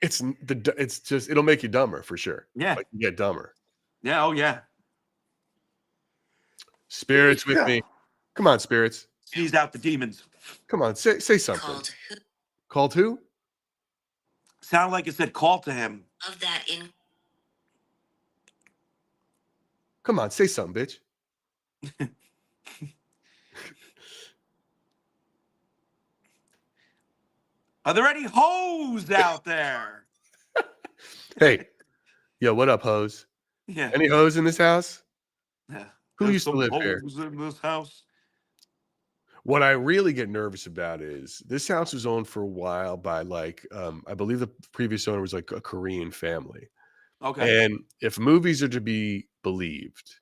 It's just it'll make you dumber for sure. Yeah. Like you get dumber. Yeah, oh yeah. Spirits with me. Come on, spirits. Sneeze out the demons. Come on, say something. Called who? Sound like it said call to him. Of that in Come on, say something, bitch. Are there any hoes out there? Hey, yo, what up, hoes? Yeah. Any hoes in this house? Yeah. Who There's used to some live here? hoes in this house. What I really get nervous about is this house was owned for a while by like I believe the previous owner was like a Korean family. Okay. And if movies are to be believed,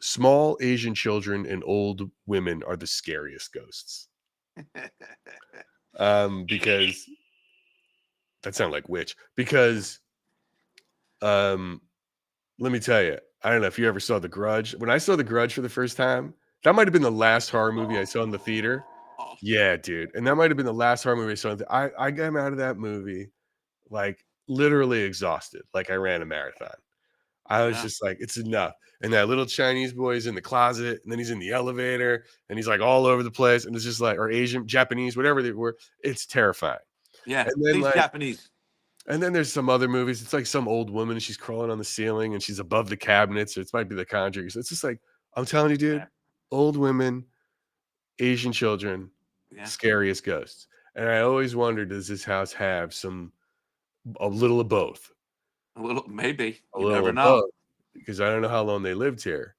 small Asian children and old women are the scariest ghosts. Because that sounded like witch. Because let me tell you, I don't know if you ever saw The Grudge. When I saw The Grudge for the first time, that might have been the last horror movie I saw in the theater. Oh. Yeah, dude. And that might have been the last horror movie I saw. I came out of that movie like literally exhausted. Like I ran a marathon. I was Yeah. just like, it's enough. And that little Chinese boy is in the closet, and then he's in the elevator, and he's like all over the place. And it's just like, or Asian, Japanese, whatever they were. It's terrifying. Yeah. And then These like, Japanese. and then there's some other movies. It's like some old woman, she's crawling on the ceiling, and she's above the cabinets. Or it might be The Conjuring. So it's just like, I'm telling you, dude, Yeah. old women, Asian children, Yeah. scariest ghosts. And I always wonder, does this house have a little of both? A little, maybe. A You little never of know. both, because I don't know how long they lived here.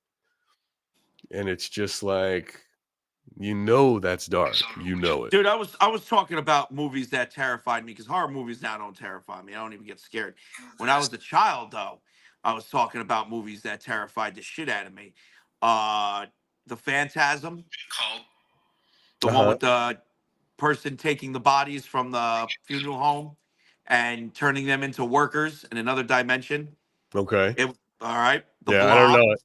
And it's just like, that's dark. You know it. Dude, I was talking about movies that terrified me because horror movies now don't terrify me. I don't even get scared. When I was a child, though, I was talking about movies that terrified the shit out of me. The Phantasm, the one with the person taking the bodies from the funeral home and turning them into workers in another dimension. Okay. All right. The Yeah, Blob, I don't know it.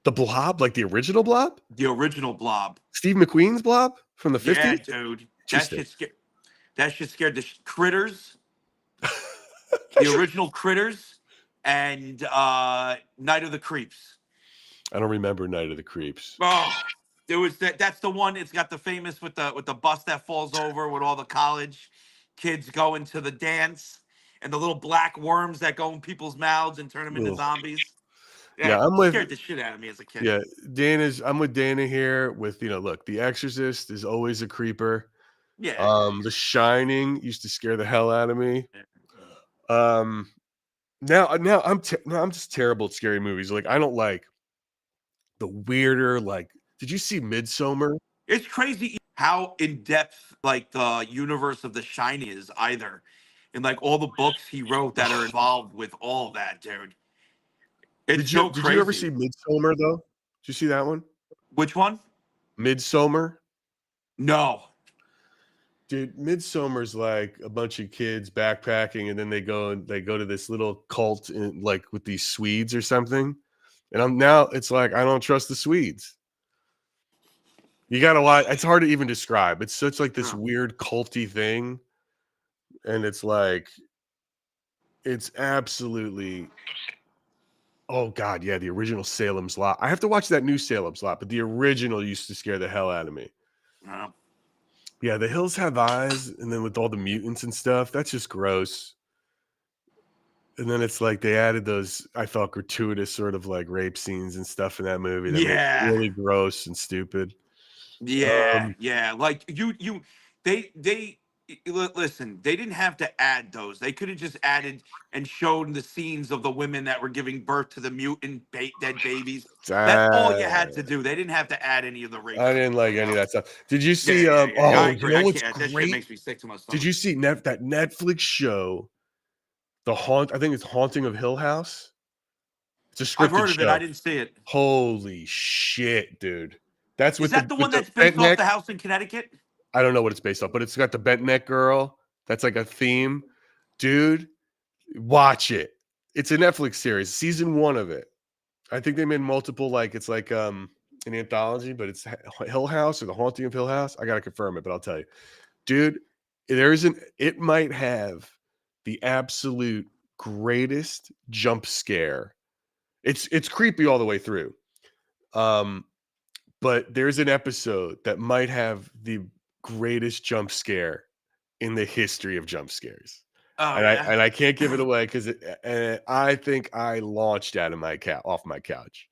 The Blob, like the original Blob? the original Blob. Steve McQueen's Blob from the 50s? Yeah, dude. That shit scared the critters. The original Critters and Night of the Creeps. I don't remember Night of the Creeps. Oh, there was that's the one. It's got the famous with the bus that falls over with all the college kids going to the dance and the little black worms that go in people's mouths and turn them into Ugh. zombies. Yeah, That I'm with scared the shit out of me as a kid. yeah, I'm with Dana here with, look, The Exorcist is always a creeper. Yeah. The Shining used to scare the hell out of me. Yeah. Now I'm just terrible at scary movies. Like, I don't like the weirder, like, did you see Midsommar? It's crazy how in depth like the universe of The Shining is either, and like all the books he wrote that are involved with all that, dude. It's so Did you ever crazy. see Midsommar though? Did you see that one? Which one? Midsommar? No. Dude, Midsommar's like a bunch of kids backpacking, and then they go to this little cult in, like, with these Swedes or something. And it's like I don't trust the Swedes. You gotta watch. It's hard to even describe. It's such like this Oh. weird culty thing, and it's like it's absolutely. Oh God, yeah, the original Salem's Lot. I have to watch that new Salem's Lot, but the original used to scare the hell out of me. Oh. Yeah, The Hills Have Eyes, and then with all the mutants and stuff, that's just gross. And then it's like they added those, I felt, gratuitous sort of like rape scenes and stuff in that movie that made it Yeah. really gross and stupid. Yeah. Yeah. Like they listen, they didn't have to add those. They could have just added and shown the scenes of the women that were giving birth to the mutant dead babies. That's all you had to do. They didn't have to add any of the rape I scenes, didn't like you any know? of that stuff. Did you Yeah, see? yeah, yeah, yeah. I Oh, you agree. know I what's can't. That shit great? makes me sick to my Did stomach. you see that Netflix show, I think it's Haunting of Hill House. It's a I've scripted heard of it. I show. didn't see it. Holy shit, dude! That's Is with that the one the that's bent based off neck. the house in Connecticut? I don't know what it's based off, but it's got the bent neck girl. That's like a theme, dude. Watch it. It's a Netflix series, season 1 of it. I think they made multiple, like, it's like an anthology, but it's Hill House or The Haunting of Hill House. I gotta confirm it, but I'll tell you, dude. It might have the absolute greatest jump scare. It's creepy all the way through. But there's an episode that might have the greatest jump scare in the history of jump scares. Oh And yeah. I can't give it away because I think I launched out of off my couch.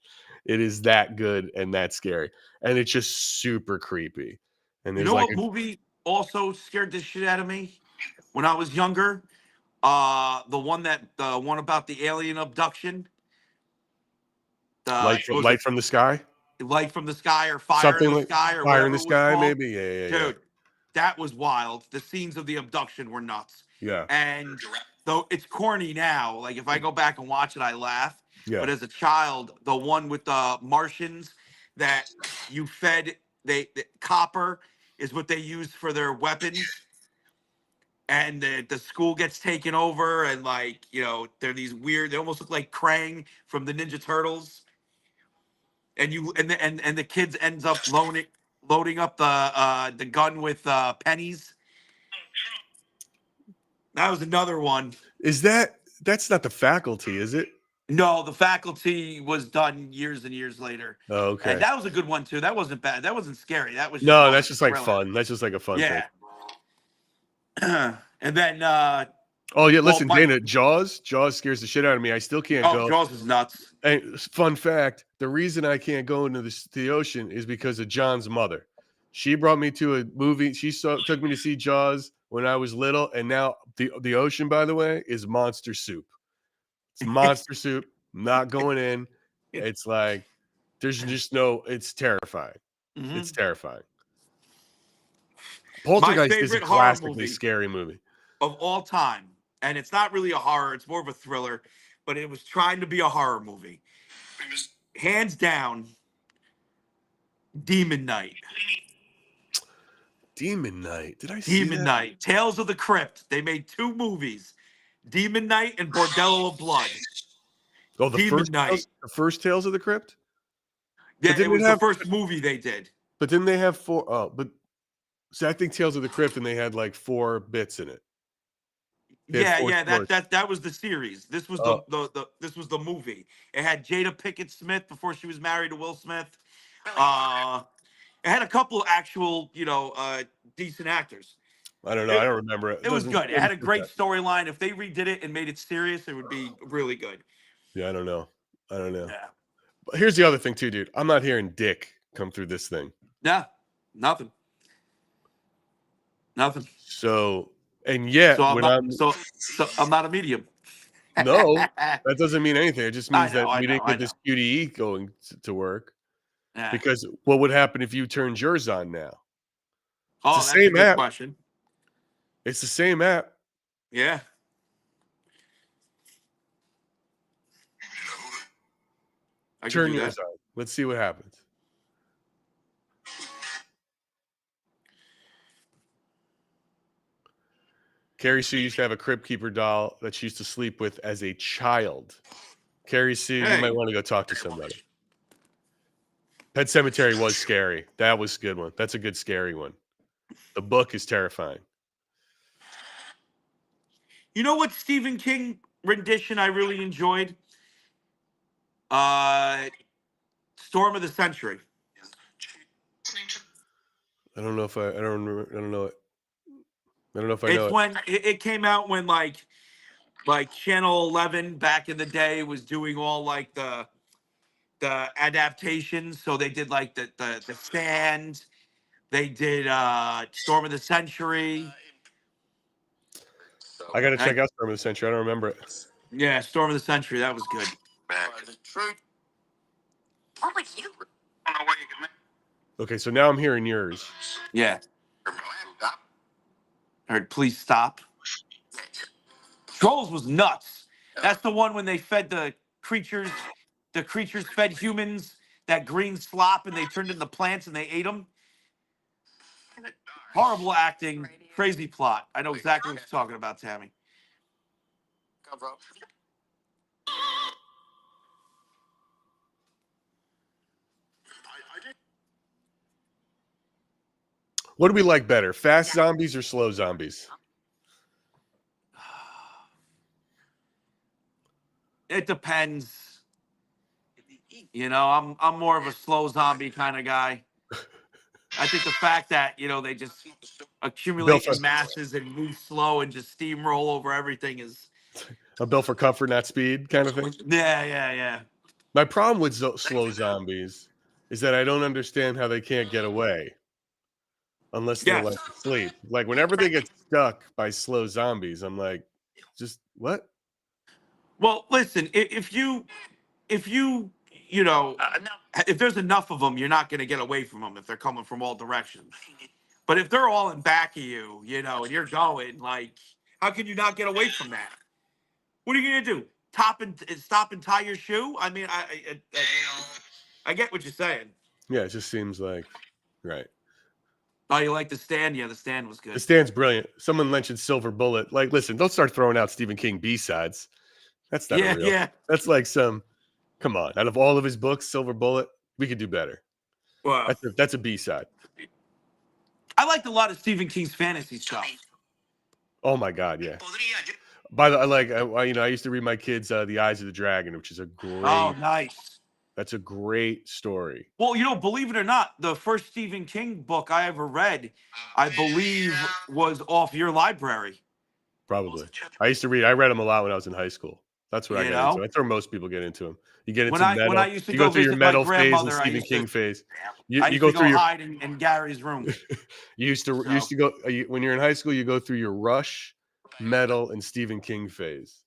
It is that good and that scary, and it's just super creepy. And You there's know like what movie also scared the shit out of me when I was younger? The one about the alien abduction. What was light it? from the sky, Light from the Sky or Fire in something the like Sky or Fire in whatever the it was Sky, called. maybe. Yeah. Dude, that was wild. The scenes of the abduction were nuts. Yeah, And though it's corny now, like if I go back and watch it, I laugh. yeah. But as a child, the one with the Martians that you fed, the copper is what they used for their weapons. And the school gets taken over, and like, they're these weird, they almost look like Krang from the Ninja Turtles. And the kids ends up loading up the gun with pennies. That was another one. That's not The Faculty, is it? No, The Faculty was done years and years later. Oh, And okay. that was a good one too. That wasn't bad. That wasn't scary. That was just No, more that's like a just like thriller. fun. That's just like a fun thing. Yeah. And then Oh yeah, well, listen, Dana, Jaws scares the shit out of me. I still can't go. Jaws is nuts. And fun fact, the reason I can't go into the ocean is because of John's mother. She brought me to a movie. Took me to see Jaws when I was little, and now the ocean, by the way, is monster soup. It's monster soup. Not going in. It's like there's just no. It's terrifying. Mhm. It's terrifying. My Poltergeist is a favorite horror classically movie scary movie. of all time, and it's not really a horror, it's more of a thriller, but it was trying to be a horror movie. Hands down, Demon Night. Demon Night. Did I see Demon that? Night. Tales of the Crypt. They made 2 movies. Demon Night and Bordello of Blood. Oh, the first Tales of the Crypt? Yeah, it was the first movie they did. But didn't they have 4? Oh, but see, I think Tales of the Crypt, and they had like 4 bits in it. Yeah, that was the series. This was Oh. this was the movie. It had Jada Pinkett Smith before she was married to Will Smith. It had a couple actual, decent actors. I don't know. I don't remember it. It was good. It had a great storyline. If they redid it and made it serious, it would be really good. Yeah, I don't know. I don't know. Yeah. But here's the other thing too, dude. I'm not hearing dick come through this thing. Yeah. Nothing. Nothing. So, and yet So I'm when not. I'm So I'm not a medium. no, I that doesn't mean anything. It just means that know. I we know. didn't I get know. this QDE going to work. Yeah. Because what would happen if you turned yours on now? Oh, It's the that's a same good app. question. It's the same app. Yeah. I can Turn do yours that. on. Let's see what happens. Carrie Sue used to have a Crypt Keeper doll that she used to sleep with as a child. Carrie Sue, you might Hey. want to go talk to somebody. Pet Cemetery was scary. That was a good one. That's a good scary one. The book is terrifying. You know what Stephen King rendition I really enjoyed? Storm of the Century. I don't know if I don't know it. I don't know if I know It's it. when it came out when like Channel 11 back in the day was doing all like the adaptations. So they did like the Stand. They did Storm of the Century. I got to check I, out Storm of the Century. I don't remember it. yeah, Storm of the Century. That was good. Okay, so now I'm hearing yours. Yeah. I heard Please Stop. Trolls was nuts. That's the one when they fed the creatures fed humans that green slop and they turned into plants and they ate them. Horrible acting, crazy plot. I know exactly what you're talking about, Tammy. What do we like better, fast zombies or slow zombies? It depends. You know, I'm more of a slow zombie kind of guy. I think the fact that, you know, they just Bill accumulate for in masses and move slow and just steamroll over everything is a bill for comfort, not speed, kind of thing. yeah. My problem with slow zombies is that I don't understand how they can't get away unless they're like Yes. asleep. Like whenever they get stuck by slow zombies, I'm like, just what? Well, listen, if you know, if there's enough of them, you're not going to get away from them if they're coming from all directions. But if they're all in back of you, you know, and you're going, like, how can you not get away from that? What are you going to do? Stop and tie your shoe? I mean, I get what you're saying. Yeah, it just seems like right. Oh, you like The Stand? Yeah, The Stand was The good. Stand's brilliant. Someone mentioned Silver Bullet. Like, listen, don't start throwing out Stephen King B-sides. That's not a real. Yeah. That's like some. Come on, out of all of his books, Silver Bullet, we could do better. Well, That's a B-side. I liked a lot of Stephen King's fantasy stuff. Oh my God, yeah. By the I used to read my kids The Eyes of the Dragon, which is a great. Oh, nice. That's a great story. Well, you know, believe it or not, the first Stephen King book I ever read, I believe, was off your library. Probably. I read them a lot when I was in high school. That's what I You got into. know? That's where most people get into them. You get into When metal. I used to You go go through your visit my metal phase and grandmother, Stephen King phase. I You used go to through go your. hide in Gary's room. You used to go when you're in high school. You go through your Rush, metal, and Stephen King phase,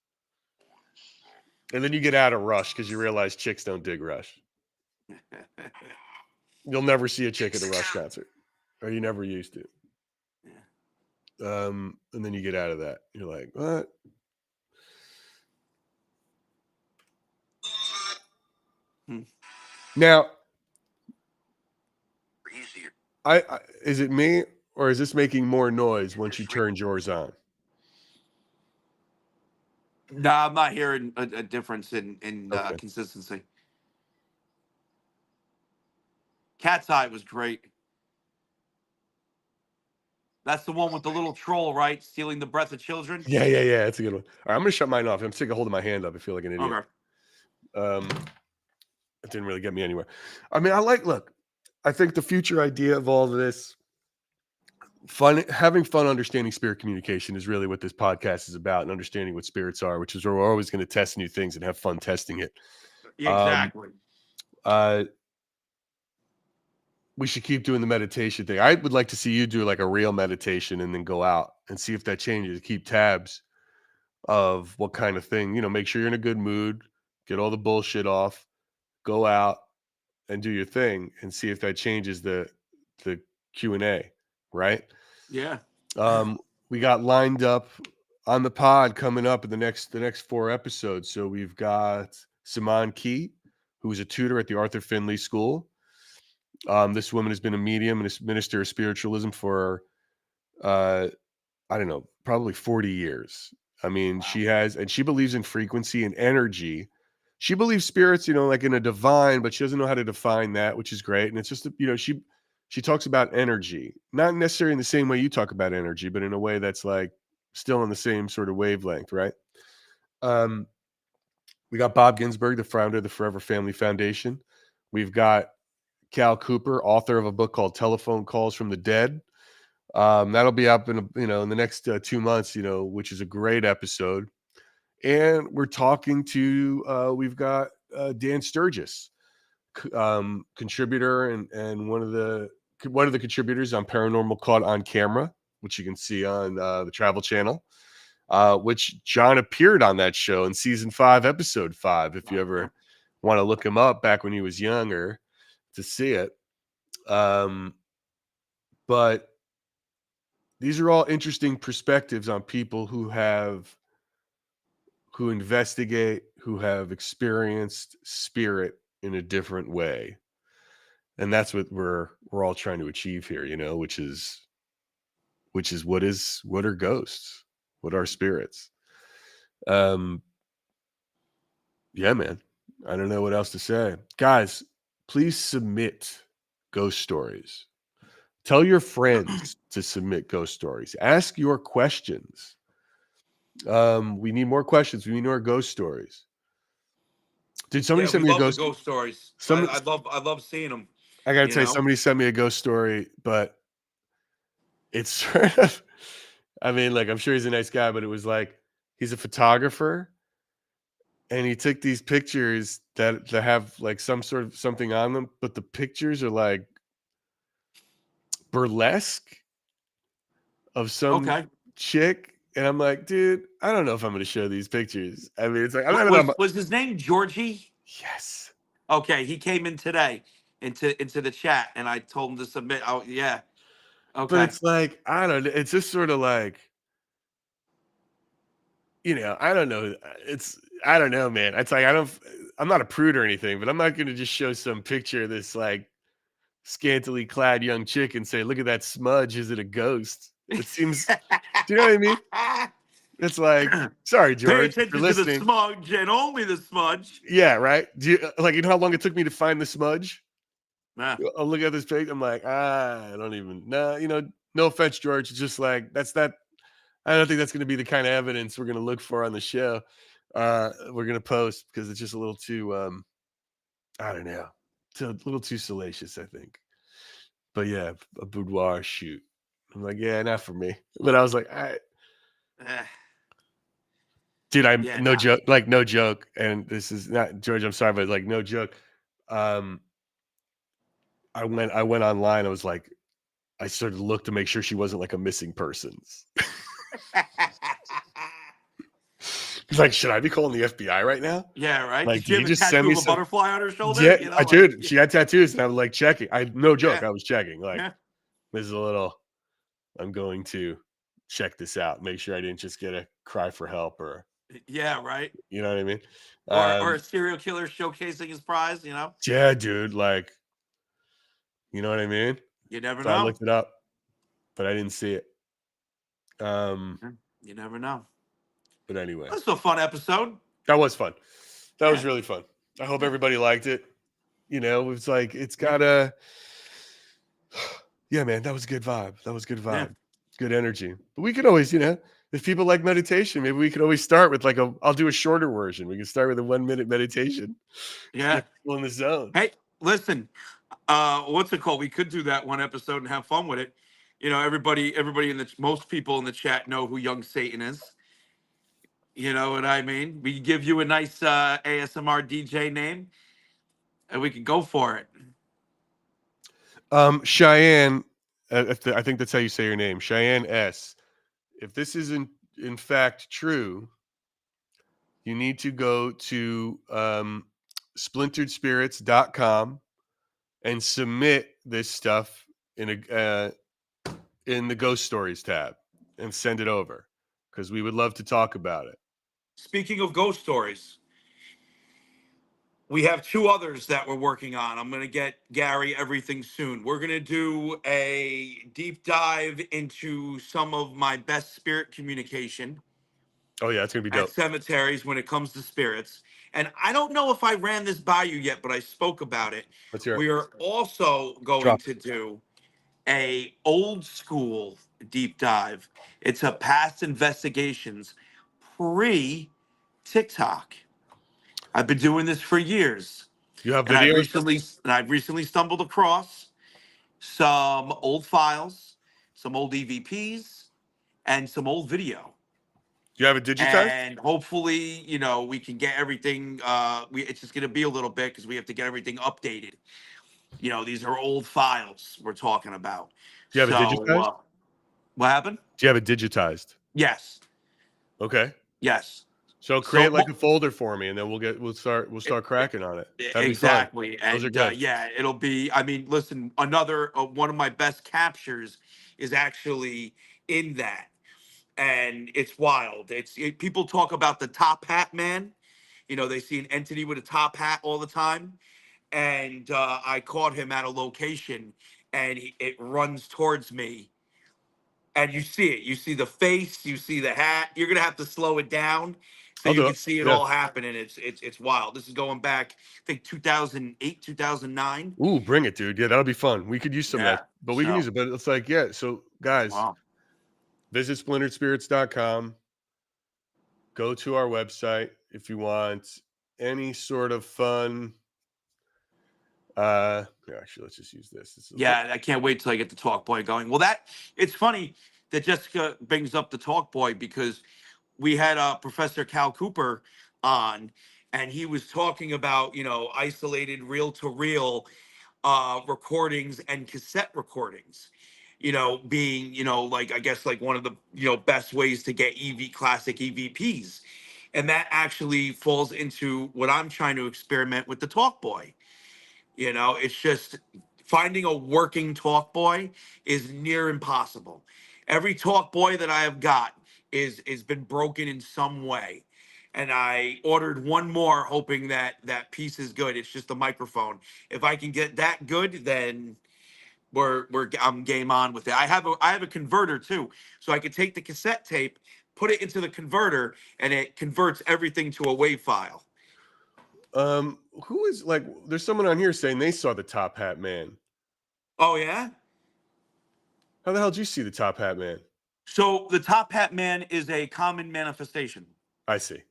and then you get out of Rush because you realize chicks don't dig Rush. You'll never see a chick at a Rush concert, or you never used to. And then you get out of that. You're like, what? Now, I is it me or is this making more noise once you turn yours on? No, I'm not hearing a difference in Okay. consistency. Cat's Eye was great. That's the one with the little troll, right? Stealing the breath of children. Yeah. That's a good one. All right, I'm gonna shut mine off. I'm sick of holding my hand up. I feel like an idiot. Okay. It didn't really get me anywhere. I mean, I think the future idea of all of this, having fun understanding spirit communication is really what this podcast is about, and understanding what spirits are, which is where we're always going to test new things and have fun testing it. Exactly. We should keep doing the meditation thing. I would like to see you do like a real meditation and then go out and see if that changes. Keep tabs of what kind of thing, make sure you're in a good mood, get all the bullshit off, go out and do your thing and see if that changes the Q&A, right? Yeah. We got lined up on the pod coming up in the next 4 episodes. So we've got Simone Key, who's a tutor at the Arthur Finley School. This woman has been a medium and a minister of spiritualism for, I don't know, probably 40 years. I mean, Wow. she believes in frequency and energy. She believes spirits, like in a divine, but she doesn't know how to define that, which is great. And it's just, she talks about energy, not necessarily in the same way you talk about energy, but in a way that's like still in the same sort of wavelength, right? We got Bob Ginsberg, the founder of the Forever Family Foundation. We've got Cal Cooper, author of a book called Telephone Calls from the Dead. That'll be up in the next 2 months, which is a great episode. And we're talking to we've got Dan Sturgis, contributor and one of the contributors on Paranormal Caught on Camera, which you can see on the Travel Channel. Which John appeared on that show in season 5, episode 5. If you ever want to look him up back when he was younger to see it. But these are all interesting perspectives on people who investigate, who have experienced spirit in a different way. And that's what we're all trying to achieve here, which is what are ghosts? What are spirits? Yeah, man. I don't know what else to say. Guys, please submit ghost stories. Tell your friends to submit ghost stories. Ask your questions. We need more questions. We need more ghost stories. Did somebody Yeah, send we me a love the ghost? ghost stories. Some, I love seeing them. I gotta you tell you, know? somebody sent me a ghost story, but it's sort of, I mean, like, I'm sure he's a nice guy, but it was like he's a photographer, and he took these pictures that have like some sort of something on them, but the pictures are like burlesque of some Okay. chick. And I'm like, dude, I don't know if I'm going to show these pictures. I mean, it's like, I don't know. Was his name Georgie? Yes. Okay, he came in today into the chat, and I told him to submit. Oh, yeah. Okay. But it's like, I don't know. It's just sort of like, I don't know. I don't know, man. It's like, I'm not a prude or anything, but I'm not going to just show some picture of this like scantily clad young chick and say, look at that smudge. Is it a ghost? It seems, do you know what I mean? It's like, sorry, Pay George, if you're attention to the listening. smudge and only the smudge. Yeah, right. Do you how long it took me to find the smudge? Nah. I'll look at this page. I'm like, I don't even know. No offense, George. It's just like I don't think that's going to be the kind of evidence we're going to look for on the show. We're going to post because it's just a little too, I don't know, it's a little too salacious, I think. But yeah, a boudoir shoot. I'm like, yeah, not for me. But I was like, all right. Dude, no joke. And this is not George. I'm sorry, but like no joke. I went online. I was like, I sort of looked to make sure she wasn't like a missing persons. He's like, should I be calling the FBI right now? Yeah, right. Like, Did she have a tattoo of a butterfly on her shoulder? Yeah, I did. She had tattoos, and I was like checking. No joke. Yeah. I was checking. Like, Yeah. this is a little. I'm going to check this out. Make sure I didn't just get a cry for help or. Yeah, right. You know what I mean? Or a serial killer showcasing his prize. Yeah, dude. Like, you know what I mean? You never So know. I looked it up, but I didn't see it. You never know. But anyway, that's a fun episode. That was fun. That was really fun. I hope everybody liked it. It's like it's got a. Yeah, man, that was a good vibe. Yeah. Good energy. But we could always, if people like meditation, maybe we could always start with I'll do a shorter version. We can start with a 1-minute meditation. Yeah. Get people in the zone. Hey, listen, what's it called? We could do that one episode and have fun with it. Everybody most people in the chat know who Young Satan is. You know what I mean? We give you a nice ASMR DJ name, and we can go for it. Cheyenne, I think that's how you say your name, Cheyenne S. If this is in fact true, you need to go to splinteredspirits.com and submit this stuff in the ghost stories tab and send it over because we would love to talk about it. Speaking of ghost stories, we have two others that we're working on. I'm going to get Gary everything soon. We're going to do a deep dive into some of my best spirit communication Oh yeah, it's gonna be at dope. cemeteries when it comes to spirits. And I don't know if I ran this by you yet, but I spoke about it. Let's hear it. We are also going Drop to do a old school deep dive. It's a past investigations pre TikTok. I've been doing this for years, You have and videos? I've recently stumbled across some old files, some old EVPs, and some old video. You have it digitized? And hopefully, we can get everything. It's just going to be a little bit because we have to get everything updated. These are old files we're talking about. Do you have it So, digitized? what happened? Do you have it digitized? Yes, Okay. yes. So create So like a folder for me, and then we'll start cracking on it. That'd be fun. exactly, Those are and good. yeah, it'll be. I mean, listen, another one of my best captures is actually in that, and it's wild. People talk about the top hat man. They see an entity with a top hat all the time, and I caught him at a location, and it runs towards me, and you see it. You see the face. You see the hat. You're gonna have to slow it down so I'll you do can it. see it Yeah. all happen, and it's wild. This is going back, I think 2008, 2009. Ooh, bring it, dude. Yeah, that'll be fun. We could use some of Yeah. that, but we can use So it. But it's like, yeah. So guys, wow. visit splinteredspirits.com. Go to our website if you want any sort of fun. Actually, let's just use this. Yeah, I can't wait till I get the talk boy going. Well, it's funny that Jessica brings up the talk boy because we had Professor Cal Cooper on, and he was talking about isolated reel to reel recordings and cassette recordings. Being like I guess like one of the best ways to get classic EVPs, and that actually falls into what I'm trying to experiment with the talk boy. It's just finding a working talk boy is near impossible. Every talk boy that I have got is been broken in some way. And I ordered one more hoping that that piece is good. It's just a microphone. If I can get that good, then I'm game on with it. I have a converter too. So I could take the cassette tape, put it into the converter, and it converts everything to a WAV file. Who is like? There's someone on here saying they saw the Top Hat Man. Oh yeah? How the hell did you see the Top Hat Man? So the top hat man is a common manifestation. I see.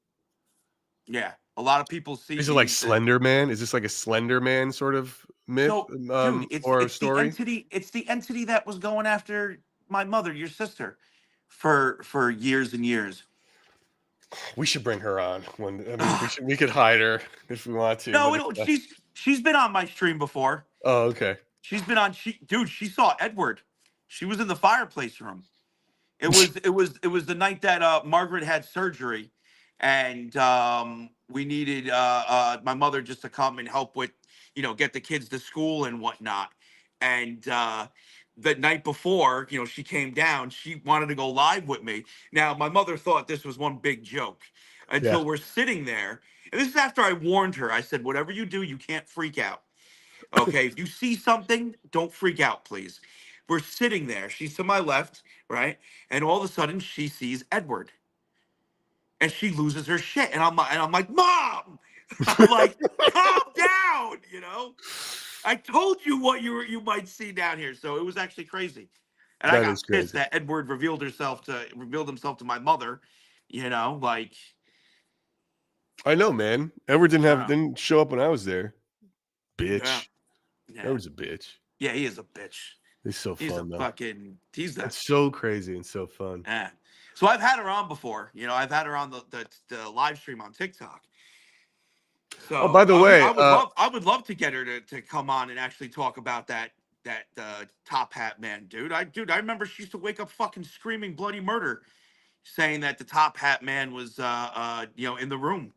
Yeah, a lot of people see Is it like the Slender Man? Is this like a Slender Man sort of myth, so dude, it's or a it's the story? entity, it's the entity that was going after my mother, your sister, for years and years. We should bring her on. We could hide her if we want to. No, But it's, she's been on my stream before. oh, okay. She's been on she saw Edward. She was in the fireplace room. It was the night that Margaret had surgery, and we needed my mother just to come and help with, get the kids to school and whatnot. And the night before, she came down. She wanted to go live with me. Now, my mother thought this was one big joke Yeah. until we're sitting there. And this is after I warned her. I said, whatever you do, you can't freak out. Okay, if you see something, don't freak out, please. We're sitting there. She's to my left, right? And all of a sudden, she sees Edward, and she loses her shit. And I'm like, Mom! I'm like, calm down. I told you what you might see down here. So it was actually crazy, and I That got is pissed crazy. that Edward revealed himself to my mother. Like I know, man. Edward uh, didn't show up when I was there. yeah, Bitch. yeah, Edward's a bitch. yeah. He is a bitch. He's so He's a fun though. fucking. He's that. It's so crazy and so fun. Yeah. So I've had her on before. I've had her on the live stream on TikTok. So Oh, by the way, I would love to get her to come on and actually talk about that Top Hat man, dude. I remember she used to wake up fucking screaming bloody murder, saying that the Top Hat man was in the room.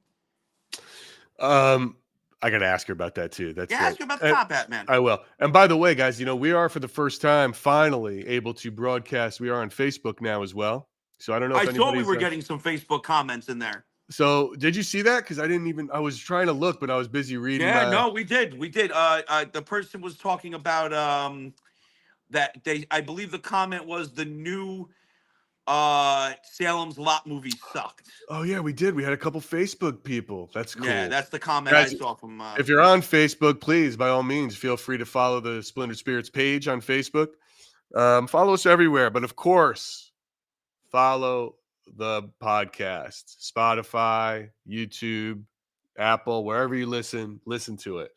I gotta ask her about that too. That's ask her about the Top Hat man. I will. And by the way, guys, we are for the first time finally able to broadcast. We are on Facebook now as well. So I don't know if I saw we were getting some Facebook comments in there. So did you see that? Because I was trying to look, but I was busy reading. Yeah, no, we did. The person was talking about that I believe the comment was the new Salem's Lot movie sucked. Oh yeah, we did. We had a couple Facebook people. That's cool. Yeah, that's the comment I saw from. If you're on Facebook, please, by all means, feel free to follow the Splintered Spirits page on Facebook. Follow us everywhere, but of course, follow the podcast, Spotify, YouTube, Apple, wherever you listen to it.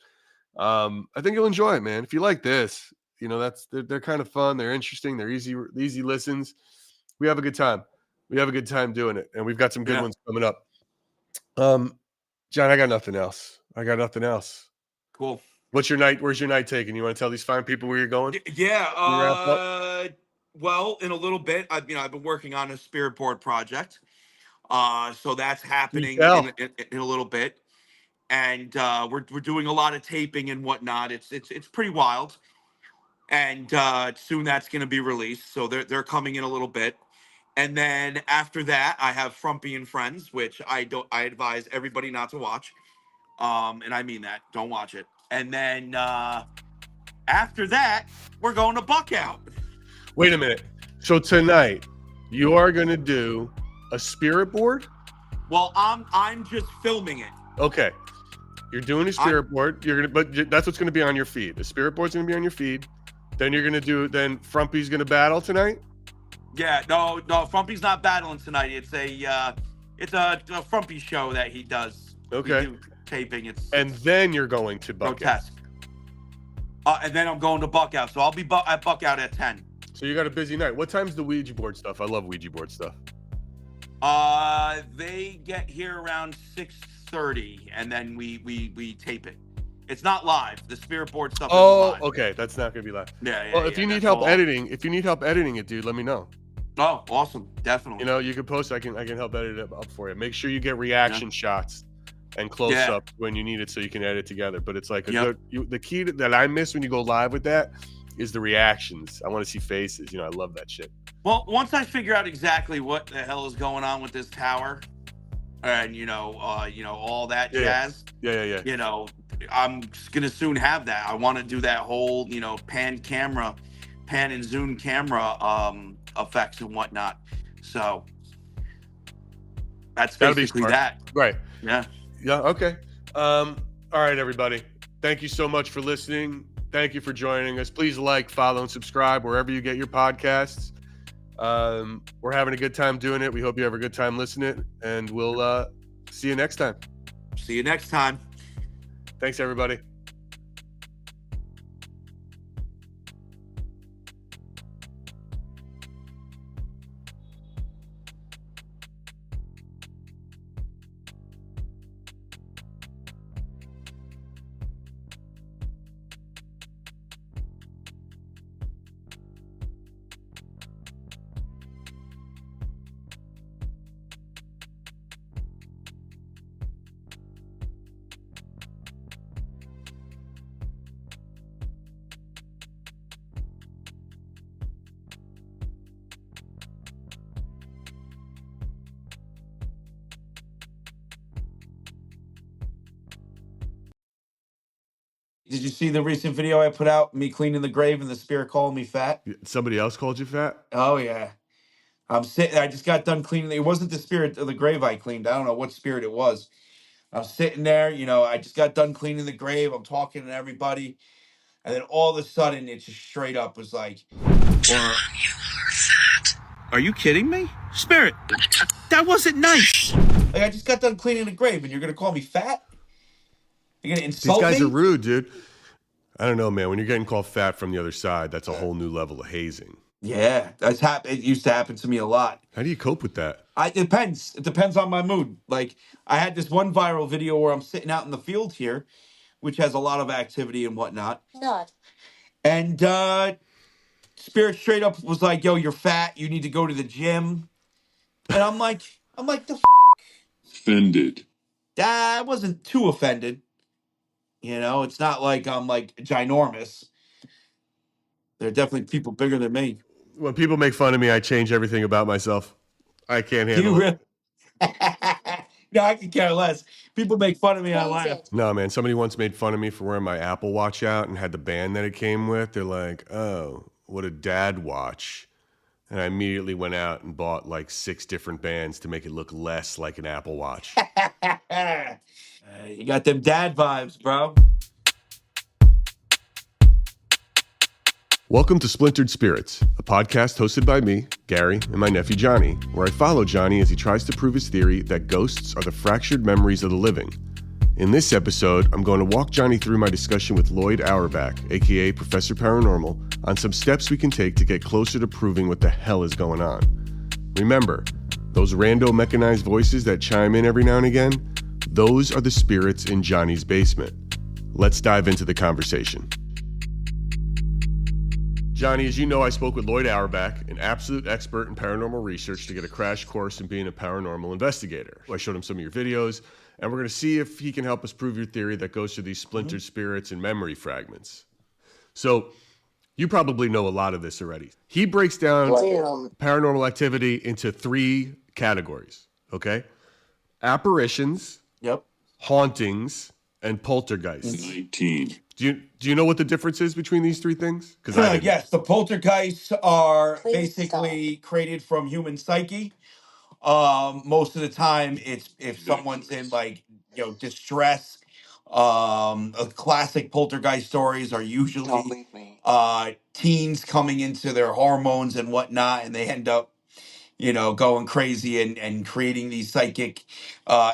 I think you'll enjoy it, man. If you like this, they're kind of fun. They're interesting. They're easy listens. We have a good time. We have a good time doing it, and we've got some good ones coming up. John, I got nothing else. Cool. What's your night? Where's your night taking? You want to tell these fine people where you're going? Yeah. Well, in a little bit, I've been working on a spirit board project. So that's happening in a little bit, and we're doing a lot of taping and whatnot. It's pretty wild, and soon that's going to be released. So they're coming in a little bit, and then after that, I have Frumpy and Friends, which I advise everybody not to watch. And I mean that. Don't watch it. And then after that, we're going to Buckout. Wait a minute. So tonight, you are going to do a spirit board? Well, I'm just filming it. Okay. You're doing a spirit board. But that's what's going to be on your feed. The spirit board's going to be on your feed. Then you're going to then Frumpy's going to battle tonight? Yeah, no, Frumpy's not battling tonight. It's a Frumpy show that he does. Okay. We do taping. And then you're going to Buckout. Grotesque. And then I'm going to Buckout. So I'll be at Buckout at 10. So you got a busy night. What time's the Ouija board stuff? I love Ouija board stuff. They get here around 6:30, and then we tape it. It's not live. The spirit board stuff. Oh, live. Okay, that's not gonna be live. Yeah. Well, if you need help editing, it, dude, let me know. Oh, awesome! Definitely. You can post. I can help edit it up for you. Make sure you get reaction shots and close up when you need it, so you can edit together. But it's like the key that I miss when you go live with that is the reactions. I want to see faces. I love that shit. Well, once I figure out exactly what the hell is going on with this tower, and all that jazz. Yeah. I'm gonna soon have that. I want to do that whole pan and zoom camera effects and whatnot. So that's basically that. Right. Yeah. Okay. All right, everybody. Thank you so much for listening. Thank you for joining us. Please follow, and subscribe wherever you get your podcasts. We're having a good time doing it. We hope you have a good time listening, and we'll see you next time. See you next time. Thanks, everybody. Did you see the recent video I put out? Me cleaning the grave and the spirit calling me fat? Somebody else called you fat? Oh, yeah. I'm sitting. I just got done cleaning. It wasn't the spirit of the grave I cleaned. I don't know what spirit it was. I'm sitting there. I just got done cleaning the grave. I'm talking to everybody. And then all of a sudden, it just straight up was like, John, you are fat. Are you kidding me? Spirit, that wasn't nice. Like, I just got done cleaning the grave, and you're going to call me fat? You're going to insult me? These guys are rude, dude. I don't know, man. When you're getting called fat from the other side, that's a whole new level of hazing. Yeah, it used to happen to me a lot. How do you cope with that? It depends. It depends on my mood. Like I had this one viral video where I'm sitting out in the field here, which has a lot of activity and whatnot. Not. And Spirit straight up was like, "Yo, you're fat. You need to go to the gym." And I'm like, the Offended. I wasn't too offended. It's not like I'm like ginormous. There are definitely people bigger than me. When people make fun of me, I change everything about myself. I can't You handle it. really? No, I can care less. People make fun of me. I laugh. No, man. Somebody once made fun of me for wearing my Apple Watch out and had the band that it came with. They're like, "Oh, what a dad watch." And I immediately went out and bought like 6 different bands to make it look less like an Apple Watch. You got them dad vibes, bro. Welcome to Splintered Spirits, a podcast hosted by me, Gary, and my nephew Johnny, where I follow Johnny as he tries to prove his theory that ghosts are the fractured memories of the living. In this episode, I'm going to walk Johnny through my discussion with Lloyd Auerbach, aka Professor Paranormal, on some steps we can take to get closer to proving what the hell is going on. Remember, those rando mechanized voices that chime in every now and again, those are the spirits in Johnny's basement. Let's dive into the conversation. Johnny, as you know, I spoke with Lloyd Auerbach, an absolute expert in paranormal research, to get a crash course in being a paranormal investigator. I showed him some of your videos, and we're going to see if he can help us prove your theory that goes to these splintered spirits and memory fragments. So, you probably know a lot of this already. He breaks down paranormal activity into 3 categories, okay? Apparitions, Yep. hauntings, and poltergeists. 19. Do you know what the difference is between these 3 things? Because Yes, the poltergeists are basically created from human psyche. Most of the time, it's if someone's in like distress. Classic poltergeist stories are usually teens coming into their hormones and whatnot, and they end up going crazy and creating these psychic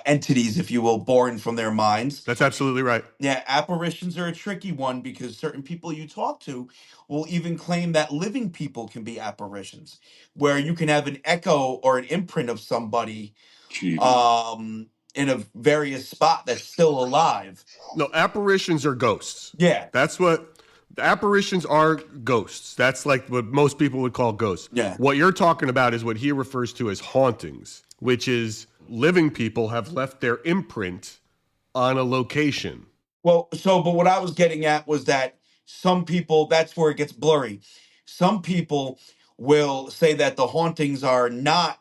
entities, if you will, born from their minds. That's absolutely right. Yeah, apparitions are a tricky one because certain people you talk to will even claim that living people can be apparitions, where you can have an echo or an imprint of somebody in a various spot that's still alive. No, apparitions are ghosts. Yeah. That's what apparitions are, ghosts. That's like what most people would call ghosts. Yeah. What you're talking about is what he refers to as hauntings, which is living people have left their imprint on a location. Well, but what I was getting at was that some people, that's where it gets blurry. Some people will say that the hauntings are not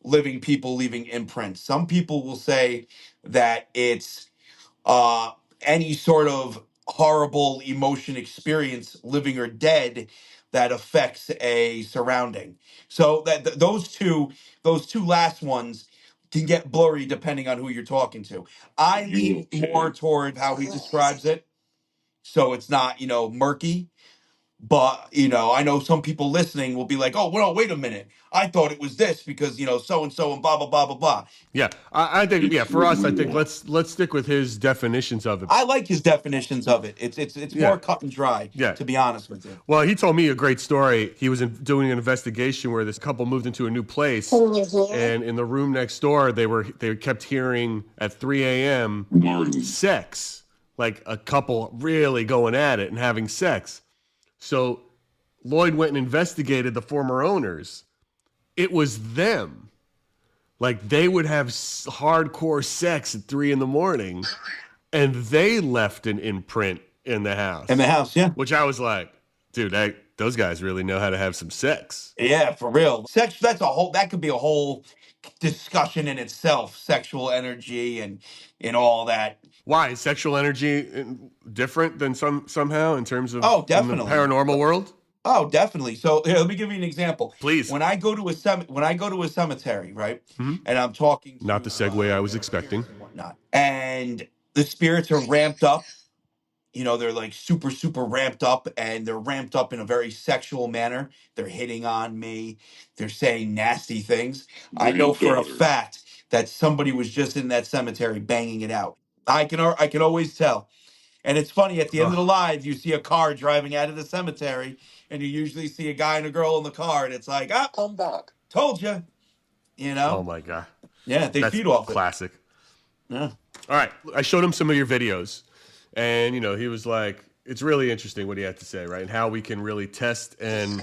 living people leaving imprints. Some people will say that it's any sort of horrible emotion experience, living or dead, that affects a surrounding. So that those two last ones can get blurry depending on who you're talking to. I lean more toward how he describes it, so it's not murky. But I know some people listening will be like, "Oh, well, wait a minute. I thought it was this because so and so and blah blah blah blah blah." Yeah, I think for us, I think let's stick with his definitions of it. I like his definitions of it. It's more cut and dry. Yeah. To be honest with you. Well, he told me a great story. He was doing an investigation where this couple moved into a new place, and in the room next door, they kept hearing at 3 a.m. sex, like a couple really going at it and having sex. So Lloyd went and investigated the former owners. It was them. Like they would have hardcore sex at 3 a.m, and they left an imprint in the house. In the house, yeah. Which I was like, dude, those guys really know how to have some sex. Yeah, for real. Sex, that could be a whole discussion in itself, sexual energy and all that. Why is sexual energy different than somehow in terms of definitely. in the paranormal world? Oh, definitely. So here, let me give you an example. Please. When I go to a cemetery, right, and I'm talking, not the segue I was expecting, and whatnot, and the spirits are ramped up. They're like super, super ramped up, and they're ramped up in a very sexual manner. They're hitting on me. They're saying nasty things. I know for a fact that somebody was just in that cemetery banging it out. I can always tell. And it's funny, at the end of the live, you see a car driving out of the cemetery, and you usually see a guy and a girl in the car, and it's like, ah, come back. Told you. You know? Oh my God. Yeah, they That's feed off it. classic. Yeah. All right. I showed him some of your videos, and he was like, it's really interesting what he had to say, right? And how we can really test and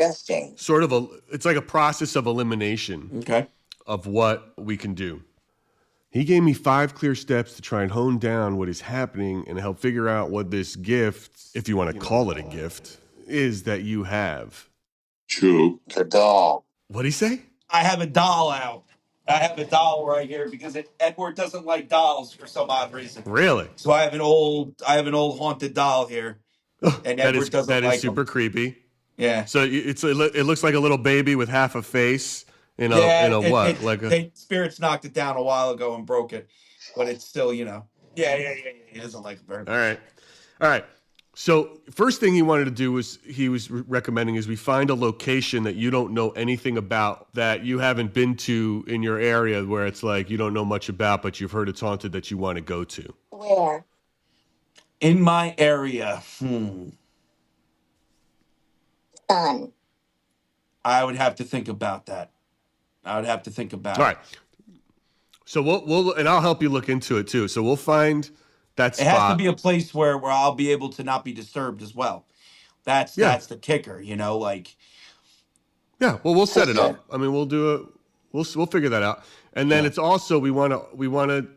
sort of it's like a process of elimination of what we can do. He gave me 5 clear steps to try and hone down what is happening and help figure out what this gift, if you want to call it a gift, is that you have. Choke. The doll. What'd he say? I have a doll out. I have a doll right here because Edward doesn't like dolls for some odd reason. Really? So I have an old haunted doll here, and Edward doesn't like that is super them. creepy. Yeah. So it looks like a little baby with half a face in a Spirits knocked it down a while ago and broke it, but it's still Yeah. He doesn't like it very much. All right. So first thing he wanted to do was recommending is we find a location that you don't know anything about, that you haven't been to in your area, where it's like you don't know much about, but you've heard it's haunted, that you want to go to. Where? In my area, Sun. I would have to think about that. All right. So we'll and I'll help you look into it too. So we'll find that spot. It has to be a place where I'll be able to not be disturbed as well. That's the kicker, like. Yeah, well, we'll set it up. I mean, we'll figure that out. And then it's also we want to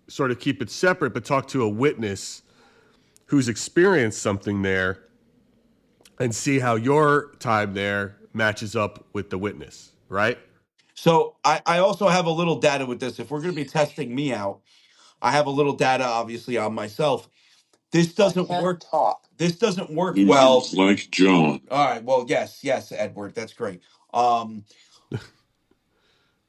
sort of keep it separate, but talk to a witness who's experienced something there and see how your time there matches up with the witness, right? So I also have a little data with this. If we're going to be testing me out, I have a little data, obviously, on myself. This doesn't work. This doesn't work well. Like John. All right. Well, yes, Edward. That's great.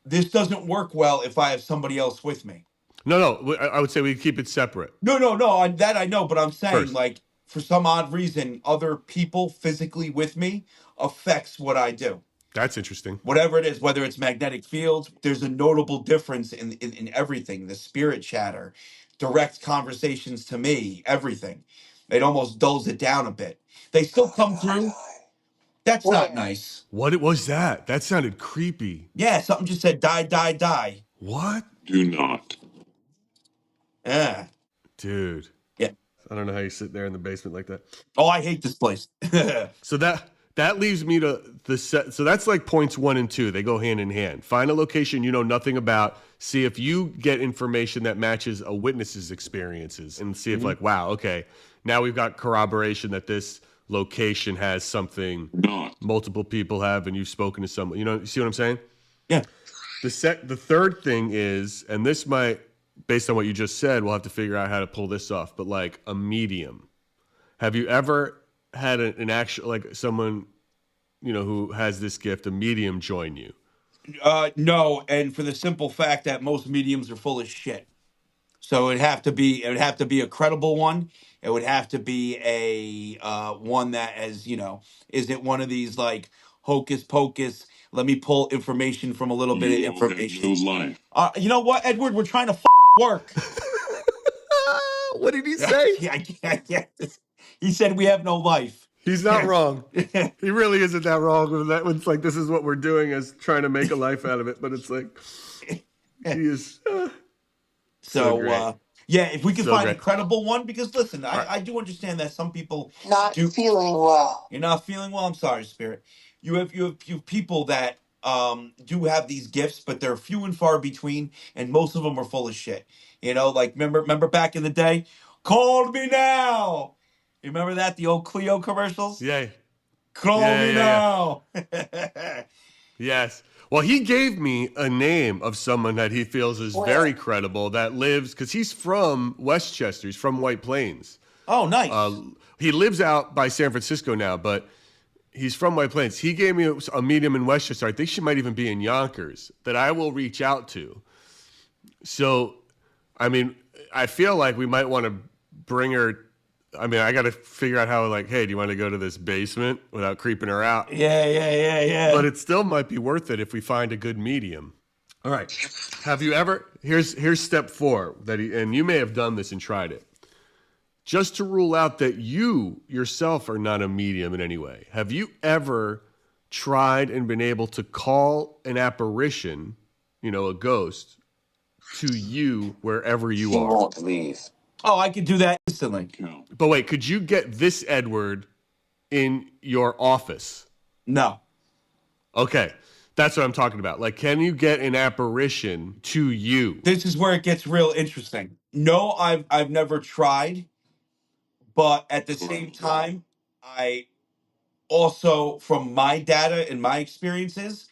This doesn't work well if I have somebody else with me. No. I would say we keep it separate. No. That I know, but I'm saying, like, for some odd reason, other people physically with me affects what I do. That's interesting. Whatever it is, whether it's magnetic fields, there's a notable difference in everything. The spirit chatter, direct conversations to me, everything. It almost dulls it down a bit. They still come through. That's not nice. What was that? That sounded creepy. Yeah, something just said die, die, die. What? Do not. Yeah. Dude. Yeah. I don't know how you sit there in the basement like that. Oh, I hate this place. So that leaves me to the set. So that's like points 1 and 2. They go hand in hand. Find a location you know nothing about. See if you get information that matches a witness's experiences, and see if like, wow, okay, now we've got corroboration that this location has something multiple people have, and you've spoken to someone. You see what I'm saying? Yeah. The third thing is, and this might, based on what you just said, we'll have to figure out how to pull this off, but like a medium. Have you ever had an actual, like someone, who has this gift, a medium, join you? No, and for the simple fact that most mediums are full of shit. So it would have to be a credible one. It would have to be a one that is it one of these like hocus pocus? Let me pull information from a little bit of information. No life. You know what, Edward? We're trying to work. What did he say? I can't. He said we have no life. He's not wrong. He really isn't that wrong with that. It's like, this is what we're doing, as trying to make a life out of it. But it's like, he is so yeah, if we can find a credible one, because listen, I do understand that some people feeling well. You're not feeling well. I'm sorry, Spirit. You have people that do have these gifts, but they're few and far between, and most of them are full of shit. Like remember back in the day, call me now. You remember that, the old Clio commercials? Yeah. Call me now. Yes. Well, he gave me a name of someone that he feels is very credible, that lives, because he's from Westchester. He's from White Plains. Oh, nice. He lives out by San Francisco now, but he's from White Plains. He gave me a medium in Westchester. I think she might even be in Yonkers, that I will reach out to. So, I mean, I feel like we might want to bring her. I mean, I got to figure out how, like, hey, do you want to go to this basement without creeping her out? Yeah. But it still might be worth it if we find a good medium. All right. Have you ever, here's step 4, and you may have done this and tried it. just to rule out that you yourself are not a medium in any way, have you ever tried and been able to call an apparition, a ghost, to you wherever you are? Won't leave. Oh, I could do that instantly. But wait, could you get this Edward in your office? No. Okay, that's what I'm talking about. Like, can you get an apparition to you? This is where it gets real interesting. No, I've never tried, but at the same time, I also, from my data and my experiences,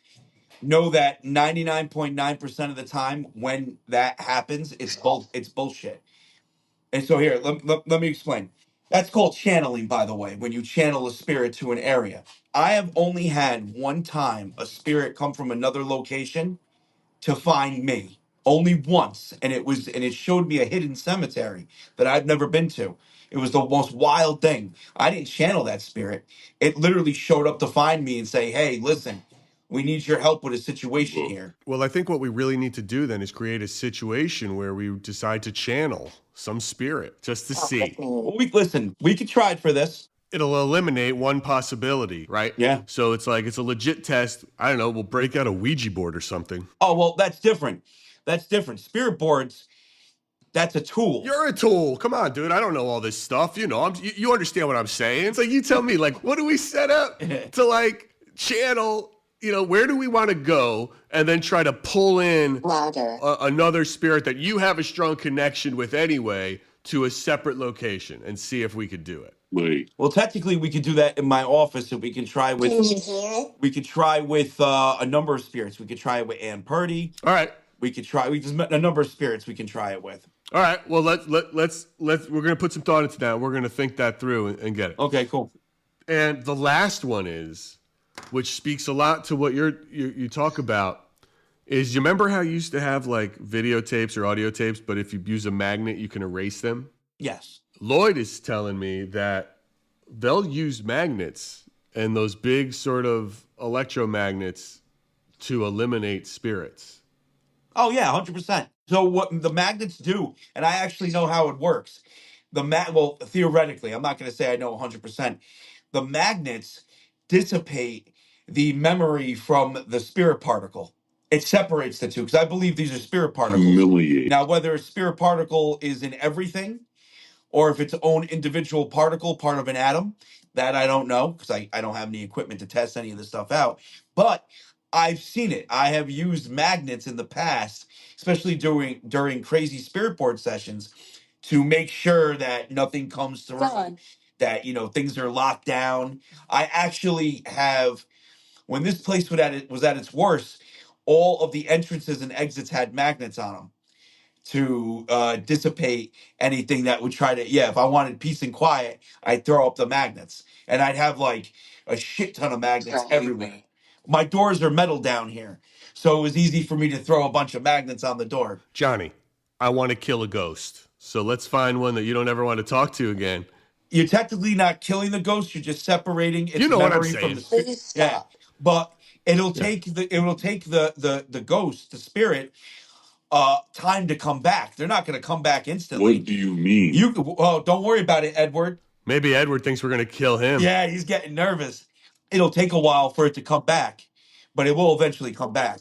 know that 99.9% of the time when that happens, it's bullshit. And so here, let me explain. That's called channeling, by the way, when you channel a spirit to an area. I have only had one time a spirit come from another location to find me. Only once. And it showed me a hidden cemetery that I've never been to. It was the most wild thing. I didn't channel that spirit. It literally showed up to find me and say, hey, listen, we need your help with a situation here. Well, I think what we really need to do then is create a situation where we decide to channel some spirit just to see. Well, we could try it for this. It'll eliminate one possibility, right? Yeah. So it's like, it's a legit test. I don't know, we'll break out a Ouija board or something. Oh, well, that's different. That's different. Spirit boards, that's a tool. You're a tool. Come on, dude. I don't know all this stuff. You understand what I'm saying. It's like, you tell me, like, what do we set up to, like, channel, where do we want to go, and then try to pull in another spirit that you have a strong connection with anyway to a separate location and see if we could do it. Wait. Well, technically, we could do that in my office, and we can try with. Can you hear it? We could try with a number of spirits. We could try it with Ann Purdy. All right. We just met a number of spirits we can try it with. All right. Well, let's we're gonna put some thought into that. We're gonna think that through and get it. Okay, cool. And the last one is, which speaks a lot to what you talk about, is you remember how you used to have like videotapes or audio tapes, but if you use a magnet, you can erase them? Yes. Lloyd is telling me that they'll use magnets and those big sort of electromagnets to eliminate spirits. Oh yeah, 100%. So what the magnets do, and I actually know how it works. Well, theoretically, I'm not going to say I know 100%. The magnets dissipate the memory from the spirit particle. It separates the two because I believe these are spirit particles. Humiliate. Now, whether a spirit particle is in everything or if it's own individual particle, part of an atom, that I don't know because I don't have any equipment to test any of this stuff out. But I've seen it. I have used magnets in the past, especially during crazy spirit board sessions, to make sure that nothing comes through, that things are locked down. I actually have, when this place was at its worst, all of the entrances and exits had magnets on them to dissipate anything that would try to, if I wanted peace and quiet, I'd throw up the magnets, and I'd have like a shit ton of magnets everywhere. My doors are metal down here, so it was easy for me to throw a bunch of magnets on the door. Johnny, I want to kill a ghost, so let's find one that you don't ever want to talk to again. You're technically not killing the ghost, you're just separating its memory from the spirit. Yeah, but it'll take the ghost, the spirit, time to come back. They're not going to come back instantly. What do you mean? Don't worry about it, Edward. Maybe Edward thinks we're going to kill him. Yeah, he's getting nervous. It'll take a while for it to come back, but it will eventually come back.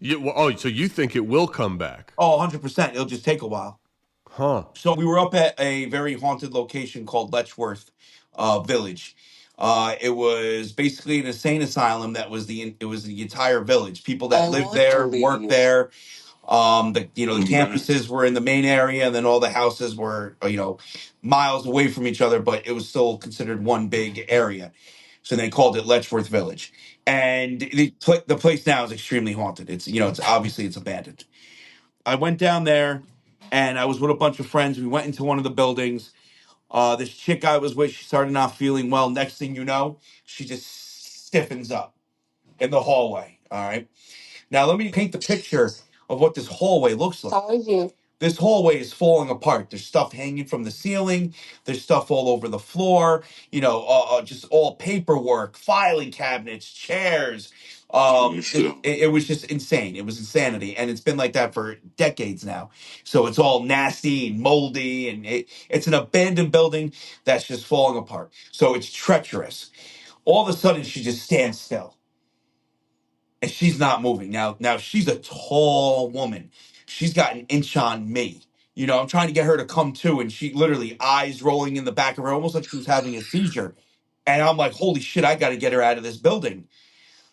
So you think it will come back? Oh, 100%. It'll just take a while. Huh. So we were up at a very haunted location called Letchworth Village. It was basically an insane asylum that was the entire village. People that lived there, worked there. The campuses were in the main area, and then all the houses were miles away from each other, but it was still considered one big area. So they called it Letchworth Village, and the place now is extremely haunted. It's it's abandoned. I went down there, and I was with a bunch of friends. We went into one of the buildings. This chick I was with, she started not feeling well. Next thing you know, she just stiffens up in the hallway. All right. Now, let me paint the picture of what this hallway looks like. This hallway is falling apart. There's stuff hanging from the ceiling. There's stuff all over the floor. Just all paperwork, filing cabinets, chairs, It was just insane. It was insanity, and it's been like that for decades now. So it's all nasty and moldy, and it's an abandoned building that's just falling apart. So it's treacherous. All of a sudden, she just stands still, and she's not moving. Now she's a tall woman. She's got an inch on me. You know, I'm trying to get her to come to, and she literally eyes rolling in the back of her, almost like she was having a seizure. And I'm like, holy shit, I got to get her out of this building.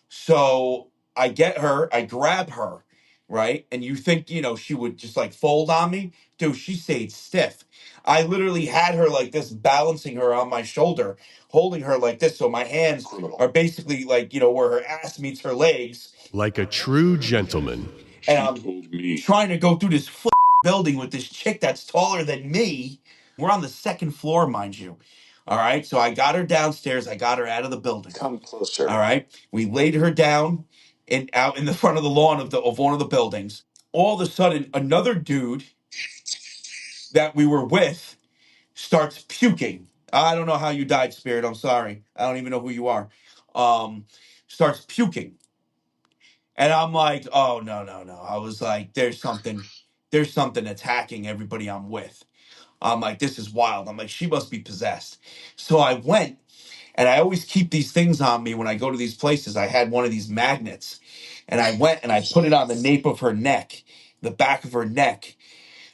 So I get her, I grab her, right? And you think, she would just like fold on me? Dude, she stayed stiff. I literally had her like this, balancing her on my shoulder, holding her like this. So my hands are basically like, where her ass meets her legs. Like a true gentleman. And I'm trying to go through this building with this chick that's taller than me. We're on the second floor, mind you. All right. So I got her downstairs. I got her out of the building. Come closer. All right. We laid her down out in the front of the lawn of one of the buildings. All of a sudden, another dude that we were with starts puking. I don't know how you died, Spirit. I'm sorry. I don't even know who you are. Starts puking. And I'm like, oh, no, no, no. I was like, there's something attacking everybody I'm with. I'm like, this is wild. I'm like, she must be possessed. So I went, and I always keep these things on me when I go to these places. I had one of these magnets, and I went and I put it on the nape of her neck, the back of her neck,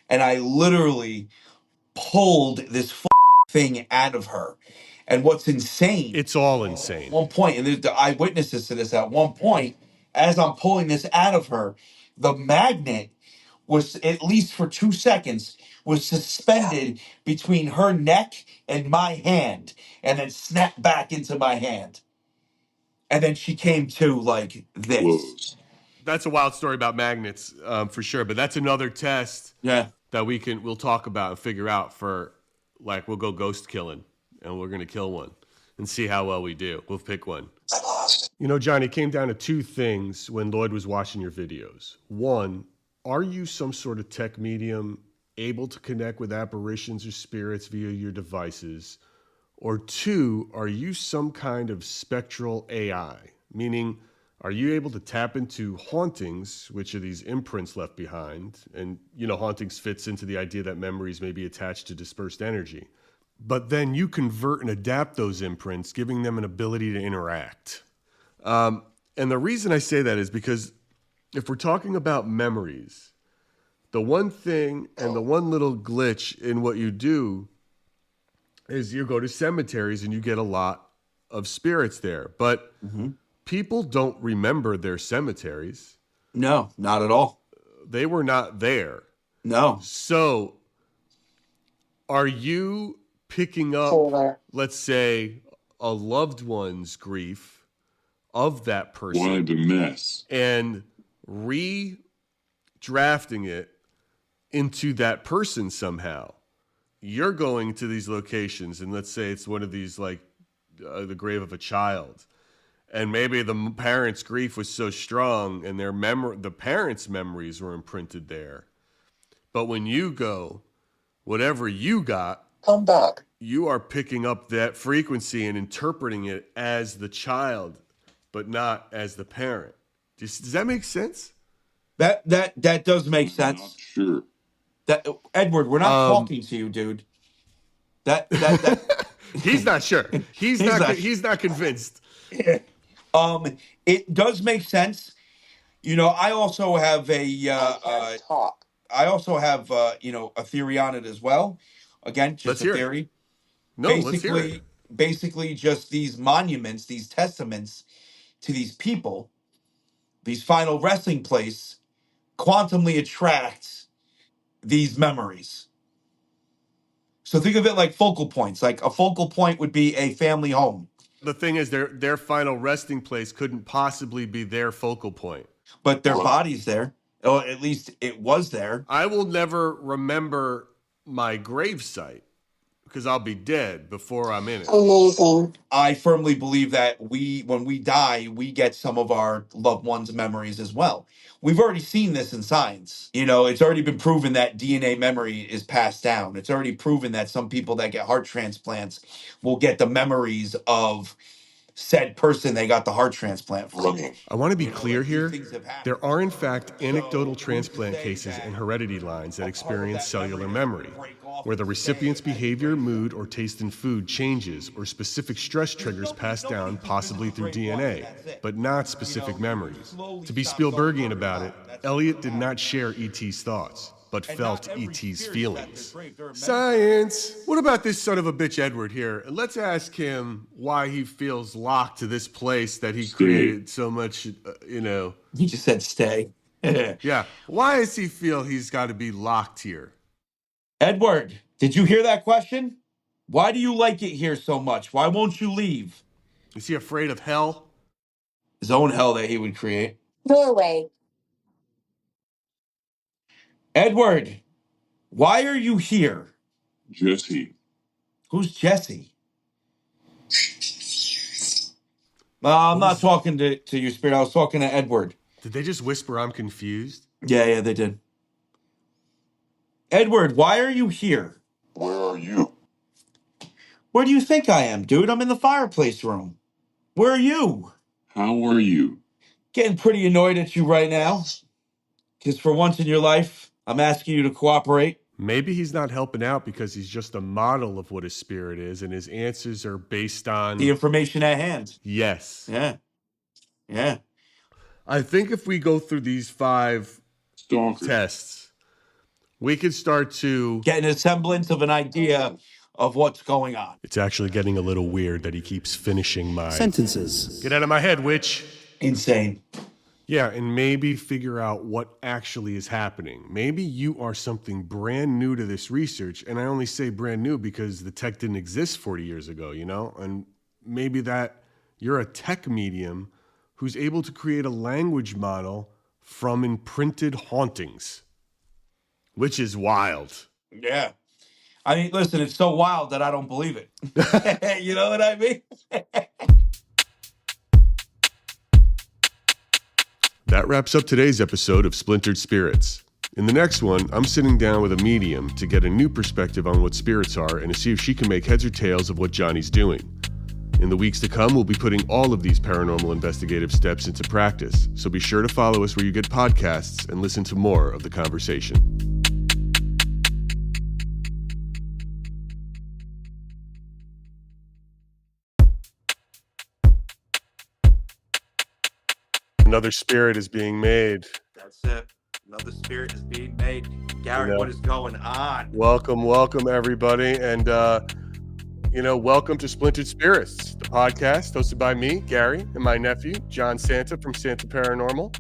and I literally pulled this thing out of her. And what's insane, It's all insane. at one point, and there's the eyewitnesses to this, at one point, as I'm pulling this out of her, the magnet was, at least for 2 seconds, was suspended between her neck and my hand, and then snapped back into my hand. And then she came to like this. That's a wild story about magnets, for sure. But that's another test Yeah. that we'll talk about and figure out for, like, we'll go ghost killing, and we're going to kill one and see how well we do. We'll pick one. I lost. Johnny, it came down to two things when Lloyd was watching your videos. One, are you some sort of tech medium able to connect with apparitions or spirits via your devices? Or two, are you some kind of spectral AI? Meaning, are you able to tap into hauntings, which are these imprints left behind? And, hauntings fits into the idea that memories may be attached to dispersed energy. But then you convert and adapt those imprints, giving them an ability to interact. And the reason I say that is because if we're talking about memories, the one thing and the one little glitch in what you do is you go to cemeteries and you get a lot of spirits there. But people don't remember their cemeteries. No, not at all. They were not there. No. So are you picking up, let's say, a loved one's grief of that person? What a mess. And redrafting it into that person somehow? You're going to these locations, and let's say it's one of these, like the grave of a child, and maybe the parents' grief was so strong, and the parents' memories were imprinted there. But when you go, whatever you got, Come back. you are picking up that frequency and interpreting it as the child, but not as the parent. Does that make sense? That does make sense. Not sure. That Edward, we're not talking to you, dude. That He's not sure. He's not convinced. It does make sense. I also have a theory on it as well. Again, just Let's a hear it. theory. No, let's hear it. Basically just these monuments, these testaments to these people, these final resting place, quantumly attracts these memories. So think of it like focal points. Like a focal point would be a family home. The thing is, their final resting place couldn't possibly be their focal point. But their body's there. Or at least it was there. I will never remember my gravesite because I'll be dead before I'm in it. Amazing. I firmly believe that when we die, we get some of our loved ones' memories as well. We've already seen this in science. It's already been proven that DNA memory is passed down. It's already proven that some people that get heart transplants will get the memories of said person they got the heart transplant from. I want to be You know, clear like, these here. things have happened. There are, in fact, anecdotal So, who's to transplant say cases that and heredity lines that a part of experience that cellular memory memory, doesn't break off where the today recipient's as behavior, breaks mood, up? or taste in food changes, or specific stress triggers passed down, Nobody just possibly visits through grade one and DNA, that's it. but not You specific know, you memories. slowly To be stop going Spielbergian over about time. it, That's Elliot what did not happens. share E.T.'s thoughts, but And felt not every E.T.'s spirit is at feelings. this grave. There are many Science. What about this son of a bitch Edward here? Let's ask him why he feels locked to this place that he Stay. created so much, He just said stay. Yeah. Why does he feel he's got to be locked here? Edward, did you hear that question? Why do you like it here so much? Why won't you leave? Is he afraid of hell? His own hell that he would create. Doorway. Edward, why are you here? Jesse. Who's Jesse? I'm not talking to your spirit. I was talking to Edward. Did they just whisper I'm confused? Yeah, they did. Edward, why are you here? Where are you? Where do you think I am, dude? I'm in the fireplace room. Where are you? How are you? Getting pretty annoyed at you right now. Because for once in your life, I'm asking you to cooperate. Maybe he's not helping out because he's just a model of what his spirit is, and his answers are based on The information at hand. yes. Yeah. I think if we go through these 5 Stalker. tests, we could start to Getting a semblance of an idea of what's going on. It's actually getting a little weird that he keeps finishing my sentences. Get out of my head, witch. Insane. Yeah, and maybe figure out what actually is happening. Maybe you are something brand new to this research, and I only say brand new because the tech didn't exist 40 years ago, and maybe that you're a tech medium who's able to create a language model from imprinted hauntings, which is wild. Yeah. I mean, listen, it's so wild that I don't believe it. You know what I mean? That wraps up today's episode of Splintered Spirits. In the next one, I'm sitting down with a medium to get a new perspective on what spirits are and to see if she can make heads or tails of what Johnny's doing. In the weeks to come, we'll be putting all of these paranormal investigative steps into practice, so be sure to follow us where you get podcasts and listen to more of the conversation. Another spirit is being made. That's it. Another spirit is being made. Gary, what is going on? Welcome, everybody. And, welcome to Splintered Spirits, the podcast hosted by me, Gary, and my nephew, John Santa from Santa Paranormal,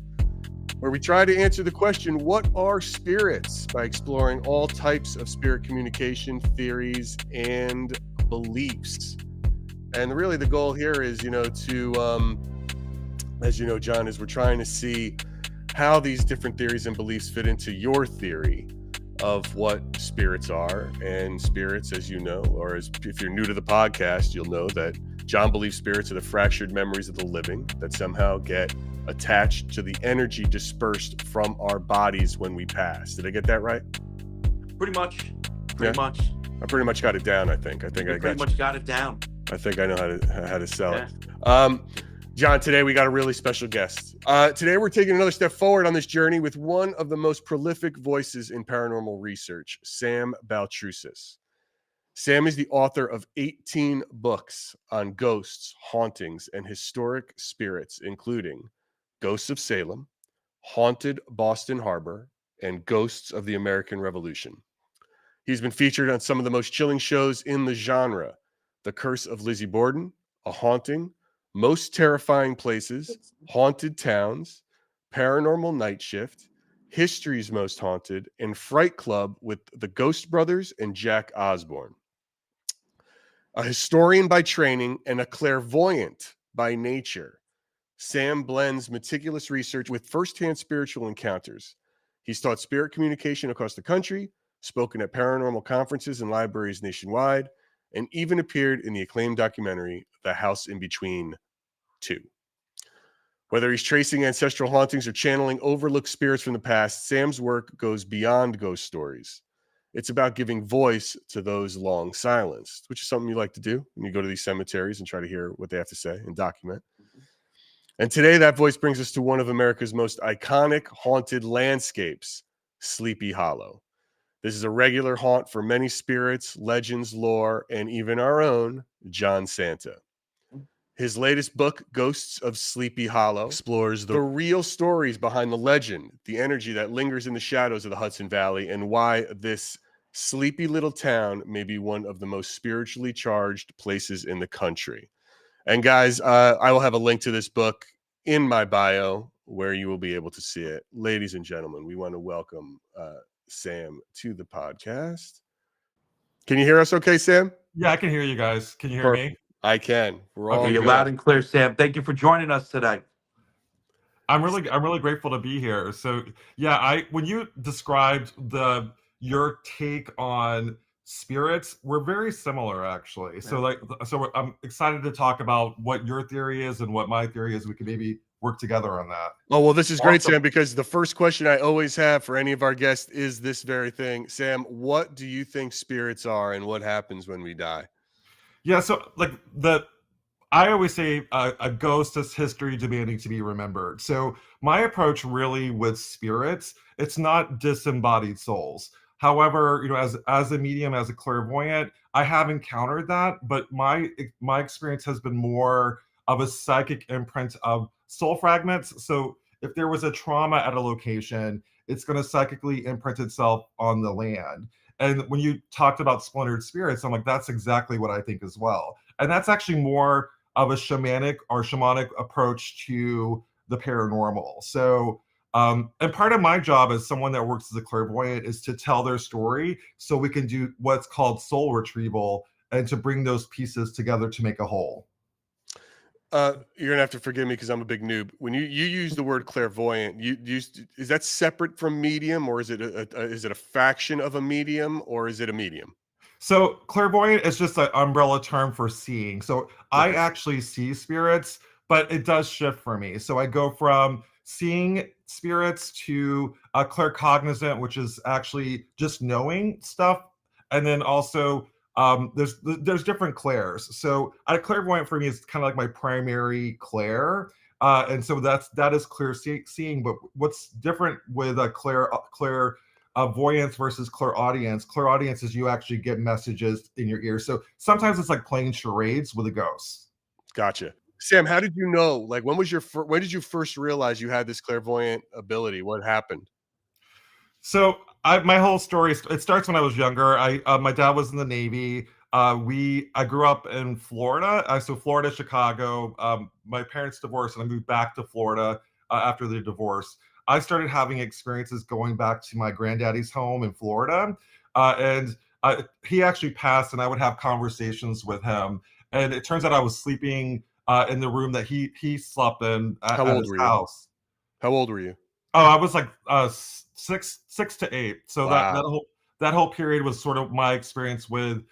where we try to answer the question, what are spirits? By exploring all types of spirit communication, theories, and beliefs. And really the goal here is, as you know, John, is we're trying to see how these different theories and beliefs fit into your theory of what spirits are. And spirits, as you know, or if you're new to the podcast, you'll know that John believes spirits are the fractured memories of the living that somehow get attached to the energy dispersed from our bodies when we pass. Did I get that right? Pretty much. I pretty much got it down, I think. I pretty much got it down. I think I know how to sell it. John, today we got a really special guest. Today we're taking another step forward on this journey with one of the most prolific voices in paranormal research, Sam Baltrusis. Sam is the author of 18 books on ghosts, hauntings, and historic spirits, including Ghosts of Salem, Haunted Boston Harbor, and Ghosts of the American Revolution. He's been featured on some of the most chilling shows in the genre: The Curse of Lizzie Borden, A Haunting, Most Terrifying Places, Haunted Towns, Paranormal Night Shift, History's Most Haunted, and Fright Club with the Ghost Brothers and Jack Osborne. A historian by training and a clairvoyant by nature, Sam blends meticulous research with firsthand spiritual encounters. He's taught spirit communication across the country, spoken at paranormal conferences and libraries nationwide, and even appeared in the acclaimed documentary, The House in Between 2. Whether he's tracing ancestral hauntings or channeling overlooked spirits from the past, Sam's work goes beyond ghost stories. It's about giving voice to those long silenced, which is something you like to do when you go to these cemeteries and try to hear what they have to say and document. And today that voice brings us to one of America's most iconic haunted landscapes, Sleepy Hollow. This is a regular haunt for many spirits, legends, lore, and even our own John Santa. His latest book, Ghosts of Sleepy Hollow, explores the real stories behind the legend, the energy that lingers in the shadows of the Hudson Valley, and why this sleepy little town may be one of the most spiritually charged places in the country. And guys, I will have a link to this book in my bio where you will be able to see it. Ladies and gentlemen, we want to welcome Sam to the podcast. Can you hear us okay, Sam? Yeah, I can hear you guys. Can you hear me? I can. We're all Okay, you're good. loud and clear, Sam. Thank you for joining us today. I'm really grateful to be here. So yeah, when you described your take on spirits, we're very similar actually. So I'm excited to talk about what your theory is and what my theory is. We can maybe work together on that. Oh, well, this is great, Awesome. Sam, because the first question I always have for any of our guests is this very thing. Sam, what do you think spirits are and what happens when we die? Yeah, so I always say a ghost is history demanding to be remembered. So my approach really with spirits, it's not disembodied souls. However, as a medium, as a clairvoyant, I have encountered that, but my experience has been more of a psychic imprint of soul fragments. So if there was a trauma at a location, it's going to psychically imprint itself on the land. And when you talked about splintered spirits, I'm like, that's exactly what I think as well. And that's actually more of a shamanic approach to the paranormal. So, and part of my job as someone that works as a clairvoyant is to tell their story so we can do what's called soul retrieval and to bring those pieces together to make a whole. You're gonna have to forgive me because I'm a big noob. When you use the word clairvoyant, is that separate from medium, or is it a faction of a medium, or is it a medium? So clairvoyant is just an umbrella term for seeing. So I actually see spirits, but it does shift for me. So I go from seeing spirits to claircognizant, which is actually just knowing stuff, and then also there's different clairs. So a clairvoyant for me is kind of like my primary clair, and so that is clear seeing. But what's different with a clairvoyance versus clairaudience? Clairaudience is you actually get messages in your ear. So sometimes it's like playing charades with a ghost. Gotcha. Sam, how did you know? Like, when did you first realize you had this clairvoyant ability? What happened? So my whole story, it starts when I was younger. My dad was in the Navy. I grew up in Florida. So Florida, Chicago. My parents divorced and I moved back to Florida after the divorce. I started having experiences going back to my granddaddy's home in Florida. And he actually passed and I would have conversations with him. And it turns out I was sleeping in the room that he slept in at his house. How old were you? Oh, I was like 6 to 8. So Wow. that whole period was sort of my experience with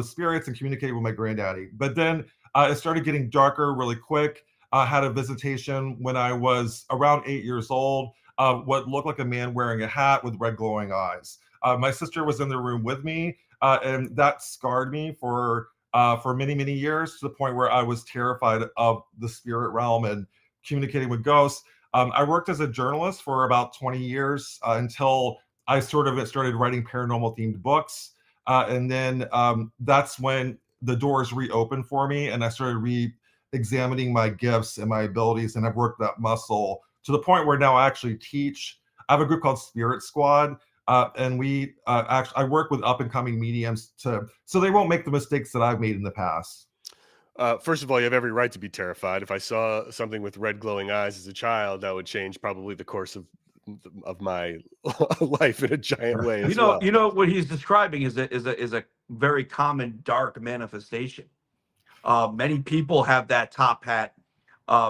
spirits and communicating with my granddaddy. But then it started getting darker really quick. I had a visitation when I was around 8 years old. What looked like a man wearing a hat with red glowing eyes. My sister was in the room with me, and that scarred me for many years, to the point where I was terrified of the spirit realm and communicating with ghosts. I worked as a journalist for about 20 years until I sort of started writing paranormal themed books. And then that's when the doors reopened for me and I started re-examining my gifts and my abilities. And I've worked that muscle to the point where now I actually teach. I have a group called Spirit Squad. And I work with up and coming mediums so they won't make the mistakes that I've made in the past. First of all, you have every right to be terrified. If I saw something with red glowing eyes as a child, that would change probably the course of my life in a giant way. You know what he's describing is a very common dark manifestation. Many people have that top hat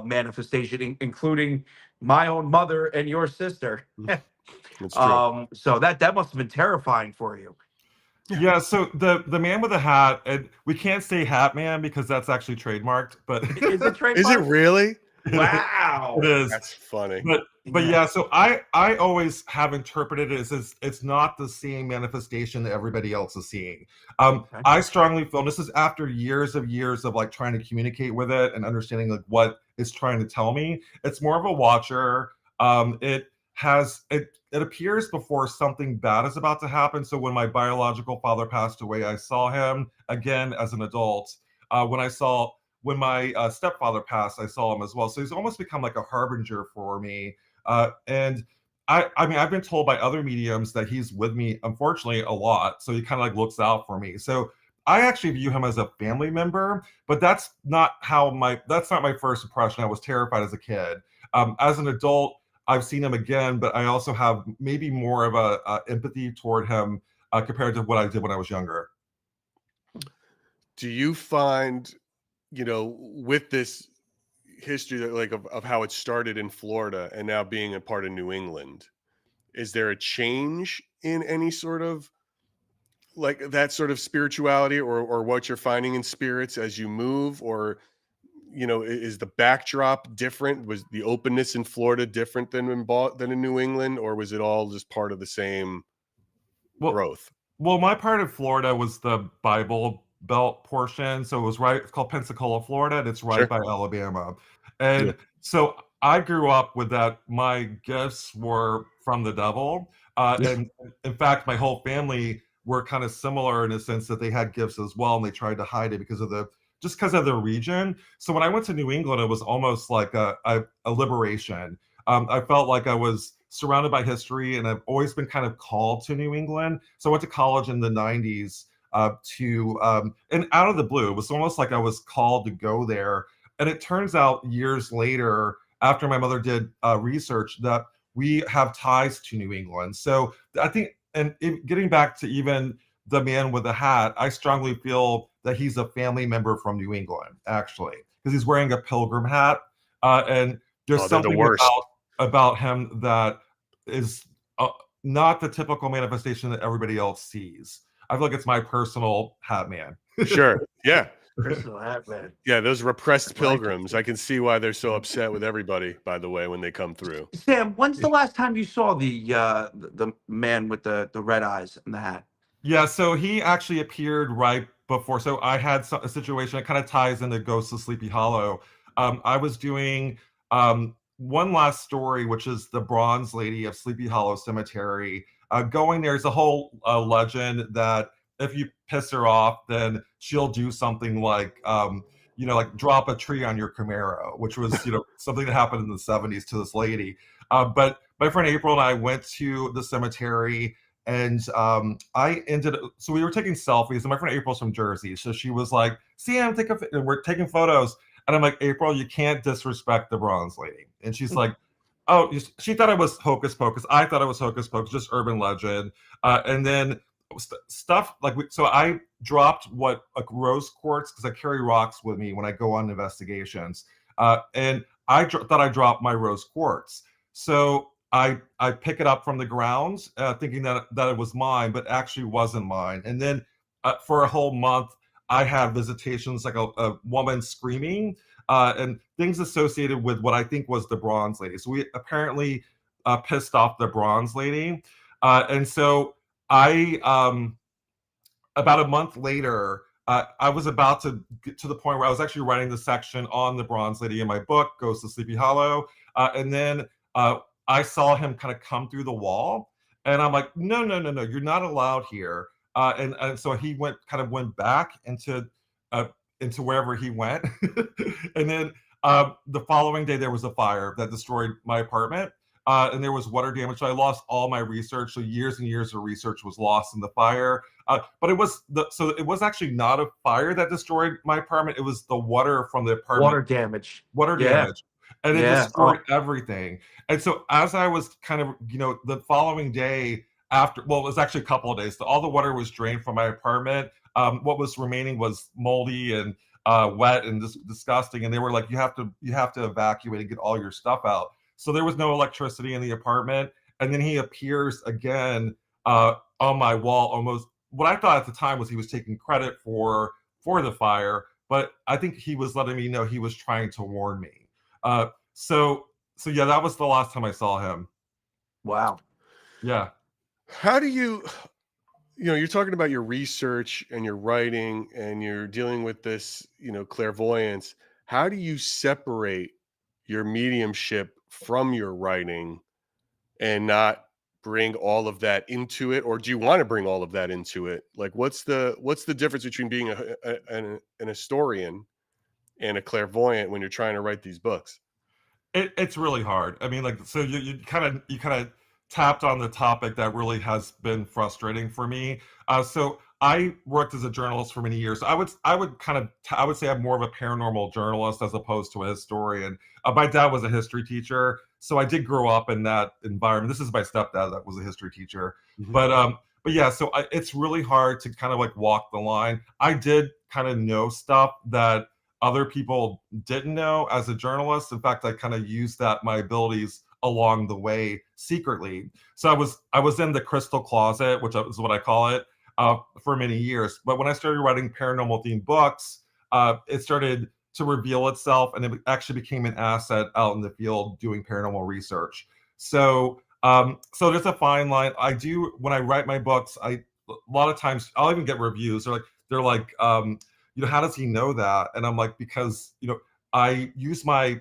manifestation, including my own mother and your sister. That's true. So that must have been terrifying for you. Yeah, so the man with the hat, and we can't say Hat Man because that's actually trademarked, but Is it trademarked? Is it really? Wow. It is. That's funny. But yeah, so I always have interpreted it as it's not the same manifestation that everybody else is seeing. Okay. I strongly feel, and this is after years of like trying to communicate with it and understanding like what it's trying to tell me. It's more of a watcher. It appears before something bad is about to happen. So when my biological father passed away, I saw him again as an adult. When my stepfather passed, I saw him as well. So he's almost become like a harbinger for me. And I mean, I've been told by other mediums that he's with me, unfortunately, a lot. So he kind of like looks out for me. So I actually view him as a family member, but that's not my first impression. I was terrified as a kid. As an adult, I've seen him again, but I also have maybe more of a empathy toward him compared to what I did when I was younger. Do you find, with this history that like of how it started in Florida and now being a part of New England, is there a change in any sort of like that sort of spirituality or what you're finding in spirits as you move? Or is the backdrop different? Was the openness in Florida different than in New England, or was it all just part of the same growth? Well, my part of Florida was the Bible Belt portion, so it's called Pensacola, Florida, and it's right by Alabama. And so I grew up with that. My gifts were from the devil, and in fact, my whole family were kind of similar in a sense that they had gifts as well, and they tried to hide it because of the region. So when I went to New England, it was almost like a liberation. I felt like I was surrounded by history, and I've always been kind of called to New England. So I went to college in the 90s and out of the blue, it was almost like I was called to go there. And it turns out years later, after my mother did research, that we have ties to New England. So I think, and getting back to even the man with the hat, I strongly feel that he's a family member from New England, actually, because he's wearing a pilgrim hat. And there's something about him that is not the typical manifestation that everybody else sees. I feel like it's my personal hat man. Sure. Yeah. Personal hat man. Yeah, those repressed pilgrims. I can see why they're so upset with everybody, by the way, when they come through. Sam, when's the last time you saw the man with the red eyes and the hat? Yeah, so he actually appeared right before. So I had a situation that kind of ties into Ghosts of Sleepy Hollow. I was doing one last story, which is the Bronze Lady of Sleepy Hollow Cemetery. Going there's a whole legend that if you piss her off, then she'll do something like, like drop a tree on your Camaro, which was, something that happened in the 70s to this lady. But my friend April and I went to the cemetery, and so we were taking selfies, and my friend April's from Jersey. So she was like, Sam, and we're taking photos. And I'm like, April, you can't disrespect the Bronze Lady. And she's like, oh, she thought it was hocus pocus. I thought it was hocus pocus, just urban legend. And then stuff like, so I dropped rose quartz, because I carry rocks with me when I go on investigations. And I thought I dropped my rose quartz. So I pick it up from the ground, thinking that it was mine, but actually wasn't mine. And then for a whole month, I had visitations, like a woman screaming, and things associated with what I think was the Bronze Lady. So we apparently pissed off the Bronze Lady. And so I, about a month later, I was about to get to the point where I was actually writing the section on the Bronze Lady in my book, Ghosts of Sleepy Hollow. And then I saw him kind of come through the wall, and I'm like, no, you're not allowed here. And so he went back into wherever he went. And then the following day, there was a fire that destroyed my apartment. And there was water damage. So I lost all my research. So years and years of research was lost in the fire. But it was actually not a fire that destroyed my apartment. It was the water from the apartment. Water damage. And it destroyed everything. And so as I was kind of, the following day after, well, it was actually a couple of days. So all the water was drained from my apartment. What was remaining was moldy and wet and disgusting. And they were like, you have to evacuate and get all your stuff out. So there was no electricity in the apartment. And then he appears again on my wall. Almost what I thought at the time was he was taking credit for the fire, but I think he was letting me know he was trying to warn me. So yeah, that was the last time I saw him. Wow. Yeah. How do you know, you're talking about your research and your writing and you're dealing with this, clairvoyance. How do you separate your mediumship from your writing and not bring all of that into it? Or do you want to bring all of that into it? Like, what's the difference between being an historian and a clairvoyant when you're trying to write these books? It's really hard. I mean, like, so you kind of tapped on the topic that really has been frustrating for me. So I worked as a journalist for many years. I would say I'm more of a paranormal journalist as opposed to a historian. My dad was a history teacher, so I did grow up in that environment. This is my stepdad that was a history teacher, Mhm. but yeah, so it's really hard to kind of like walk the line. I did kind of know stuff that other people didn't know as a journalist. In fact, I kind of used my abilities along the way secretly. So I was in the crystal closet, which is what I call it, for many years. But when I started writing paranormal themed books, it started to reveal itself, and it actually became an asset out in the field doing paranormal research. So there's a fine line. I do when I write my books. A lot of times I'll even get reviews. They're like, how does he know that? And I'm like, because I use my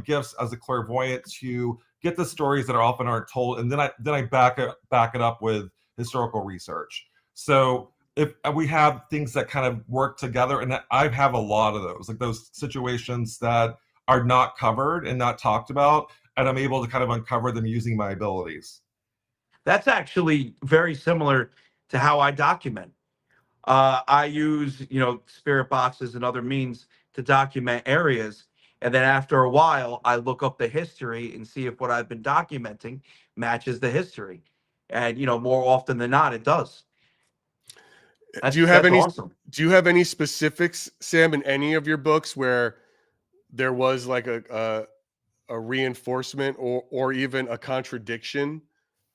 gifts as a clairvoyant to get the stories that often aren't told, and then I back it up with historical research. So if we have things that kind of work together, and I have a lot of those, like those situations that are not covered and not talked about, and I'm able to kind of uncover them using my abilities. That's actually very similar to how I document. I use, spirit boxes and other means to document areas. And then after a while, I look up the history and see if what I've been documenting matches the history. And, more often than not, it does. Do you have That's any awesome. do you have any specifics, Sam, in any of your books where there was like a reinforcement or even a contradiction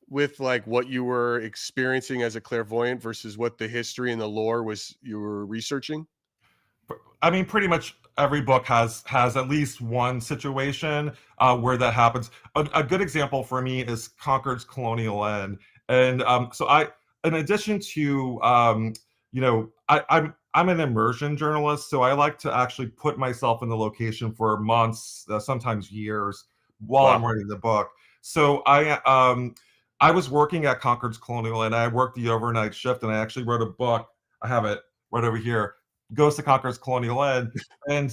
with like what you were experiencing as a clairvoyant versus what the history and the lore was you were researching? I mean, pretty much every book has at least one situation where that happens. A good example for me is Concord's Colonial End, and in addition to, I'm an immersion journalist, so I like to actually put myself in the location for months, sometimes years, while I'm Wow. writing the book. So I was working at Concord's Colonial End. I worked the overnight shift, and I actually wrote a book. I have it right over here. Goes to Conquer's Colonial End, and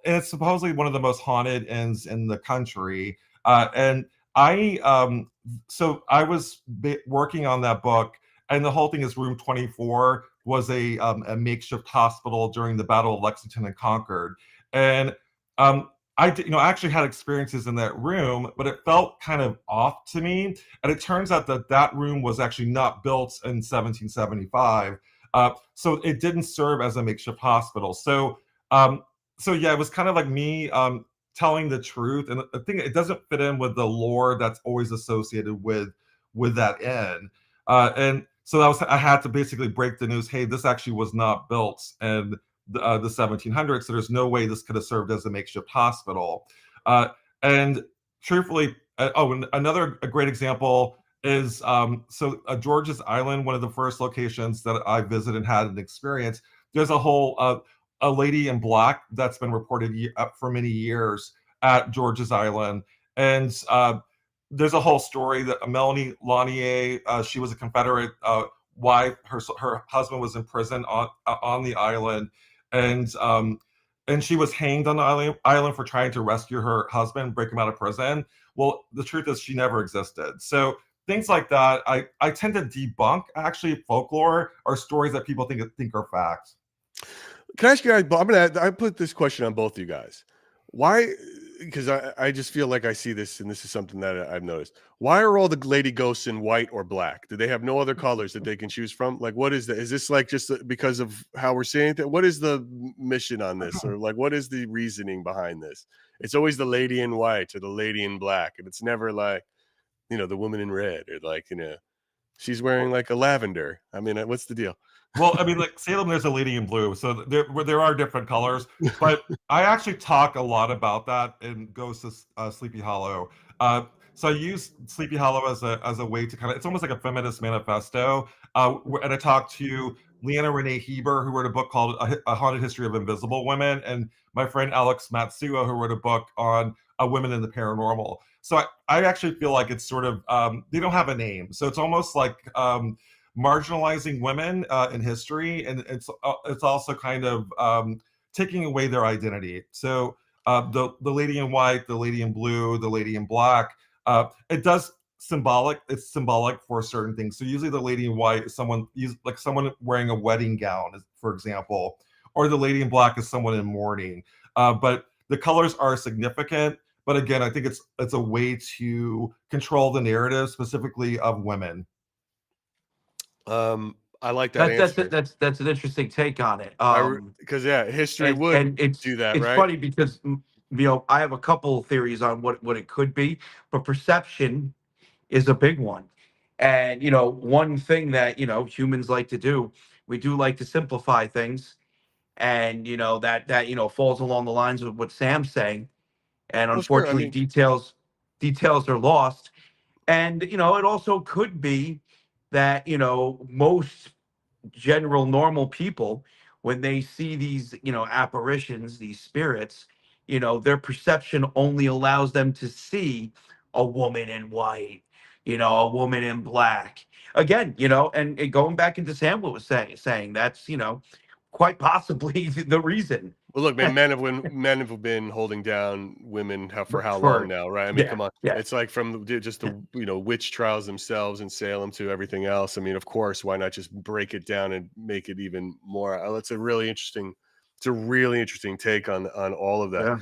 it's supposedly one of the most haunted inns in the country. And I so I was working on that book, and the whole thing is Room 24 was a makeshift hospital during the Battle of Lexington and Concord, and I actually had experiences in that room, but it felt kind of off to me. And it turns out that room was actually not built in 1775. So it didn't serve as a makeshift hospital. So yeah, it was kind of like me telling the truth, and I think it doesn't fit in with the lore that's always associated with that inn. And so I had to basically break the news. Hey, this actually was not built in the 1700s, so there's no way this could have served as a makeshift hospital. And truthfully, and a great example is George's Island, one of the first locations that I visited and had an experience. There's a lady in black that's been reported for many years at George's Island, and there's a whole story that Melanie Lanier, she was a Confederate wife. Her husband was in prison on the island, and she was hanged on the island for trying to rescue her husband, break him out of prison. Well, the truth is she never existed. So things like that, I tend to debunk actually folklore or stories that people think are facts. Can I ask you guys? I put this question on both of you guys. Why? Because I just feel like I see this, and this is something that I've noticed. Why are all the lady ghosts in white or black? Do they have no other colors that they can choose from? Like, what is that? Is this like just because of how we're seeing it? What is the mission on this, or like what is the reasoning behind this? It's always the lady in white or the lady in black, and it's never like the woman in red or like. She's wearing like a lavender. I mean, what's the deal? Well, I mean, like Salem, there's a lady in blue, so there are different colors. But I actually talk a lot about that in Ghost of Sleepy Hollow. So I use Sleepy Hollow as a way to kind of, it's almost like a feminist manifesto. And I talked to Leanna Renee Heber, who wrote a book called A Haunted History of Invisible Women, and my friend Alex Matsuo, who wrote a book on women in the paranormal. So I actually feel like it's sort of, they don't have a name. So it's almost like marginalizing women in history, and it's also kind of taking away their identity. So the lady in white, the lady in blue, the lady in black, it does symbolic. It's symbolic for certain things. So usually the lady in white is someone wearing a wedding gown, for example, or the lady in black is someone in mourning. But the colors are significant. But again, I think it's a way to control the narrative, specifically of women. I like that answer. That's an interesting take on it. Because history and would it's do that, it's right? funny because I have a couple theories on what it could be, but perception is a big one. And one thing that humans like to do, we do like to simplify things, and that falls along the lines of what Sam's saying, and Well, sure. I unfortunately mean, details are lost. And it also could be that most general normal people, when they see these apparitions, these spirits, their perception only allows them to see a woman in white, a woman in black, again, and going back into Sam what was saying that's quite possibly the reason. well, look, man, men have been holding down women for how long For now, right? I mean, Yeah, come on. yeah, It's like from just the witch trials themselves in Salem to everything else. I mean, of course, why not just break it down and make it even more? It's a really interesting take on all of that. yeah.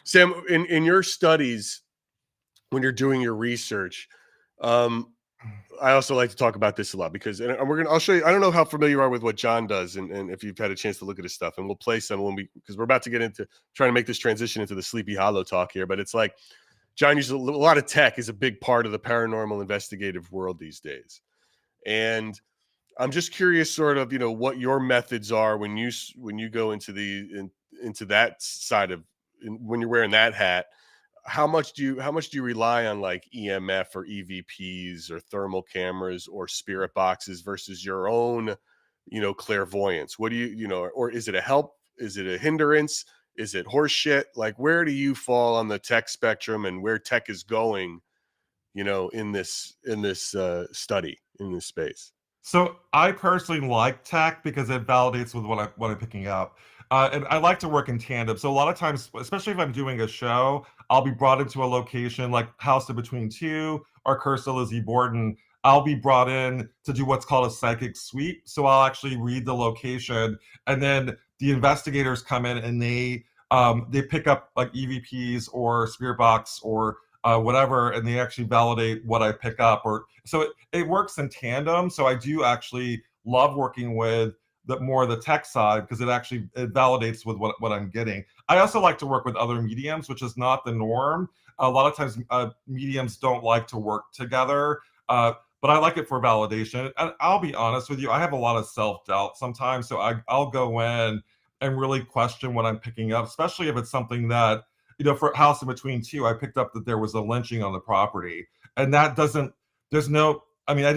Sam, in your studies, when you're doing your research, I also like to talk about this a lot because, and I'll show you. I don't know how familiar you are with what John does, and if you've had a chance to look at his stuff, and we'll play some because we're about to get into trying to make this transition into the Sleepy Hollow talk here. But it's like John uses a lot of tech is a big part of the paranormal investigative world these days, and I'm just curious, sort of, what your methods are when you go into into that side of when you're wearing that hat. How much do you rely on like EMF or EVPs or thermal cameras or spirit boxes versus your own, clairvoyance? What do or is it a help? Is it a hindrance? Is it horse shit? Like, where do you fall on the tech spectrum and where tech is going, in this study, in this space? So I personally like tech because it validates with what I'm picking up. And I like to work in tandem. So a lot of times, especially if I'm doing a show, I'll be brought into a location like House of Between Two or Curse of Lizzie Borden. I'll be brought in to do what's called a psychic sweep. So I'll actually read the location, and then the investigators come in and they pick up like EVPs or spirit box or whatever, and they actually validate what I pick up. Or so it works in tandem. So I do actually love working with more of the tech side because it validates with what I'm getting. I also like to work with other mediums, which is not the norm. A lot of times mediums don't like to work together, but I like it for validation. And I'll be honest with you, I have a lot of self-doubt sometimes. So I'll go in and really question what I'm picking up, especially if it's something that, for House in Between Two, I picked up that there was a lynching on the property. And I didn't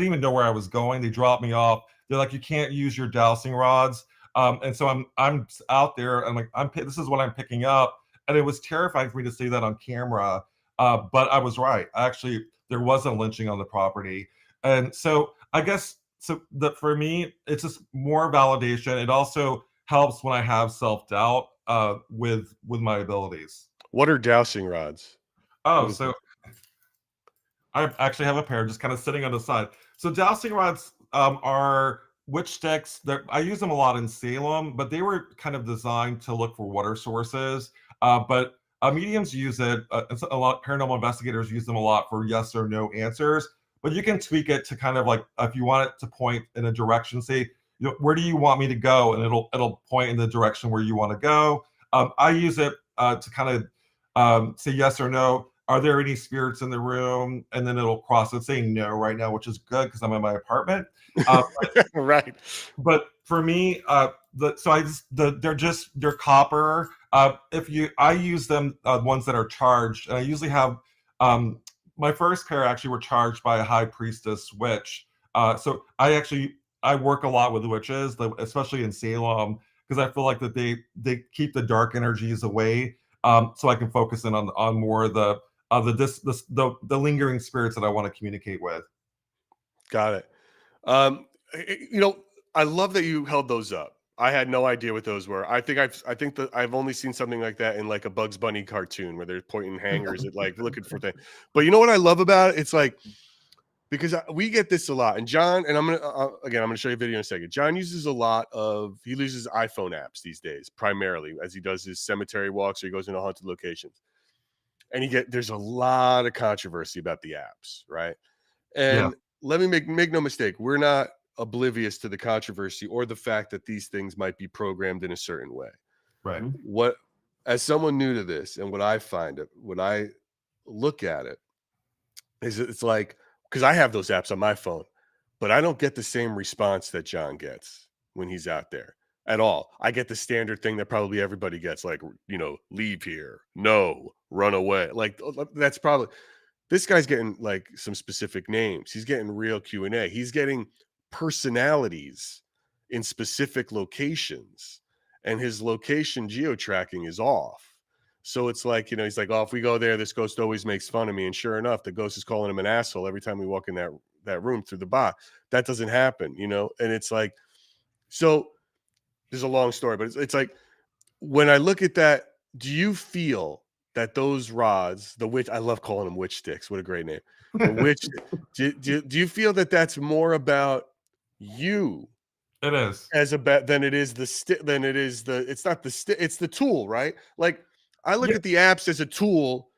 even know where I was going. They dropped me off. They're like, you can't use your dowsing rods. And so I'm out there and this is what I'm picking up. And it was terrifying for me to say that on camera. But I was right. Actually, there was a lynching on the property. And so I guess, for me, it's just more validation. It also helps when I have self-doubt with my abilities. What are dowsing rods? Oh, so I actually have a pair just kind of sitting on the side. So dowsing rods are witch sticks. I use them a lot in Salem, but they were kind of designed to look for water sources. But mediums use it. A lot paranormal investigators use them a lot for yes or no answers. But you can tweak it to kind of like, if you want it to point in a direction, say, where do you want me to go? And it'll point in the direction where you want to go. I use it to kind of say yes or no. are there any spirits in the room? And then it'll cross it saying no right now, which is good because I'm in my apartment. Right. But for me, they're copper. I use them ones that are charged, and I usually have my first pair actually were charged by a high priestess witch. So I work a lot with witches, especially in Salem, because I feel like that they keep the dark energies away, so I can focus in on more of the lingering spirits that I want to communicate with. Got it. I love that you held those up. I had no idea what those were. I think that I've only seen something like that in like a Bugs Bunny cartoon where they're pointing hangers at like looking for things. But you know what I love about it? It's like, because we get this a lot, and John, and I'm gonna show you a video in a second. John he uses iPhone apps these days primarily as he does his cemetery walks or he goes into haunted locations, and there's a lot of controversy about the apps, right? And let me make no mistake, we're not oblivious to the controversy or the fact that these things might be programmed in a certain way. Right. What, as someone new to this, and what I look at it is, it's like, because I have those apps on my phone, but I don't get the same response that John gets when he's out there at all. I get the standard thing that probably everybody gets, like, leave here, no, run away. Like, that's probably, this guy's getting like some specific names. He's getting real Q&A. He's getting personalities in specific locations, and his location geo-tracking is off. So it's like, he's like, oh, if we go there, this ghost always makes fun of me. And sure enough, the ghost is calling him an asshole every time we walk in that room through the box. That doesn't happen, and it's like, so there's a long story, but it's like, when I look at that, do you feel that those rods, the witch, I love calling them witch sticks. What a great name. The witch, do you feel that that's more about you? It is. Than it is it's not the stick, it's the tool, right? Like, I look at the apps as a tool,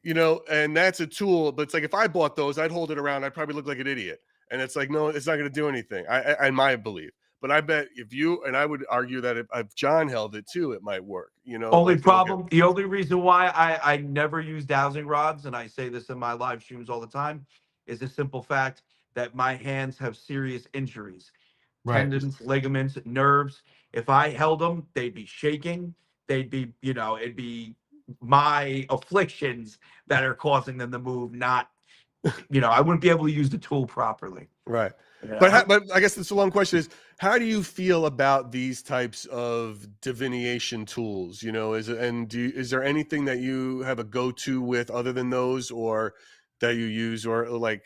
and that's a tool, but it's like, if I bought those, I'd hold it around, I'd probably look like an idiot. And it's like, no, it's not going to do anything. I in my belief. But I bet and I would argue that if John held it too, it might work. The only reason why I never use dowsing rods, and I say this in my live streams all the time, is the simple fact that my hands have serious injuries. Right. Tendons, ligaments, nerves. If I held them, they'd be shaking. They'd be, it'd be my afflictions that are causing them to move, not, I wouldn't be able to use the tool properly. Right. Yeah. But I guess the long question is, how do you feel about these types of divination tools? Is there anything that you have a go-to with other than those, or that you use, or like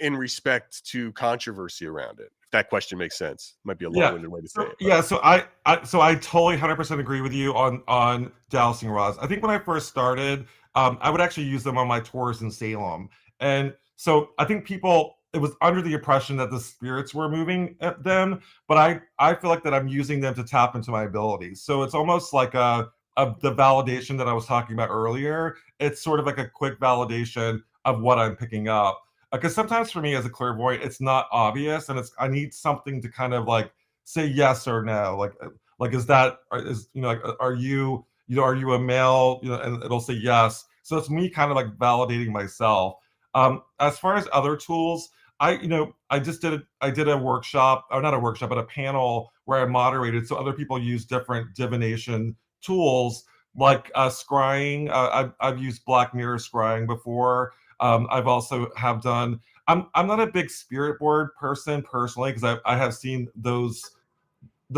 in respect to controversy around it? If that question makes sense. Might be a long-winded way to say it. But. Yeah. So I totally 100% agree with you on dowsing rods. I think when I first started, I would actually use them on my tours in Salem. And so I think it was under the impression that the spirits were moving at them, but I feel like that I'm using them to tap into my abilities. So it's almost like the validation that I was talking about earlier. It's sort of like a quick validation of what I'm picking up. Because sometimes for me as a clairvoyant, it's not obvious, and I need something to kind of like say yes or no. Like are you a male? And it'll say yes. So it's me kind of like validating myself. As far as other tools, I did a workshop, or not a workshop, but a panel where I moderated, so other people use different divination tools like scrying. I've used Black Mirror scrying before. I've also have done. I'm not a big spirit board person personally, because I have seen those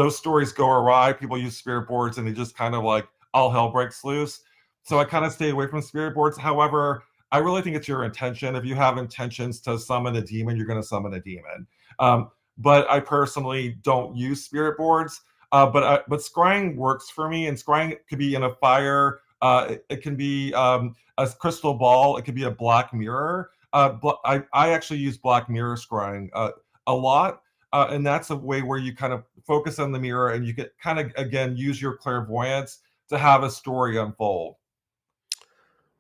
stories go awry. People use spirit boards and they just kind of like all hell breaks loose. So I kind of stay away from spirit boards. However, I really think it's your intention. If you have intentions to summon a demon, you're going to summon a demon. But I personally don't use spirit boards. But scrying works for me, and scrying could be in a fire. It can be a crystal ball. It could be a black mirror. I actually use Black Mirror scrying a lot, and that's a way where you kind of focus on the mirror, and you can kind of again use your clairvoyance to have a story unfold.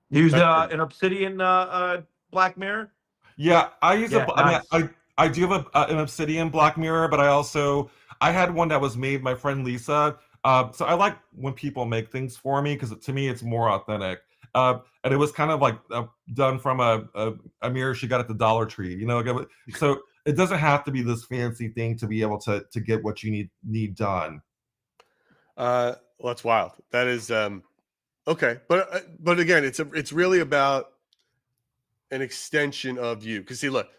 Use an obsidian Black Mirror. Yeah, I use nice. I do have an obsidian Black Mirror, but I had one that was made my friend Lisa. So I like when people make things for me, because to me it's more authentic. And it was kind of like done from a mirror she got at the Dollar Tree. So it doesn't have to be this fancy thing to be able to get what you need done. Well, that's wild. That is okay, but again, it's really about an extension of you. Because see, look,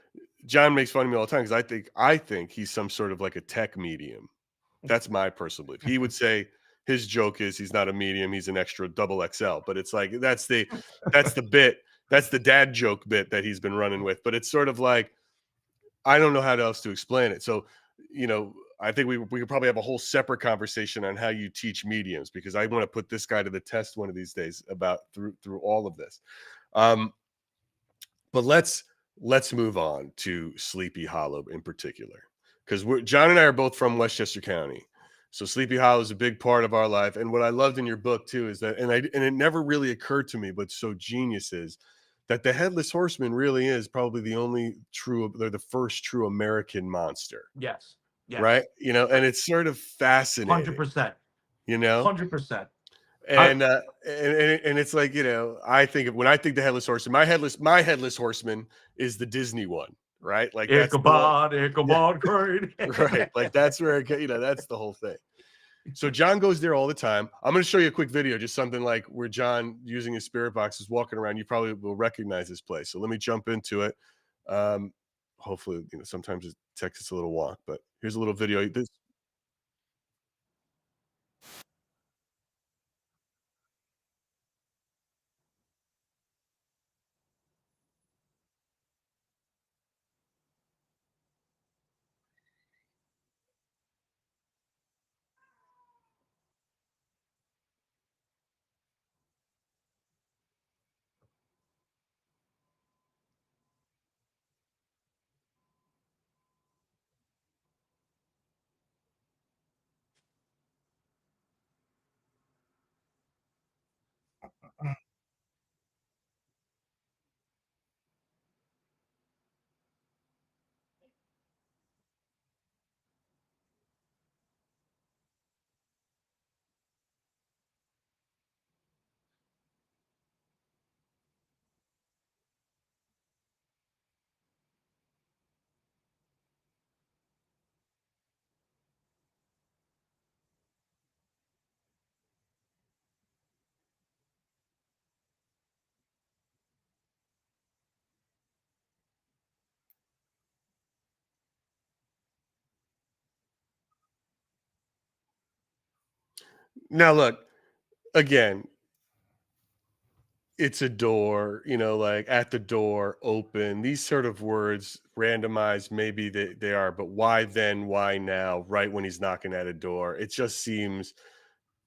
John makes fun of me all the time because I think he's some sort of like a tech medium. That's my personal belief. He would say his joke is he's not a medium, he's an extra double XL. But it's like that's the bit, that's the dad joke bit that he's been running with. But it's sort of like I don't know how else to explain it. So, I think we could probably have a whole separate conversation on how you teach mediums because I want to put this guy to the test one of these days about through all of this. But let's move on to Sleepy Hollow in particular because John and I are both from Westchester County, so Sleepy Hollow is a big part of our life. And what I loved in your book too is that, and it never really occurred to me, but so genius is that the Headless Horseman really is probably they're the first true American monster. Yes. Yes. Right. And it's sort of fascinating. 100%. 100%. 100%. And it's like, when I think the Headless Horseman, my headless horseman is the Disney one, right? Like Ichabod Crane. right. Like that's where that's the whole thing. So John goes there all the time. I'm going to show you a quick video, just something like where John, using his spirit box, is walking around. You probably will recognize this place. So let me jump into it. Hopefully, sometimes it takes us a little walk, but here's a little video. Now look, again, it's a door, like at the door, open. These sort of words, randomized, maybe they are, but why then, why now, right when he's knocking at a door? It just seems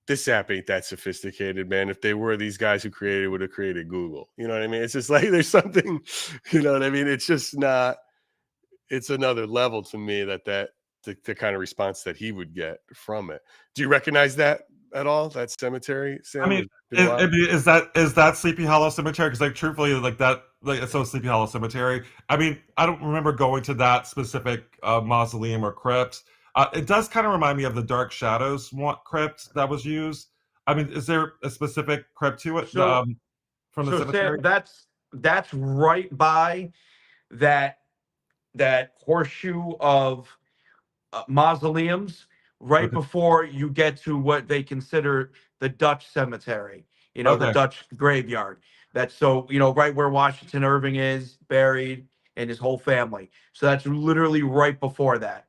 this app ain't that sophisticated, man. If they were, these guys who created it would have created Google. You know what I mean? It's just like there's something, you know what I mean? It's just not, it's another level to me the kind of response that he would get from it. Do you recognize that at all? That cemetery, Sam? I mean, is that Sleepy Hollow Cemetery? Because truthfully, it's so Sleepy Hollow Cemetery. I mean, I don't remember going to that specific mausoleum or crypt. It does kind of remind me of the Dark Shadows crypt that was used. I mean, is there a specific crypt to it from the cemetery? Sam, that's right by that horseshoe of mausoleums, right before you get to what they consider the Dutch cemetery. The Dutch graveyard. That's right where Washington Irving is buried and his whole family. So that's literally right before that.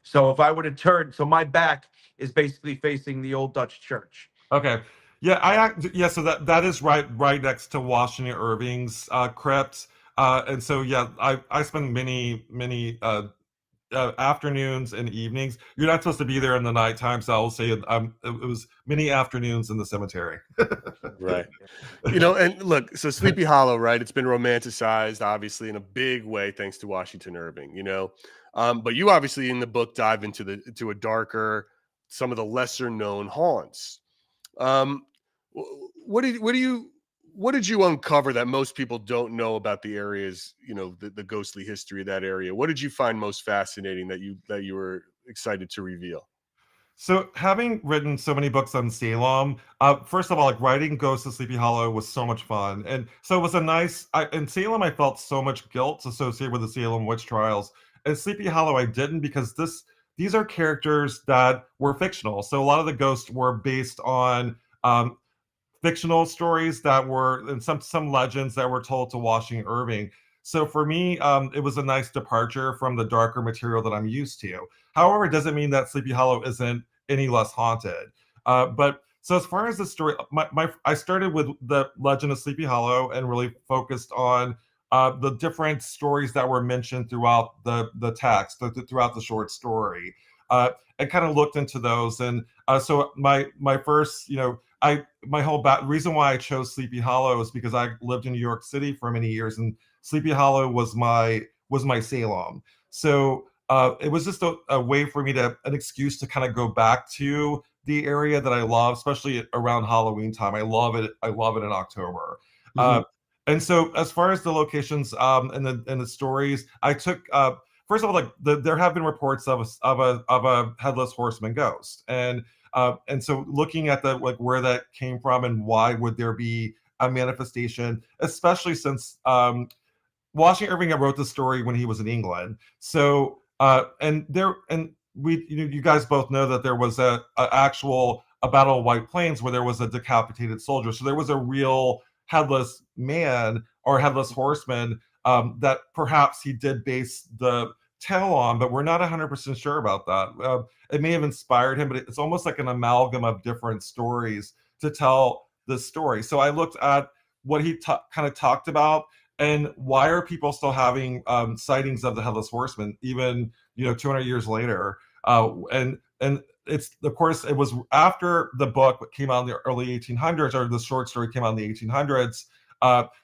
So if I would have turned, so my back is basically facing the old Dutch church. Okay. Yeah, so that is right next to Washington Irving's crypt. And so I spend many afternoons and evenings. You're not supposed to be there in the nighttime, so I'll say it was many afternoons in the cemetery. Right. And look, so Sleepy Hollow, right? It's been romanticized, obviously, in a big way, thanks to Washington Irving, but you obviously in the book dive into a darker, some of the lesser known haunts. What did you uncover that most people don't know about the areas, the ghostly history of that area? What did you find most fascinating that you were excited to reveal? So, having written so many books on Salem, first of all, like writing Ghost of Sleepy Hollow was so much fun, and so it was a nice. In Salem, I felt so much guilt associated with the Salem witch trials. And Sleepy Hollow, I didn't because these are characters that were fictional. So a lot of the ghosts were based on um, fictional stories that were and some legends that were told to Washington Irving. So for me, it was a nice departure from the darker material that I'm used to. However, it doesn't mean that Sleepy Hollow isn't any less haunted. But so as far as the story, I started with the Legend of Sleepy Hollow and really focused on the different stories that were mentioned throughout the text, throughout the short story. And kind of looked into those, and so my first, my whole reason why I chose Sleepy Hollow is because I lived in New York City for many years, and Sleepy Hollow was my Salem. So it was just a way for me to an excuse to kind of go back to the area that I love, especially around Halloween time. I love it. I love it in October. Mhm. And so, as far as the locations and the stories, I took first of all, like there have been reports of a headless horseman ghost, and so looking at the like where that came from and why would there be a manifestation, especially since Washington Irving wrote the story when he was in England. So and we you guys both know that there was a actual a Battle of White Plains where there was a decapitated soldier. So there was a real headless man or headless horseman that perhaps he did base the tale on, but we're not 100% sure about that. It may have inspired him, but it's almost like an amalgam of different stories to tell the story. So I looked at what he kind of talked about and why are people still having sightings of the headless horseman even 200 years later? And it's of course it was after the book came out in the early 1800s, or the short story came out in the 1800s.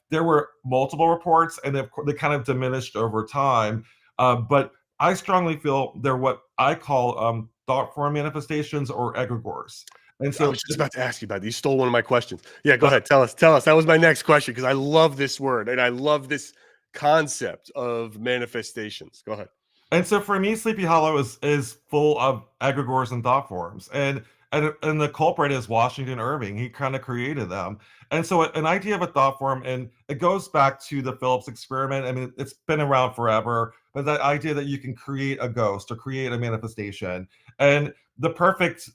There were multiple reports, and they kind of diminished over time. But I strongly feel they're what I call thought form manifestations or egregores. And I so was just about to ask you about it. You stole one of my questions. Yeah, go ahead. Tell us. That was my next question because I love this word and I love this concept of manifestations. Go ahead. And so for me, Sleepy Hollow is full of egregores and thought forms, and the culprit is Washington Irving. He kind of created them, and so an idea of a thought form, and it goes back to the Phillips experiment. I mean, it's been around forever, but that idea that you can create a ghost or create a manifestation, and the perfect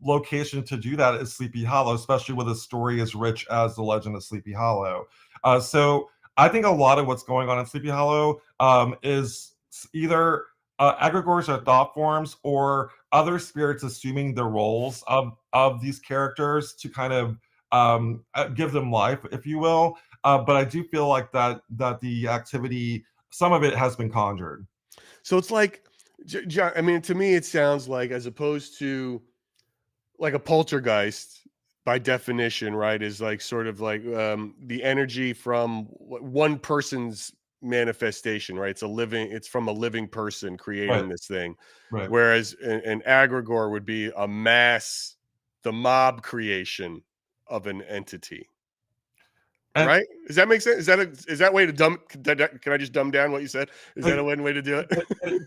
location to do that is Sleepy Hollow, especially with a story as rich as the Legend of Sleepy Hollow. So I think a lot of what's going on in Sleepy Hollow is either egregores or thought forms or other spirits assuming the roles of these characters to kind of give them life, if you will. But I do feel like that the activity, some of it has been conjured. So it's like, John, I mean, to me, it sounds like, as opposed to like a poltergeist, by definition, right, is like sort of like the energy from one person's manifestation, right? It's from a living person creating Right, this thing. right. Whereas an egregore would be the mob creation of an entity. And Right? Does that make sense? Is that way to can I just dumb down what you said? Is that a one way to do it?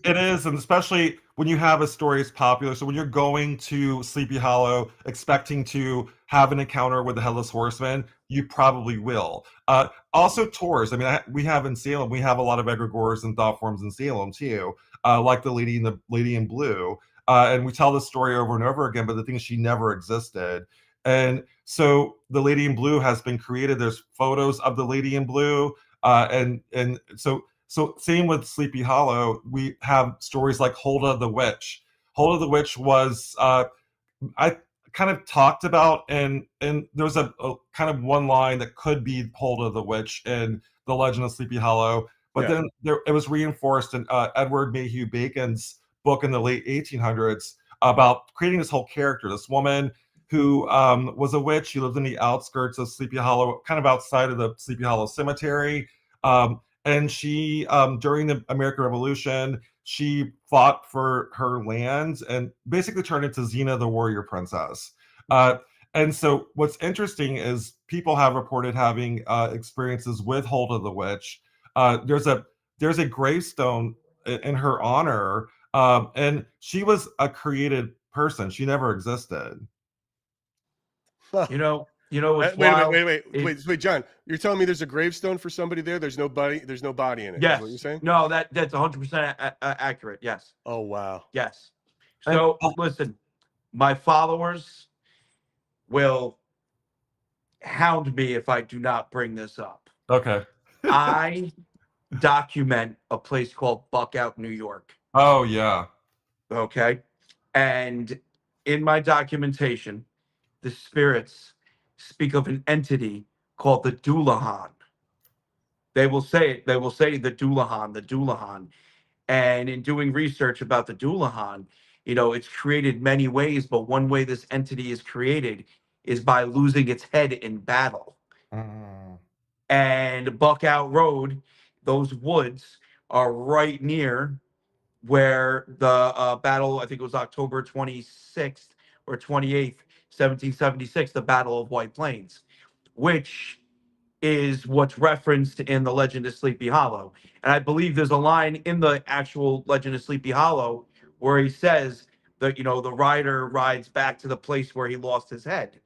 it is, and especially when you have a story as popular. So when you're going to Sleepy Hollow expecting to have an encounter with the Headless Horseman, you probably will. Also, tours. I mean, we have in Salem, we have a lot of egregores and thought forms in Salem too, like the Lady in Blue. And we tell this story over and over again, but the thing is, she never existed. And so the Lady in Blue has been created. There's photos of the Lady in Blue, and so same with Sleepy Hollow. We have stories like Huldah the Witch. Huldah the Witch was I kind of talked about, and there's a kind of one line that could be Huldah the Witch in the Legend of Sleepy Hollow, but Yeah. then it was reinforced in Edward Mayhew Bacon's book in the late 1800s about creating this whole character, this woman who was a witch. She lived in the outskirts of Sleepy Hollow, kind of outside of the Sleepy Hollow Cemetery. And she, during the American Revolution, she fought for her lands and basically turned into Xena the Warrior Princess. And so what's interesting is people have reported having experiences with Huldah the Witch. There's a gravestone in her honor, and she was created person. She never existed. You know what's Wait a wild? minute, wait, John. You're telling me there's a gravestone for somebody there? There's no body in it. Is Yes. what you're saying? No, that's 100% accurate. Yes. Oh wow. Yes. And So listen, my followers will hound me if I do not bring this up. okay. I document a place called Buckout, New York. Oh yeah. Okay. And in my documentation, the spirits speak of an entity called the Doulahan. They will say the Doulahan. And in doing research about the Doulahan, it's created many ways, but one way this entity is created is by losing its head in battle. Mm. And Buckout Road, those woods are right near where the battle, I think it was October 26th or 28th, 1776, the Battle of White Plains, which is what's referenced in the Legend of Sleepy Hollow. And I believe there's a line in the actual Legend of Sleepy Hollow where he says that, the rider rides back to the place where he lost his head.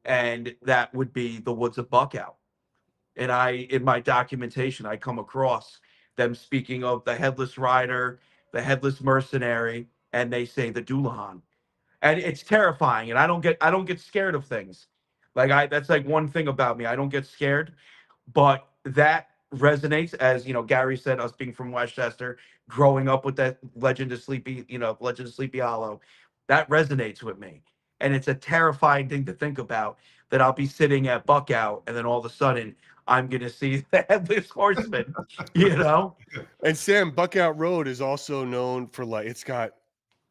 And that would be the woods of Buckout. And in my documentation, I come across them speaking of the headless rider, the headless mercenary, and they say the Doulahan. And it's terrifying. And I don't get scared of things. That's like one thing about me. I don't get scared, but that resonates, as Gary said, us being from Westchester, growing up with that Legend of Sleepy Hollow, that resonates with me. And it's a terrifying thing to think about, that I'll be sitting at Buckout and then all of a sudden I'm gonna see the headless horseman, And Sam, Buckout Road is also known for it's got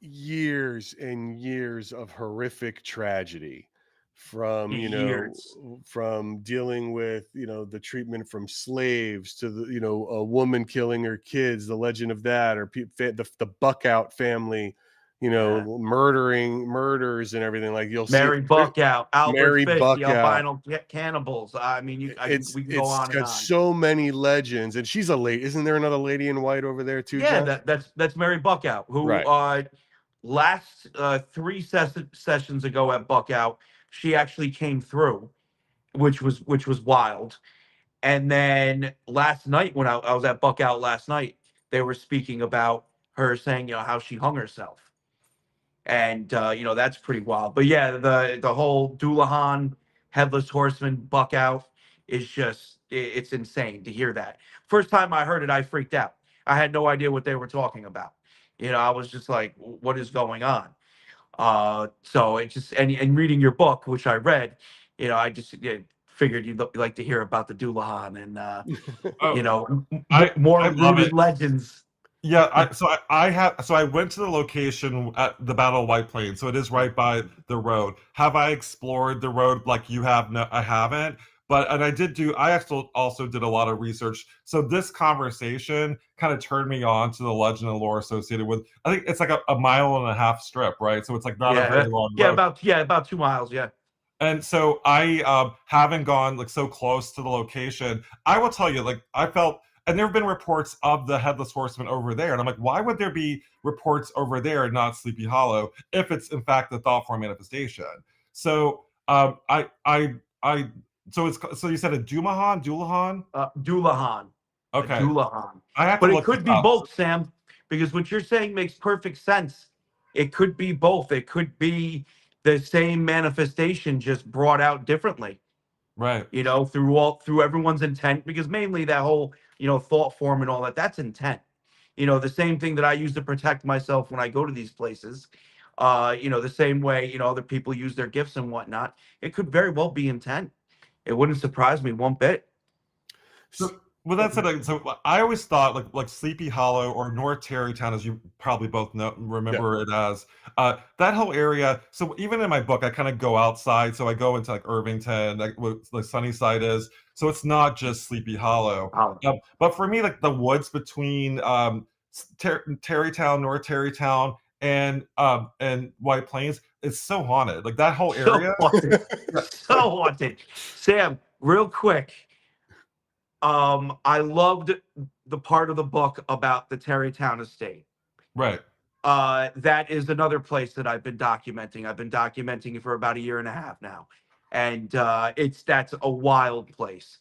years and years of horrific tragedy from Years. from dealing with the treatment from slaves to the a woman killing her kids, the legend of that, or the Buckout family Yeah. murders and everything. Like you'll Mary see Buckout, Albert Mary Fish, the Buckout. albino cannibals. I mean, we can go It's on and got on. so many legends, and she's a lady. Isn't there another lady in white over there too, Yeah, John? that's Mary Buckout, who Right. last three sessions ago at Buckout, she actually came through, which was wild. And then last night, when I was at Buckout last night, they were speaking about her saying, how she hung herself. And that's pretty wild. But yeah, the whole Doulahan, headless horseman, Buckout is just it's insane to hear that. First time I heard it, I freaked out. I had no idea what they were talking about. I was just like, what is going on? So it just and reading your book, which I read, I just figured you'd like to hear about the Doulahan and Oh, I more love rooted it. legends. Yeah, I went to the location at the Battle of White Plains, so it is right by the road. Have I explored the road like you have? No, I haven't. And I actually also did a lot of research. So this conversation kind of turned me on to the legend and lore associated with, I think it's like a mile and a half strip, right? So it's like not a very long road. About 2 miles, yeah. And so I haven't gone like so close to the location. I will tell you, like I felt, and there have been reports of the headless horseman over there, and I'm like, why would there be reports over there and not Sleepy Hollow if it's in fact the thought form manifestation? So so you said a Doulahan? Doulahan. Okay. Doulahan. I have to But it look could this be up. both, Sam, because what you're saying makes perfect sense. It could be both. It could be the same manifestation, just brought out differently. Right. Through everyone's intent, because mainly that whole, thought form and all that, that's intent. The same thing that I use to protect myself when I go to these places. The same way, other people use their gifts and whatnot. It could very well be intent. It wouldn't surprise me one bit. So, well, that's it. So I always thought like Sleepy Hollow or North Tarrytown, as you probably both remember it as, that whole area. So even in my book, I kind of go outside. So I go into like Irvington, like what the Sunnyside is. So it's not just Sleepy Hollow. But for me, like the woods between Tarrytown, North Tarrytown, and White Plains, it's so haunted. Like that whole area. So haunted. Sam, real quick. I loved the part of the book about the Tarrytown estate. Right. that is another place that I've been documenting. I've been documenting it for about a year and a half now, and that's a wild place.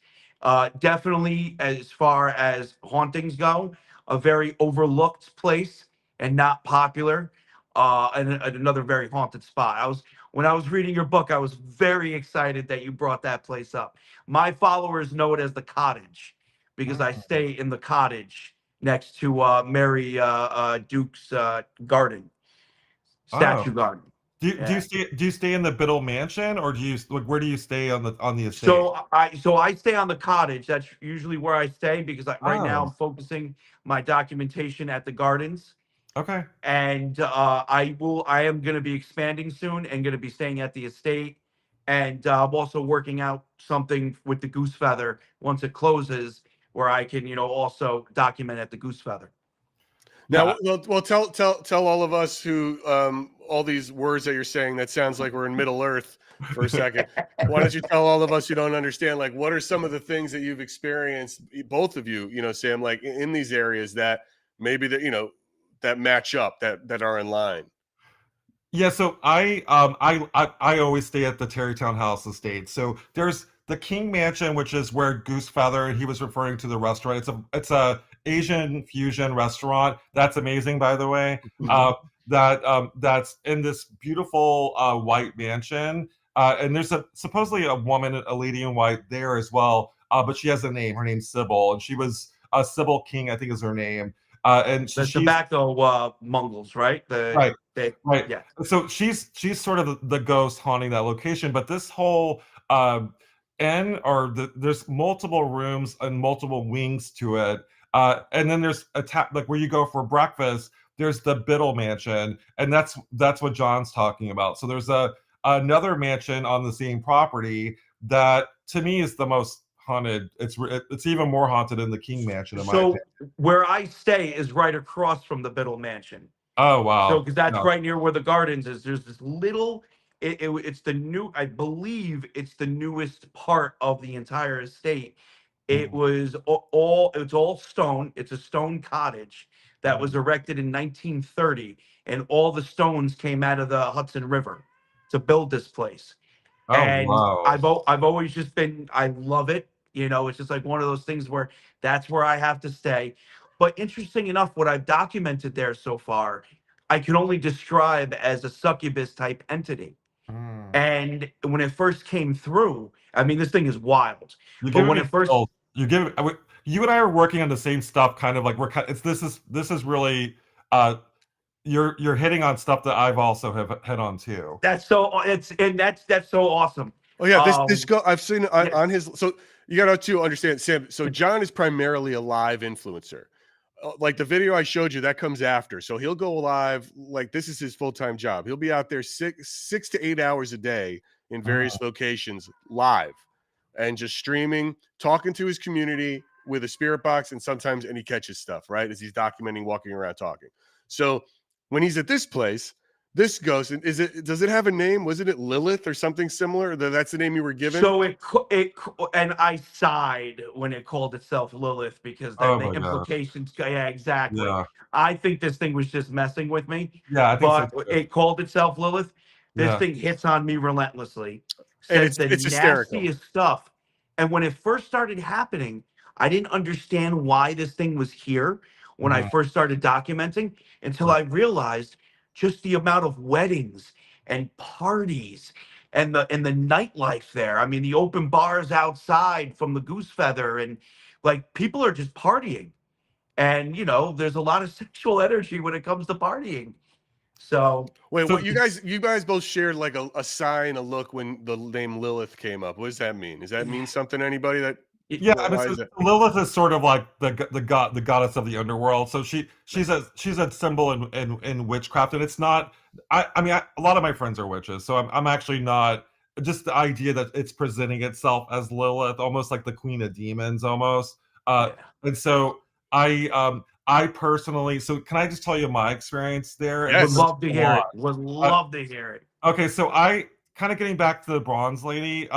Definitely, as far as hauntings go, a very overlooked place and not popular, and another very haunted spot. When I was reading your book, I was very excited that you brought that place up. My followers know it as the Cottage because I stay in the cottage next to Mary Duke's garden, Oh. statue garden. Yeah. Do you stay in the Biddle Mansion, or do you like where do you stay on the estate? So I stay on the cottage. That's usually where I stay because right now Oh, I'm focusing my documentation at the gardens, okay. and I am going to be expanding soon and going to be staying at the estate, and I'm also working out something with the Goose Feather once it closes, where I can also document at the Goose Feather. Now, well, tell all of us who all these words that you're saying. That sounds like we're in Middle Earth for a second. Why don't you tell all of us who don't understand, like, what are some of the things that you've experienced, both of you, Sam, like in these areas that maybe that match up, that are in line. Yeah, so I always stay at the Terrytown House estate. So there's the King Mansion, which is where Goose Feather, and he was referring to the restaurant. It's a Asian fusion restaurant. That's amazing, by the way. That's in this beautiful white mansion. And there's supposedly a woman, a lady in white there as well. But she has a name. Her name's Sybil, and she was Sybil King, I think is her name. And The she's tobacco Mongols, right? right. Right. Yeah. So she's sort of the ghost haunting that location, but this whole there's multiple rooms and multiple wings to it. And then there's like where you go for breakfast, there's the Biddle Mansion, and that's what John's talking about. So there's another mansion on the same property that to me is the most haunted. It's even more haunted than the King Mansion in my opinion. Where I stay is right across from the Biddle Mansion. Oh wow! So because that's No. right near where the gardens is. There's this little. It's the new. I believe it's the newest part of the entire estate. It was all. It's all stone. It's a stone cottage that was erected in 1930, and all the stones came out of the Hudson River to build this place. Oh And wow! I've always just been. I love it. It's just like one of those things where that's where I have to stay. But interesting enough, what I've documented there so far, I can only describe as a succubus type entity. And when it first came through, I mean, this thing is wild. You're But giving when me it first, chills. You and I are working on the same stuff, kind of like this is really you're hitting on stuff that I've also have hit on too. that's so awesome. Oh yeah, this go. I've seen yeah. on his. So you got to understand, Sam. So John is primarily a live influencer. Like the video I showed you, that comes after. So he'll go live. Like this is his full-time job. He'll be out there six to 8 hours a day in various locations live, and just streaming, talking to his community with a spirit box, and he catches stuff right as he's documenting, walking around, talking. So when he's at this place. This ghost, does it have a name? Wasn't it Lilith or something similar? That's the name you were given? So and I sighed when it called itself Lilith because the implications. God. Yeah, exactly. Yeah. I think this thing was just messing with me. Yeah, I think so too. It called itself Lilith. This thing hits on me relentlessly. And Says it's hysterical. nastiest stuff. And when it first started happening, I didn't understand why this thing was here when I first started documenting until I realized just the amount of weddings and parties and the nightlife there. I mean, the open bars outside from the Goose Feather, and like people are just partying. And there's a lot of sexual energy when it comes to partying. So wait, what you guys both shared like a sign, a look when the name Lilith came up. What does that mean? Does that mean something to anybody? That yeah, I mean, so Lilith is sort of like the goddess of the underworld. So she's a symbol in witchcraft, and it's not. I mean, a lot of my friends are witches, so I'm actually not. Just the idea that it's presenting itself as Lilith, almost like the queen of demons, almost. And so I personally. So can I just tell you my experience there? Yes. Would love to hear it. Would love to hear it. Okay, so I kind of getting back to the Bronze Lady.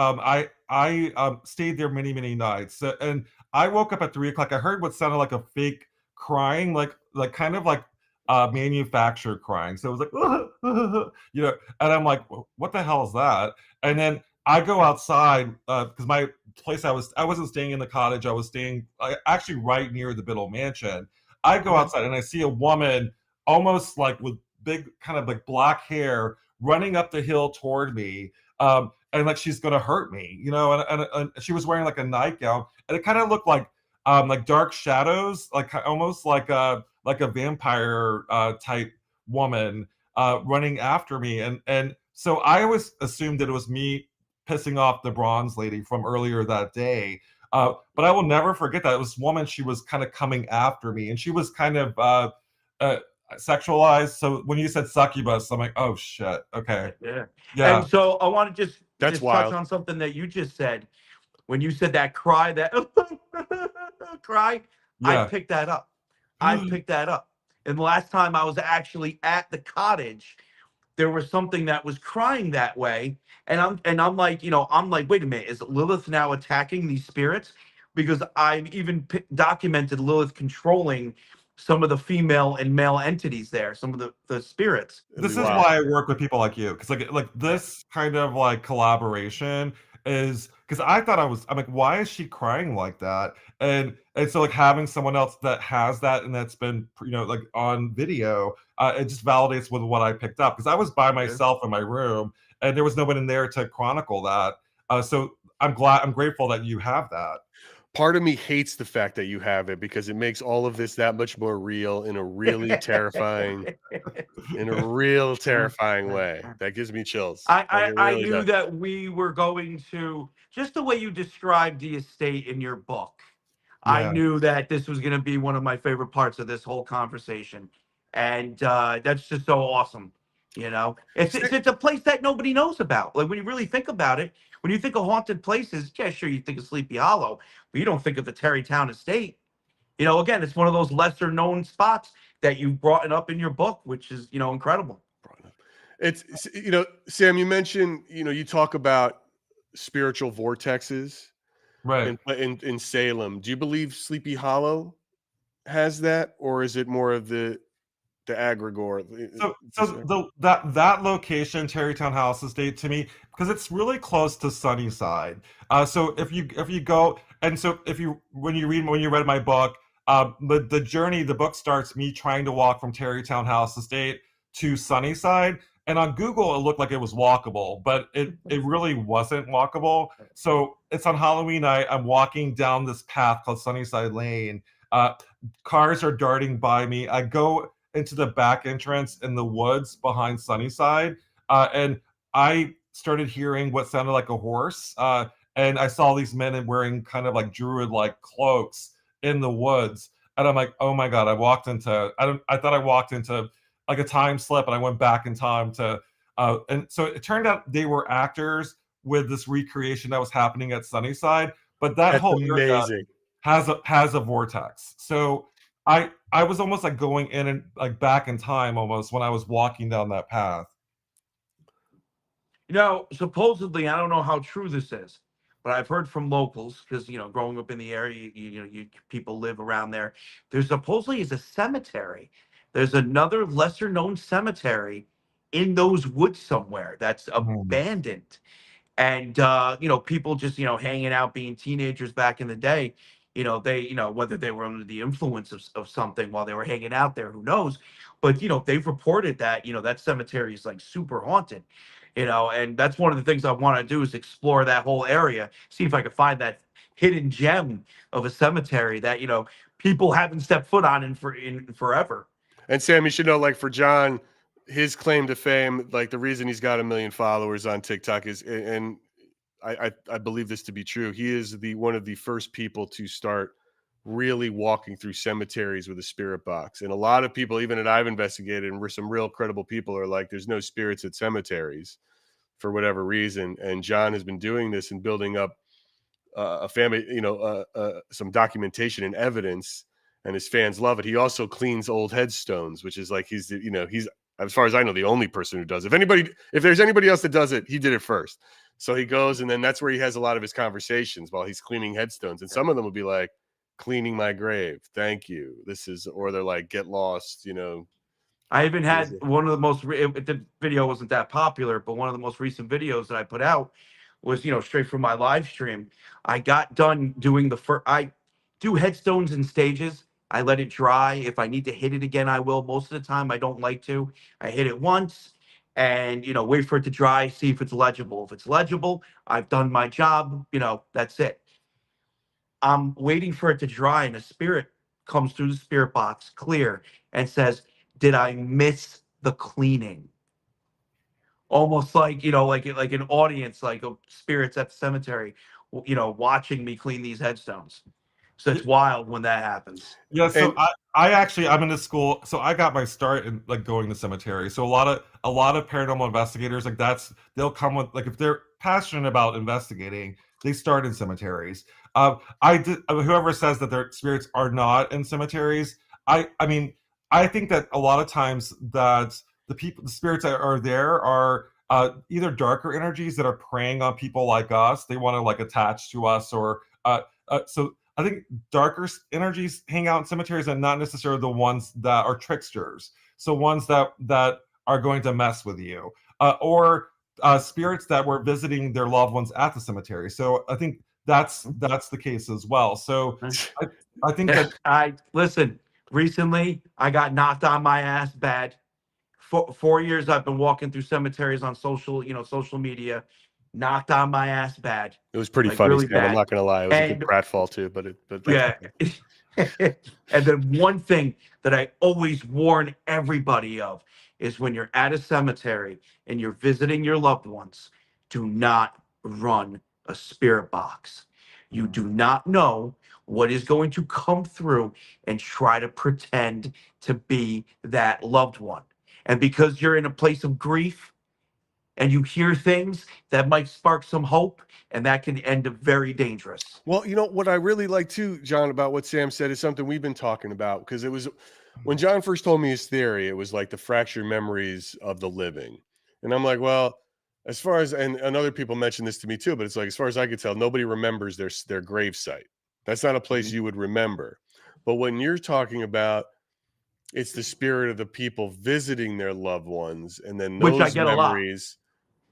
I stayed there many nights, and I woke up at 3 o'clock. I heard what sounded like a fake crying, like kind of like manufactured crying. So it was like, you know, and I'm like, what the hell is that? And then I go outside because my place I wasn't staying in the cottage. I was staying actually right near the Biddle Mansion. I go outside and I see a woman almost like with big kind of like black hair running up the hill toward me. And like she's gonna hurt me, you know, and she was wearing like a nightgown, and it kind of looked like dark shadows, like almost like a vampire type woman running after me, and so I always assumed that it was me pissing off the bronze lady from earlier that day. But I will never forget that it was woman. She was kind of coming after me, and she was kind of uh, sexualized. So when you said succubus, I'm like, oh shit, okay, Yeah. yeah, And so I want to That's just touch wild. on something that you just said. When you said that cry, that cry, I yeah. picked that up. I picked that up. And the last time I was actually at the cottage, there was something that was crying that way. And I'm like, I'm like, wait a minute, is Lilith now attacking these spirits? Because I've even documented Lilith controlling some of the female and male entities there, some of the spirits. It'll be This is wild. why I work with people like you, because like this kind of like collaboration is because I'm like, why is she crying like that? And so like having someone else that has that and that's been like on video, it just validates with what I picked up because I was by myself in my room and there was no one in there to chronicle that. So I'm grateful that you have that. Part of me hates the fact that you have it because it makes all of this that much more real in a really terrifying way. That gives me chills. Like, it I really knew does. that we were going to, just the way you described the estate in your book. I Yeah. knew that this was going to be one of my favorite parts of this whole conversation, and that's just so awesome. It's a place that nobody knows about. Like when you really think about it, when you think of haunted places, yeah, sure, you think of Sleepy Hollow, but you don't think of the Terrytown Estate. Again, it's one of those lesser known spots that you brought it up in your book, which is incredible. It's Sam, you mentioned, you talk about spiritual vortexes Right. in Salem. Do you believe Sleepy Hollow has that, or is it more of the egregore? That location, Terrytown House Estate, to me, because it's really close to Sunnyside. So if you go, and so if you when you read my book, the journey, the book starts me trying to walk from Terrytown House Estate to Sunnyside, and on Google it looked like it was walkable, but it really wasn't walkable. So it's on Halloween night. I'm walking down this path called Sunnyside Lane. Cars are darting by me. I go into the back entrance in the woods behind Sunnyside, and I started hearing what sounded like a horse. And I saw these men wearing kind of like druid-like cloaks in the woods, and I'm like, oh my god! I thought I walked into like a time slip, and I went back in time to. And so it turned out they were actors with this recreation that was happening at Sunnyside, but that That's whole area amazing. has a vortex. So I was almost like going in and like back in time almost when I was walking down that path. Supposedly, I don't know how true this is, but I've heard from locals because growing up in the area, people live around there. There supposedly is a cemetery. There's another lesser known cemetery in those woods somewhere that's Mm. abandoned. And people just hanging out, being teenagers back in the day, they whether they were under the influence of something while they were hanging out there, who knows. But they've reported that that cemetery is like super haunted. And that's one of the things I want to do is explore that whole area, see if I can find that hidden gem of a cemetery that people haven't stepped foot on in forever. And Sam, you should know, like for John, his claim to fame, like the reason he's got 1 million followers on TikTok is, and I believe this to be true. He is one of the first people to start really walking through cemeteries with a spirit box. And a lot of people, even that I've investigated, and some real credible people, are like, there's no spirits at cemeteries for whatever reason. And John has been doing this and building up a family, some documentation and evidence, and his fans love it. He also cleans old headstones, which is like he's as far as I know the only person who does it. If there's anybody else that does it, he did it first. So he goes, and then that's where he has a lot of his conversations while he's cleaning headstones. And some of them will be like, cleaning my grave, thank you. Or they're like, get lost, I even had Crazy. one of the most the video wasn't that popular, but one of the most recent videos that I put out was, straight from my live stream. I got done doing I do headstones in stages. I let it dry. If I need to hit it again, I will. Most of the time I don't like to. I hit it once and, wait for it to dry, see if it's legible. If it's legible, I've done my job, that's it. I'm waiting for it to dry, and a spirit comes through the spirit box clear and says, "Did I miss the cleaning?" Almost like, like an audience, like spirits at the cemetery, watching me clean these headstones. So it's wild when that happens. Yeah, so And I actually I'm in a school, so I got my start in like going to cemetery. So a lot of paranormal investigators like they'll come with like if they're passionate about investigating, they start in cemeteries. I did whoever says that their spirits are not in cemeteries, I mean I think that a lot of times that the spirits that are there are either darker energies that are preying on people like us. They want to like attach to us or so I think darker energies hang out in cemeteries and not necessarily the ones that are tricksters. So ones that are going to mess with you, or spirits that were visiting their loved ones at the cemetery. So I think that's the case as well. So I think that I listen. Recently, I got knocked on my ass bad. 4 years I've been walking through cemeteries on social media, knocked on my ass bad, it was pretty like funny, really Sam. I'm bad. not gonna lie. It was a good And pratfall too, but that's yeah. And then one thing that I always warn everybody of is when you're at a cemetery and you're visiting your loved ones, do not run a spirit box. You do not know what is going to come through and try to pretend to be that loved one. And because you're in a place of grief and you hear things that might spark some hope, and that can end up very dangerous. Well, what I really like too, John, about what Sam said is something we've been talking about because it was when John first told me his theory, it was like the fractured memories of the living. And I'm like, well, as far as and other people mentioned this to me too, but it's like as far as I could tell, nobody remembers their grave site. That's not a place you would remember. But when you're talking about it's the spirit of the people visiting their loved ones, and then Which I those get a lot. memories,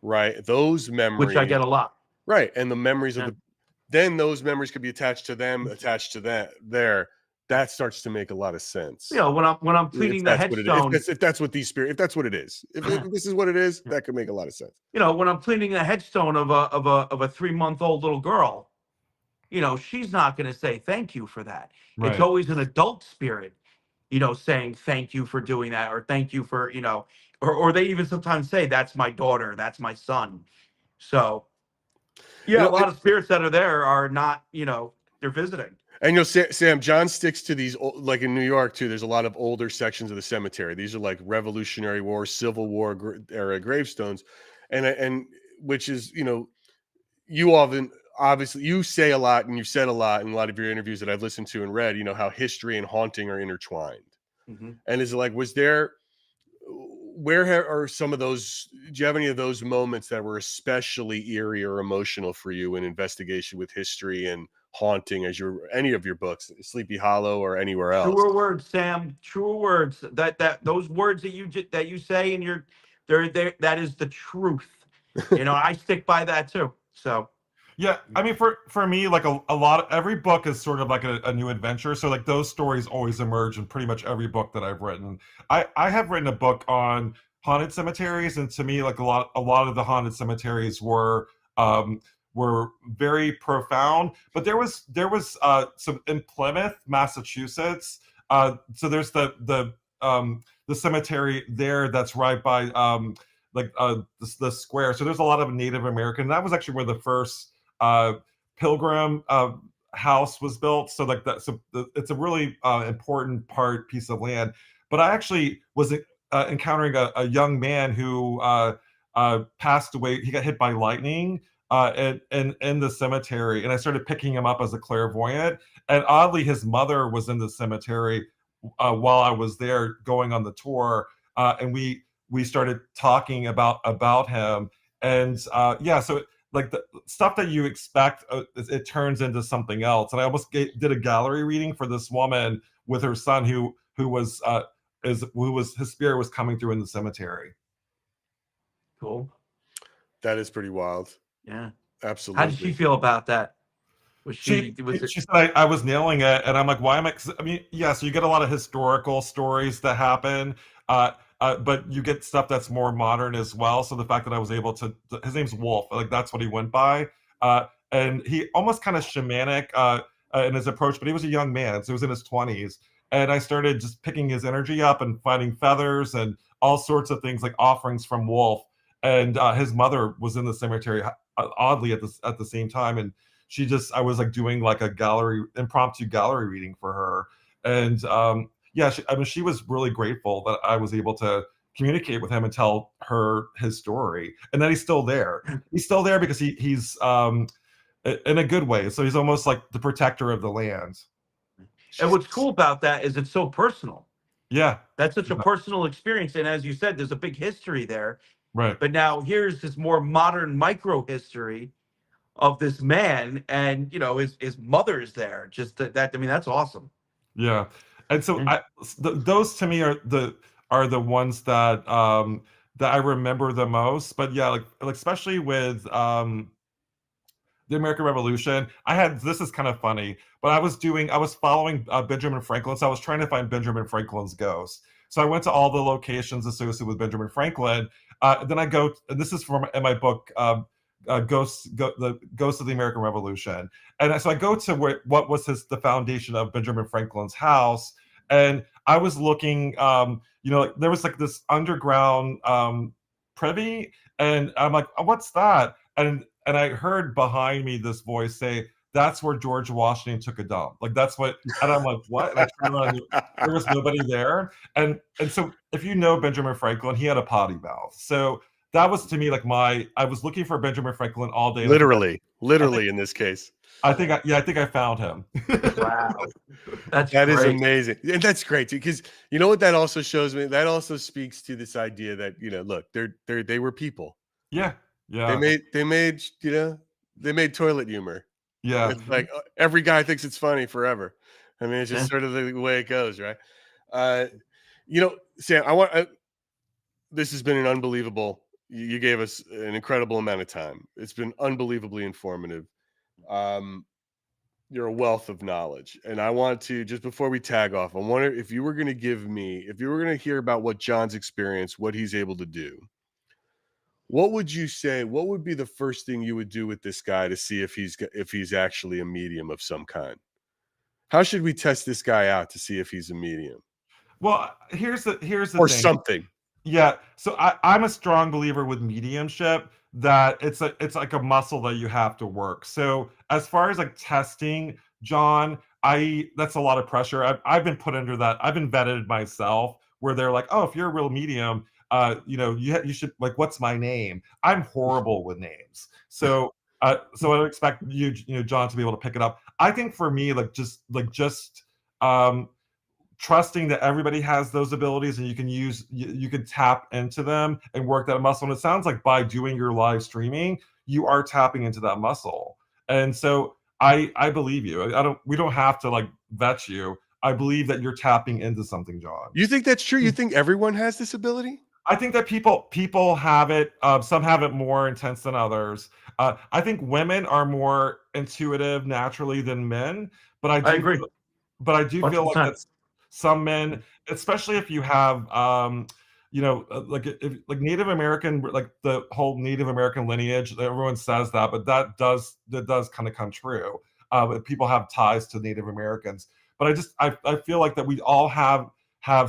right? Those Which I memories, get a lot. right? And the memories of Yeah. then those memories could be attached to them, attached to that there. That starts to make a lot of sense. When I'm If cleaning the that's what it is, headstone, if that's what these spirit, if that's what it is, if this is what it is, that could make a lot of sense. when I'm cleaning the headstone of a 3-month-old little girl, she's not going to say thank you for that. It's right. always an adult spirit, saying thank you for doing that, or thank you for, or they even sometimes say that's my daughter, that's my son. So yeah, a lot of spirits that are there are not, they're visiting. And Sam, John sticks to these, like in New York too. There's a lot of older sections of the cemetery. These are like Revolutionary War, Civil War era gravestones, and which is you often obviously you say a lot, and you've said a lot in a lot of your interviews that I've listened to and read. How history and haunting are intertwined. Mm-hmm. And is it like are some of those? Do you have any of those moments that were especially eerie or emotional for you in investigation with history and haunting, as any of your books, Sleepy Hollow or anywhere else? Truer words, Sam. Truer words. That those words that you say, and they're that is the truth. I stick by that too. So Yeah, I mean, for me, like a lot of every book is sort of like a new adventure. So like those stories always emerge in pretty much every book that I've written. I have written a book on haunted cemeteries, and to me, like a lot of the haunted cemeteries were very profound. But there was some in Plymouth, Massachusetts. So there's the cemetery there that's right by the square. So there's a lot of Native American. That was actually where the first pilgrim house was built. So like that, so it's a really important piece of land. But I actually was encountering a young man who passed away. He got hit by lightning in the cemetery, and I started picking him up as a clairvoyant. And oddly, his mother was in the cemetery while I was there going on the tour, and we started talking about him. And so like the stuff that you expect, it turns into something else. And I almost did a gallery reading for this woman with her son who was his spirit was coming through in the cemetery. Cool. That is pretty wild. Yeah. Absolutely. How did she feel about that? Was She was it? she said I was nailing it, and I'm like, why am I? 'Cause, I mean, yeah, so you get a lot of historical stories that happen, but you get stuff that's more modern as well. So the fact that I was able to, his name's Wolf, like that's what he went by, and he almost kind of shamanic in his approach, but he was a young man, so he was in his 20s, and I started just picking his energy up and finding feathers and all sorts of things like offerings from Wolf, and his mother was in the cemetery oddly at the same time, and I was like doing like a impromptu gallery reading for her. And yeah, she was really grateful that I was able to communicate with him and tell her his story, and that he's still there. He's still there because he's in a good way. So he's almost like the protector of the land. And what's cool about that is it's so personal. Yeah. That's such a personal experience. And as you said, there's a big history there. Right. But now here's this more modern micro history of this man, and his mother's there. Just that I mean, that's awesome. Yeah. And so those to me are the ones that I remember the most. But yeah, like especially with the American Revolution, this is kind of funny, but I was following Benjamin Franklin, so I was trying to find Benjamin Franklin's ghost. So I went to all the locations associated with Benjamin Franklin. Then I go, and this is from in my book, the Ghost of the American Revolution. And so I go to what was the foundation of Benjamin Franklin's house, and I was looking, like there was like this underground privy, and I'm like, oh, what's that? And I heard behind me this voice say, "That's where George Washington took a dump." Like that's what, and I'm like, "What?" And I turned around, and there was nobody there. And so, if you know Benjamin Franklin, he had a potty mouth. So that was to me like I was looking for Benjamin Franklin all day. Literally in this case. I think I found him. Wow, that is amazing, and that's great too. Because you know what that also shows me. That also speaks to this idea that look, they were people. Yeah. Yeah. They made toilet humor. Yeah. It's like every guy thinks it's funny forever. I mean, it's just sort of the way it goes, right? Sam, this has been an unbelievable. You gave us an incredible amount of time. It's been unbelievably informative. You're a wealth of knowledge, and I want to, just before we tag off, I wonder if you were going to hear about what John's experienced, what he's able to do. What would you say? What would be the first thing you would do with this guy to see if he's actually a medium of some kind? How should we test this guy out to see if he's a medium? Well, here's the or thing. Something. Yeah. So I'm a strong believer with mediumship that it's like a muscle that you have to work. So as far as like testing, John, that's a lot of pressure. I've been put under that. I've been vetted myself where they're like, oh, if you're a real medium, you should, like, what's my name? I'm horrible with names. So I would expect you, John, to be able to pick it up. I think for me, just trusting that everybody has those abilities and you can tap into them and work that muscle. And it sounds like by doing your live streaming, you are tapping into that muscle. And so I believe you. We don't have to like vet you. I believe that you're tapping into something, John. You think that's true? You think everyone has this ability? I think that people have it. Some have it more intense than others. I think women are more intuitive naturally than men, but I agree. But I do 100%. feel like that's some men, especially if you have, like Native American, like the whole Native American lineage. Everyone says that, but that does kind of come true. People have ties to Native Americans, but I feel like that we all have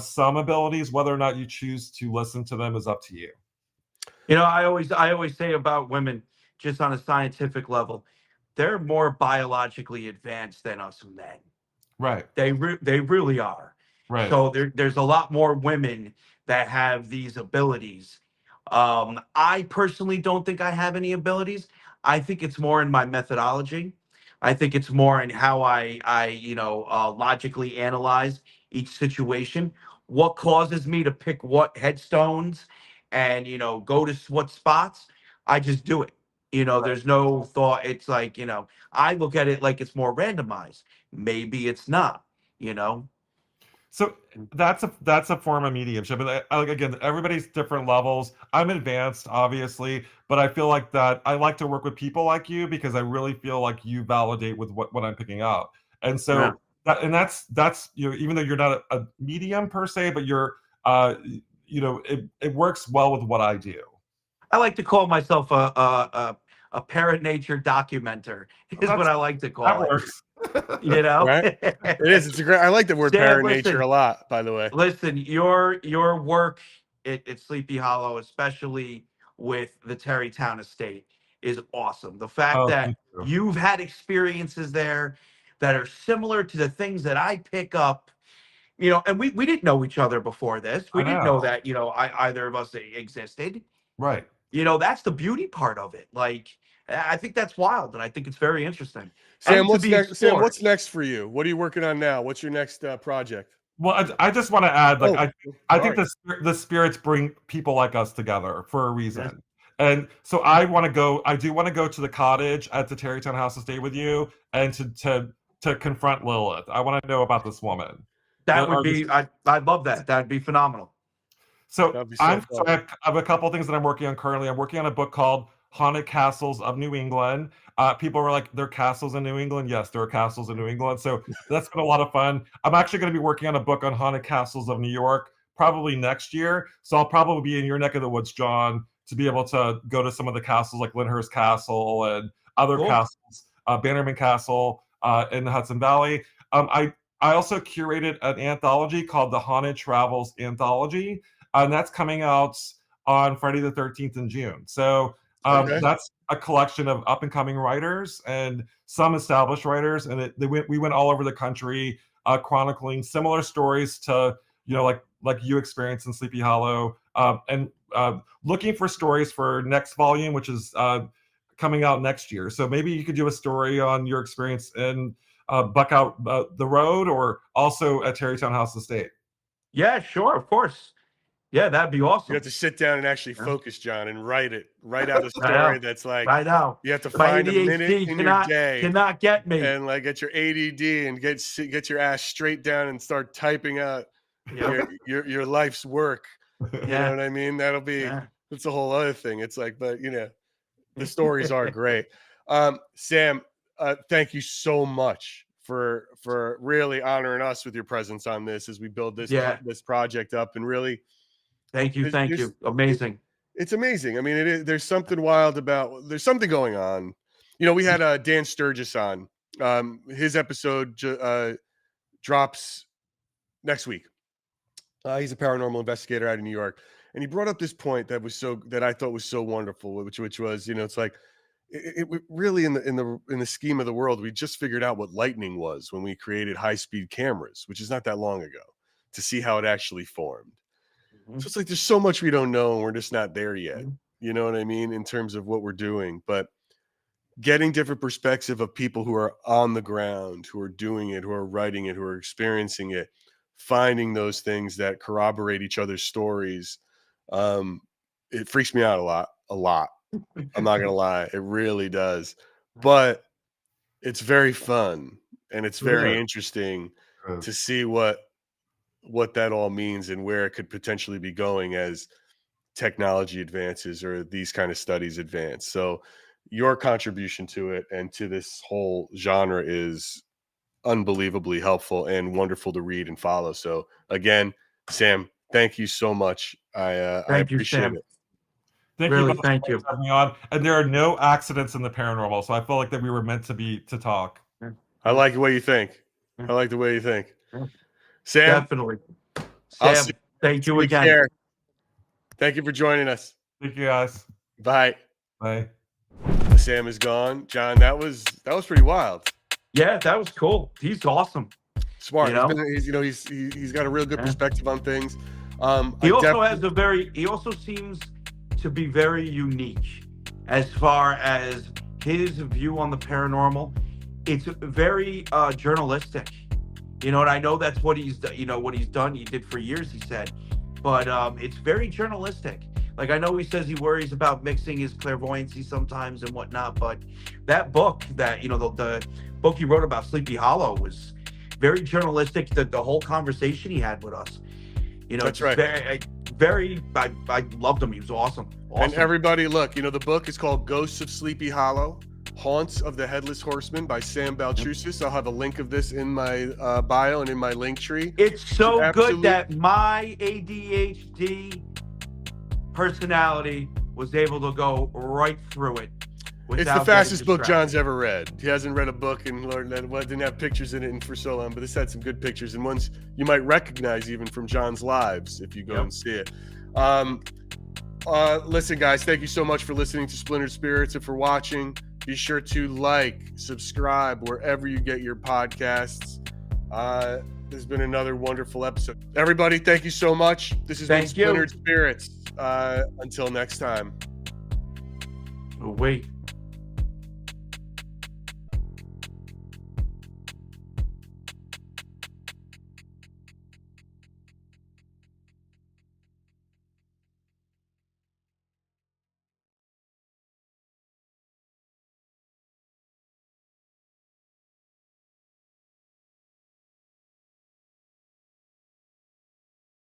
some abilities. Whether or not you choose to listen to them is up to you. I always say about women, just on a scientific level, they're more biologically advanced than us men. Right. They really are. Right. So there's a lot more women that have these abilities. I personally don't think I have any abilities. I think it's more in my methodology. I think it's more in how I logically analyze each situation. What causes me to pick what headstones and go to what spots? I just do it. There's no thought. It's like, I look at it like it's more randomized. Maybe it's not. So that's a form of mediumship, and like again, everybody's different levels. I'm advanced, obviously, but I feel like that I like to work with people like you because I really feel like you validate with what I'm picking up, and Yeah. so that's even though you're not a medium per se, but you're uh it works well with what I do. I like to call myself a parent nature documenter is what I like to That call it. works. You know, Right? It is. It's a great. I like the word Sam, paranature listen. a lot. By the way, Listen, your work at Sleepy Hollow, especially with the Terrytown estate, is awesome. The fact Oh, that thank you. you've had experiences there that are similar to the things that I pick up, and we didn't know each other before this. We I didn't know know. that, either of us existed. Right. That's the beauty part of it. Like, I think that's wild, and I think it's very interesting. Sam, And to what's be next? Sam, explored. what's next for you? What are you working on now? What's your next project? Well, I just want to add, like, I think sorry. the spirits bring people like us together for a reason. Yes. And so I do want to go to the cottage at the Terrytown House to stay with you and to confront Lilith. I want to know about this woman. That would be, I'd love that. That'd be phenomenal. So That'd be so I fun. have a couple things that I'm working on currently. I'm working on a book called Haunted Castles of New England. People were like, there are castles in New England. Yes, there are castles in New England. So that's been a lot of fun. I'm actually going to be working on a book on haunted castles of New York probably next year. So I'll probably be in your neck of the woods, John, to be able to go to some of the castles like Lyndhurst Castle and other Cool. castles, Bannerman Castle in the Hudson Valley. I also curated an anthology called the Haunted Travels Anthology, and that's coming out on Friday the 13th in June. So Okay. that's a collection of up and coming writers and some established writers, and we went all over the country chronicling similar stories to like you experienced in Sleepy Hollow, and looking for stories for next volume, which is coming out next year. So maybe you could do a story on your experience in Buckout the Road, or also at Terrytown House Estate. Yeah, sure, of course. Yeah, that'd be You awesome. have to sit down and actually focus, John, and write out a I story know. that's like I know. you have to My find a minute ADHD in your day cannot get me. and like get your ADD and get your ass straight down and start typing out Yep. your life's work. You know Yeah. what I mean? Yeah. That's a whole other thing. It's like, but the stories are great. Sam, thank you so much for really honoring us with your presence on this as we build this Yeah. this project up, and really Thank you. Thank there's- you. Amazing. it's amazing. I mean, there's something wild about there's something going on. We had Dan Sturgis on. His episode drops next week. He's a paranormal investigator out of New York, and he brought up this point that I thought was so wonderful, which was, it's like it really in the scheme of the world, we just figured out what lightning was when we created high-speed cameras, which is not that long ago, to see how it actually formed. Mhm. So it's like there's so much we don't know, and we're just not there yet. Mhm. You know what I mean? In terms of what we're doing, but getting different perspective of people who are on the ground, who are doing it, who are writing it, who are experiencing it, finding those things that corroborate each other's stories. It freaks me out a lot. I'm not gonna lie, it really does. But it's very fun, and it's very Yeah. interesting Good. to see what that all means and where it could potentially be going as technology advances or these kind of studies advance. So your contribution to it and to this whole genre is unbelievably helpful and wonderful to read and follow. So again, Sam, thank you so much. I Thank you, appreciate Sam. it. Thank Really, you both thank for you. having me on. And there are no accidents in the paranormal, so I feel like that we were meant to talk. I like the way you think. Yeah. I like the way you think. Yeah. Sam, Definitely. I'll Sam, see- thank you take again. care. Thank you for joining us. Thank you guys. Bye. Bye. Sam is gone. John, that was pretty wild. Yeah, that was cool. He's awesome. Smart. You know? He's got a real good Yeah. perspective on things. He also seems to be very unique as far as his view on the paranormal. It's very journalistic. And I know that's what he's done. He did for years, he said, but it's very journalistic. Like, I know he says he worries about mixing his clairvoyancy sometimes and whatnot, but that book that, the book he wrote about Sleepy Hollow very journalistic. The whole conversation he had with us, you know, That's just right. I loved him. He was awesome. And everybody, look, you know, the book is called Ghosts of Sleepy Hollow, Haunts of the Headless Horseman by Sam Baltrusis. I'll have a link of this in my bio and in my link tree. It's so good that my ADHD personality was able to go right through it. It's the fastest book John's ever read. He hasn't read a book and learned that didn't have pictures in it for so long, but this had some good pictures and ones you might recognize even from John's lives if you go and see it. Listen, guys, thank you so much for listening to Splintered Spirits and for watching. Be sure to like, subscribe wherever you get your podcasts. This has been another wonderful episode. Everybody, thank you so much. This has been Splintered Spirits. Until next time. Oh, wait.